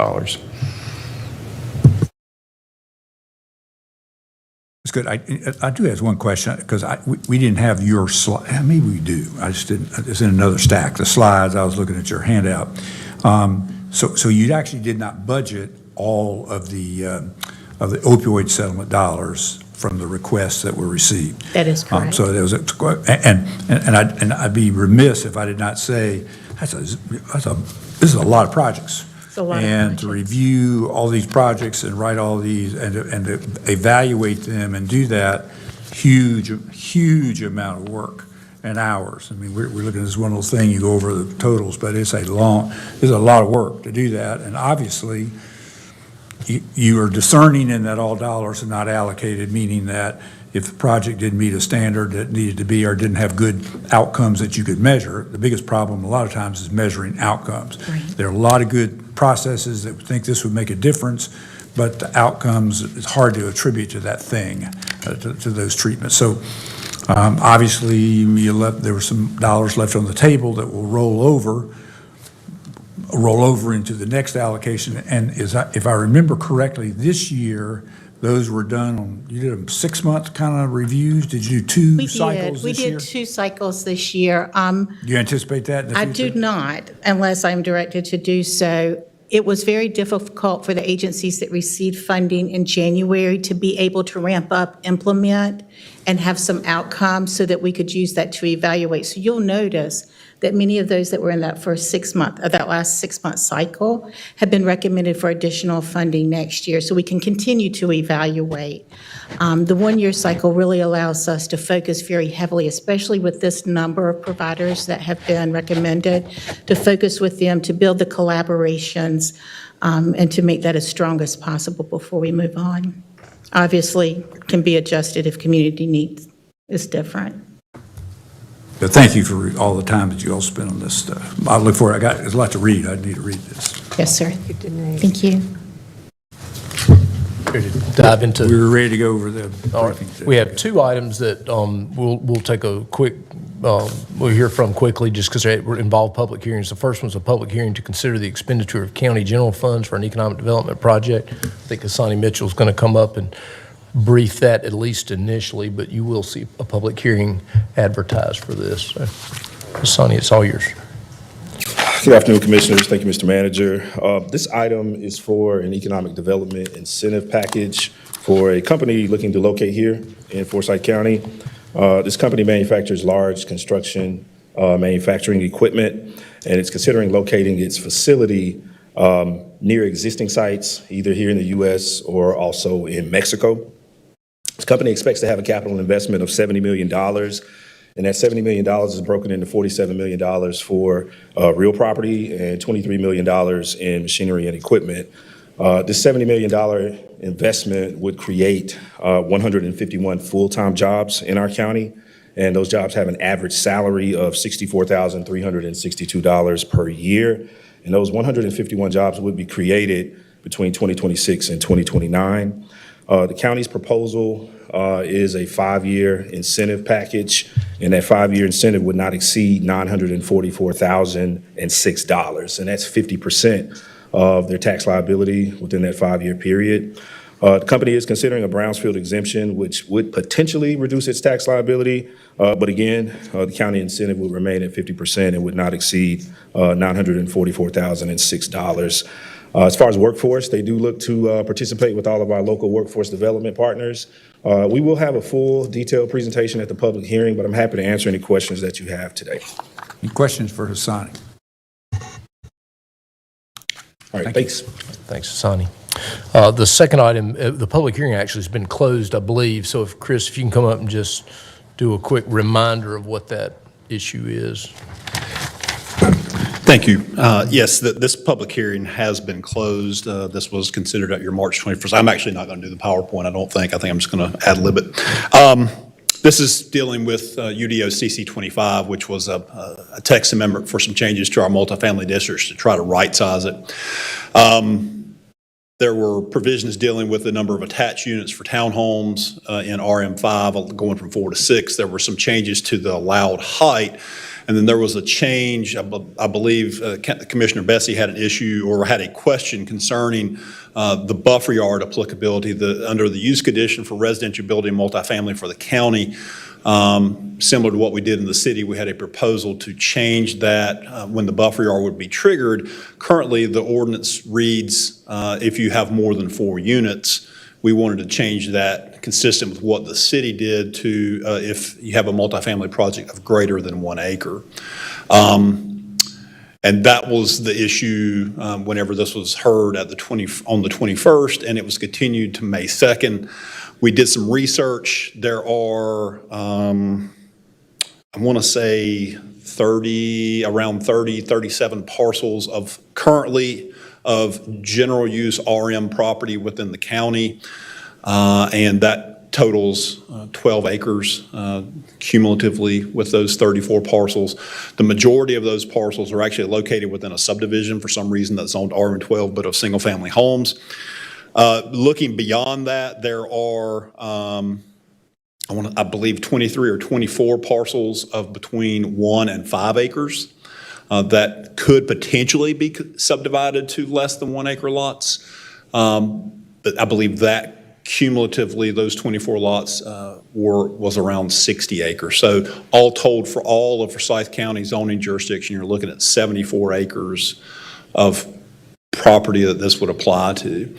It's good. I do have one question, because we didn't have your slide. Maybe we do. I just didn't. It's in another stack. The slides, I was looking at your handout. So you actually did not budget all of the opioid settlement dollars from the requests that were received.
That is correct.
So there was and I'd be remiss if I did not say this is a lot of projects. And to review all these projects and write all these and to evaluate them and do that, huge amount of work and hours. I mean, we're looking at this one little thing, you go over the totals, but it's a lot of work to do that. And obviously, you are discerning in that all dollars are not allocated, meaning that if the project didn't meet a standard that needed to be or didn't have good outcomes that you could measure, the biggest problem a lot of times is measuring outcomes.
Right.
There are a lot of good processes that think this would make a difference, but the outcomes, it's hard to attribute to that thing, to those treatments. So obviously, there were some dollars left on the table that will roll over into the next allocation. And if I remember correctly, this year, those were done on, you did them 6-month kind of reviews? Did you do 2 cycles this year?
We did 2 cycles this year.
Do you anticipate that in the
I
future?
do not, unless I'm directed to do so. It was very difficult for the agencies that received funding in January to be able to ramp up, implement, and have some outcomes so that we could use that to evaluate. So you'll notice that many of those that were in that first 6-month, that last 6-month cycle have been recommended for additional funding next year, so we can continue to evaluate. The 1-year cycle really allows us to focus very heavily, especially with this number of providers that have been recommended, to focus with them, to build the collaborations, and to make that as strong as possible before we move on. Obviously, can be adjusted if community needs is different.
But thank you for all the time that you all spent on this stuff. I look forward. There's a lot to read. I need to read this.
Yes, sir. Thank you.
Ready to dive into.
We were ready to go over the
All right.
briefing.
We have 2 items that we'll take a quick we'll hear from quickly just because they involve public hearings. The first one's a public hearing to consider the expenditure of county general funds for an economic development project. I think Hassani Mitchell's going to come up and brief that at least initially, but you will see a public hearing advertised for this. So, Hassani, it's all yours.
Good afternoon, Commissioners. Thank you, Mr. Manager. This item is for an economic development incentive package for a company looking to locate here in Forsyth County. This company manufactures large construction manufacturing equipment, and it's considering locating its facility near existing sites, either here in the U.S. or also in Mexico. This company expects to have a capital investment of $70 million, and that $70 million is broken into $47 million for real property and $23 million in machinery and equipment. This $70 million investment would create 151 full-time jobs in our county, and those jobs have an average salary of $64,362 per year. And those 151 jobs would be created between 2026 and 2029. The county's proposal is a 5-year incentive package, and that 5-year incentive would not exceed $944,006, and that's 50% of their tax liability within that 5-year period. The company is considering a Brownsfield exemption, which would potentially reduce its tax liability, but again, the county incentive would remain at 50% and would not exceed $944,006. As far as workforce, they do look to participate with all of our local workforce development partners. We will have a full detailed presentation at the public hearing, but I'm happy to answer any questions that you have today.
Any questions for Hassani?
All right, thanks.
Thanks, Hassani. The second item, the public hearing actually has been closed, I believe. So if Chris, if you can come up and just do a quick reminder of what that issue is.
Thank you. Yes, this public hearing has been closed. This was considered at your March 21st. I'm actually not going to do the PowerPoint, I don't think. I think I'm just going to ad-lib it. This is dealing with UDO CC 25, which was a text amendment for some changes to our multifamily districts to try to right-size it. There were provisions dealing with the number of attached units for townhomes in RM5 going from 4 to 6. There were some changes to the allowed height. And then there was a change, I believe Commissioner Bessie had an issue or had a question concerning the buffer yard applicability under the use condition for residential building multifamily for the county. Similar to what we did in the city, we had a proposal to change that when the buffer yard would be triggered. Currently, the ordinance reads if you have more than 4 units. We wanted to change that consistent with what the city did to if you have a multifamily project of greater than 1 acre. And that was the issue whenever this was heard at on the 21st, and it was continued to May 2nd. We did some research. There are, I want to say around 37 parcels of currently of general use RM property within the county, and that totals 12 acres cumulatively with those 34 parcels. The majority of those parcels are actually located within a subdivision for some reason that's zoned RM12, but of single-family homes. Looking beyond that, there are, I believe 23 or 24 parcels of between 1 and 5 acres. That could potentially be subdivided to less than 1 acre lots. But I believe that cumulatively, those 24 lots was around 60 acres. So all told, for all of Forsyth County zoning jurisdiction, you're looking at 74 acres of property that this would apply to.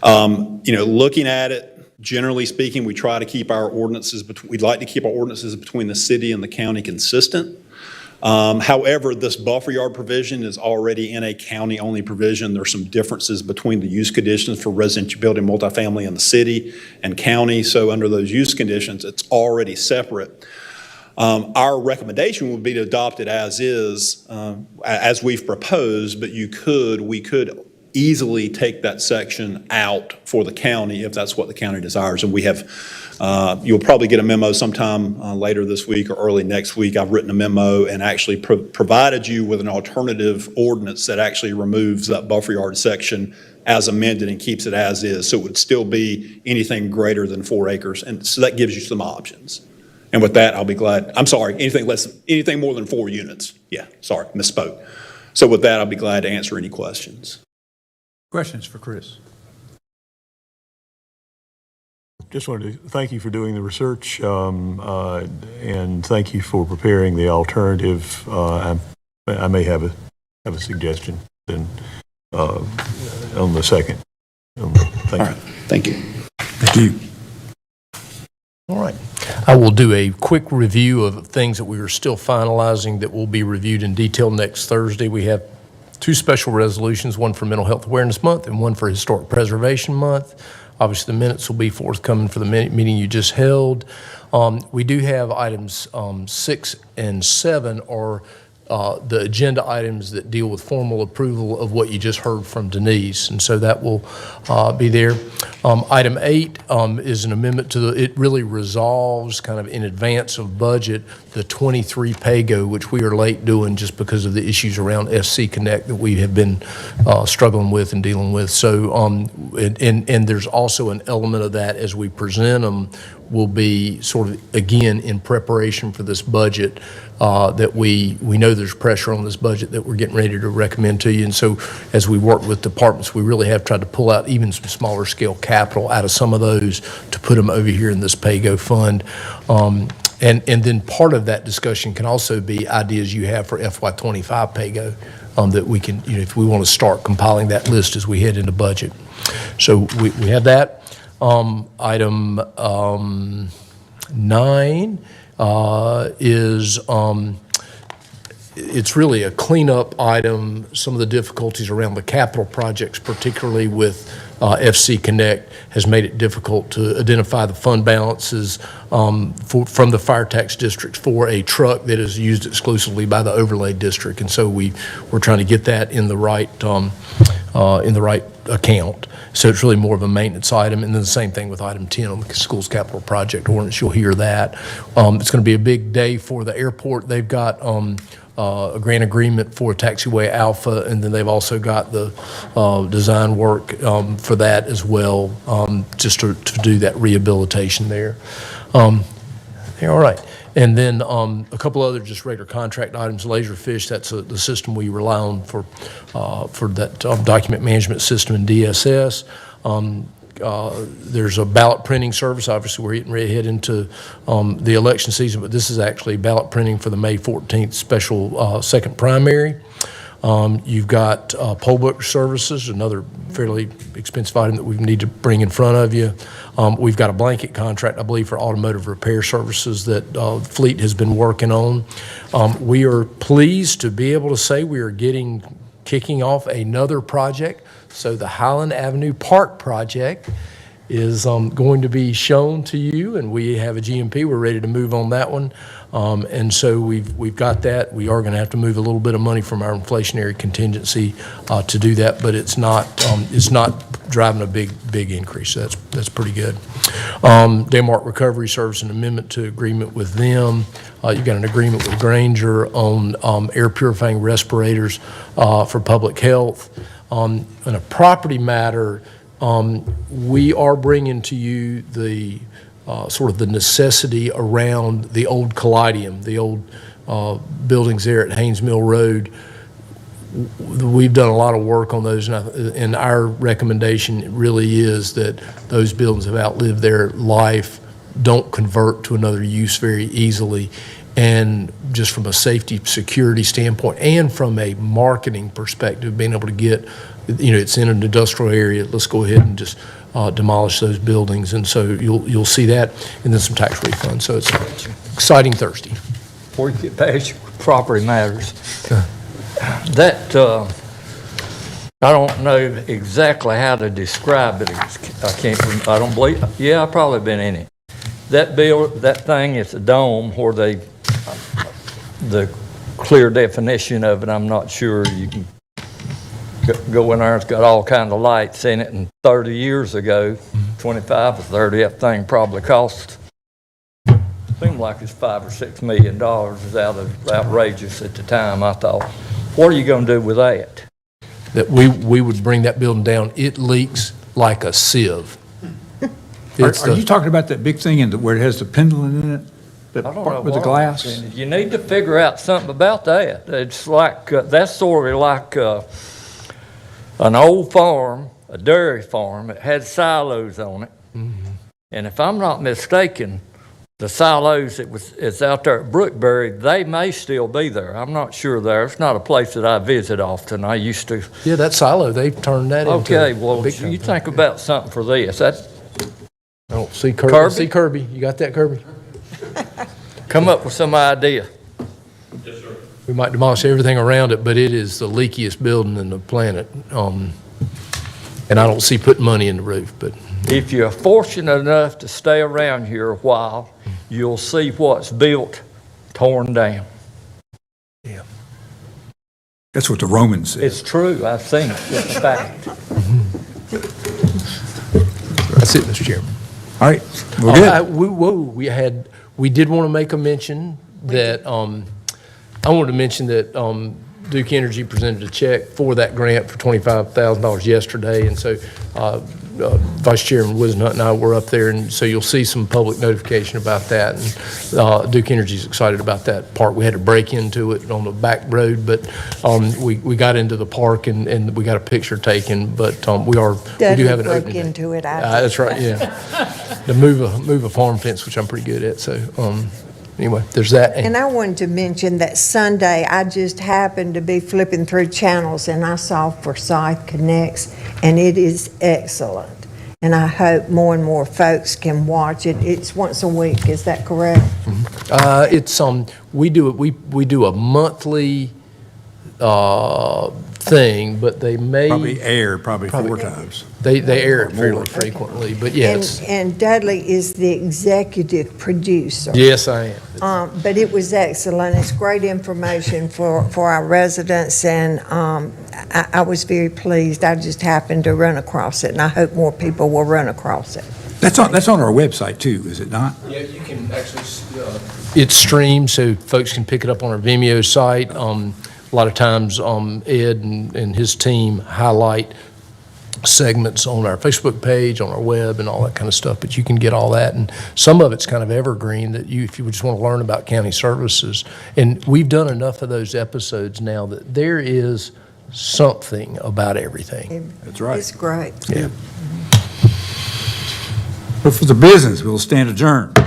Looking at it, generally speaking, we try to keep our ordinances, we'd like to keep our ordinances between the city and the county consistent. However, this buffer yard provision is already in a county-only provision. There's some differences between the use conditions for residential building multifamily in the city and county. So under those use conditions, it's already separate. Our recommendation would be to adopt it as is, as we've proposed, but we could easily take that section out for the county if that's what the county desires. And we have, you'll probably get a memo sometime later this week or early next week. I've written a memo and actually provided you with an alternative ordinance that actually removes that buffer yard section as amended and keeps it as is. So it would still be anything greater than 4 acres. And so that gives you some options. And with that, I'll be glad, I'm sorry, anything more than 4 units. Yeah, sorry, misspoke. So with that, I'll be glad to answer any questions.
Questions for Chris?
Just wanted to thank you for doing the research, and thank you for preparing the alternative. I may have a suggestion then on the second. Thank you.
Thank you.
Thank you.
All right. I will do a quick review of things that we are still finalizing that will be reviewed in detail next Thursday. We have 2 special resolutions, one for Mental Health Awareness Month and one for Historic Preservation Month. Obviously, the minutes will be forthcoming for the meeting you just held. We do have items 6 and 7 are the agenda items that deal with formal approval of what you just heard from Denise, and so that will be there. Item 8 is an amendment to it really resolves kind of in advance of budget the 23 PAYGO, which we are late doing just because of the issues around FC Connect that we have been struggling with and dealing with. So, and there's also an element of that as we present them will be sort of, again, in preparation for this budget, that we know there's pressure on this budget that we're getting ready to recommend to you. And so as we work with departments, we really have tried to pull out even some smaller scale capital out of some of those to put them over here in this PAYGO fund. And then part of that discussion can also be ideas you have for FY25 PAYGO, that we can, if we want to start compiling that list as we head into budget. So we have that. Item 9 is it's really a cleanup item. Some of the difficulties around the capital projects, particularly with FC Connect, has made it difficult to identify the fund balances from the fire tax districts for a truck that is used exclusively by the overlay district, and so we're trying to get that in the right account. So it's really more of a maintenance item, and then the same thing with item 10 on the school's capital project ordinance. You'll hear that. It's going to be a big day for the airport. They've got a grant agreement for Taxiway Alpha, and then they've also got the design work for that as well, just to do that rehabilitation there. All right. And then a couple other just regular contract items. Laserfish, that's the system we rely on for that document management system in DSS. There's a ballot printing service. Obviously, we're getting ready to head into the election season, but this is actually ballot printing for the May 14th special second primary. You've got poll book services, another fairly expensive item that we need to bring in front of you. We've got a blanket contract, I believe, for automotive repair services that Fleet has been working on. We are pleased to be able to say we are kicking off another project. So the Highland Avenue Park project is going to be shown to you, and we have a GMP. We're ready to move on that one. And so we've got that. We are going to have to move a little bit of money from our inflationary contingency to do that, but it's not driving a big increase. So that's pretty good. Denmark Recovery Service, an amendment to agreement with them. You've got an agreement with Granger on air purifying respirators for public health. In a property matter, we are bringing to you the sort of the necessity around the old Callidium, the old buildings there at Haynes Mill Road. We've done a lot of work on those, and our recommendation really is that those buildings have outlived their life, don't convert to another use very easily, and just from a safety, security standpoint, and from a marketing perspective, being able to get, it's in an industrial area, let's go ahead and just demolish those buildings. And so you'll see that, and then some tax refunds. So it's exciting Thursday.
Before you get past your property matters, that, I don't know exactly how to describe it. I don't believe, yeah, I've probably been in it. That thing is a dome where the clear definition of it, I'm not sure. You can go in there, it's got all kinds of lights in it, and 30 years ago, 25 or 30, that thing probably cost, seemed like it's $5 or $6 million. It was outrageous at the time, I thought. What are you going to do with that?
That we would bring that building down. It leaks like a sieve.
Are you talking about that big thing where it has the pendulum in it? that
I don't
part
know
with the
what
glass?
I'm saying. You need to figure out something about that. It's like, that's sort of like an old farm, a dairy farm. It had silos on it. And if I'm not mistaken, the silos that is out there at Brookberry, they may still be there. I'm not sure there. It's not a place that I visit often. I used to.
Yeah, that silo, they've turned that into.
Okay, well, you think about something for this. That's,
Oh, see Kirby.
Kirby?
See Kirby. You got that, Kirby?
come up with some idea.
We might demolish everything around it, but it is the leakiest building in the planet. And I don't see putting money in the roof, but.
If you're fortunate enough to stay around here a while, you'll see what's built torn down.
Yeah.
That's what the Romans said.
It's true. I've seen it. It's a fact.
That's it, Mr. Chairman.
All right, we're good.
We did want to make a mention that, I wanted to mention that Duke Energy presented a check for that grant for $25,000 yesterday, and so Vice Chairman Wizenhut and I were up there, and so you'll see some public notification about that, and Duke Energy's excited about that part. We had to break into it on the back road, but we got into the park, and we got a picture taken, but we do have an
broke
opening day.
into it,
That's right, yeah. To move a farm fence, which I'm pretty good at, so anyway, there's that.
And I wanted to mention that Sunday, I just happened to be flipping through channels and I saw Forsyth Connects, and it is excellent. And I hope more and more folks can watch it. It's once a week, is that correct?
It's we do a monthly thing, but they may
Probably air, probably 4 times.
They air it fairly frequently, but yes.
And Dudley is the executive producer.
Yes, I am.
But it was excellent. It's great information for our residents, and I was very pleased. I just happened to run across it, and I hope more people will run across it.
That's on our website too, is it not?
Yeah, you can actually. It's streamed, so folks can pick it up on our Vimeo site. A lot of times, Ed and his team highlight segments on our Facebook page, on our web, and all that kind of stuff, but you can get all that, and some of it's kind of evergreen that if you just want to learn about county services, and we've done enough of those episodes now that there is something about everything.
That's right.
It's great.
Yeah.
But for the business, we'll stand adjourned.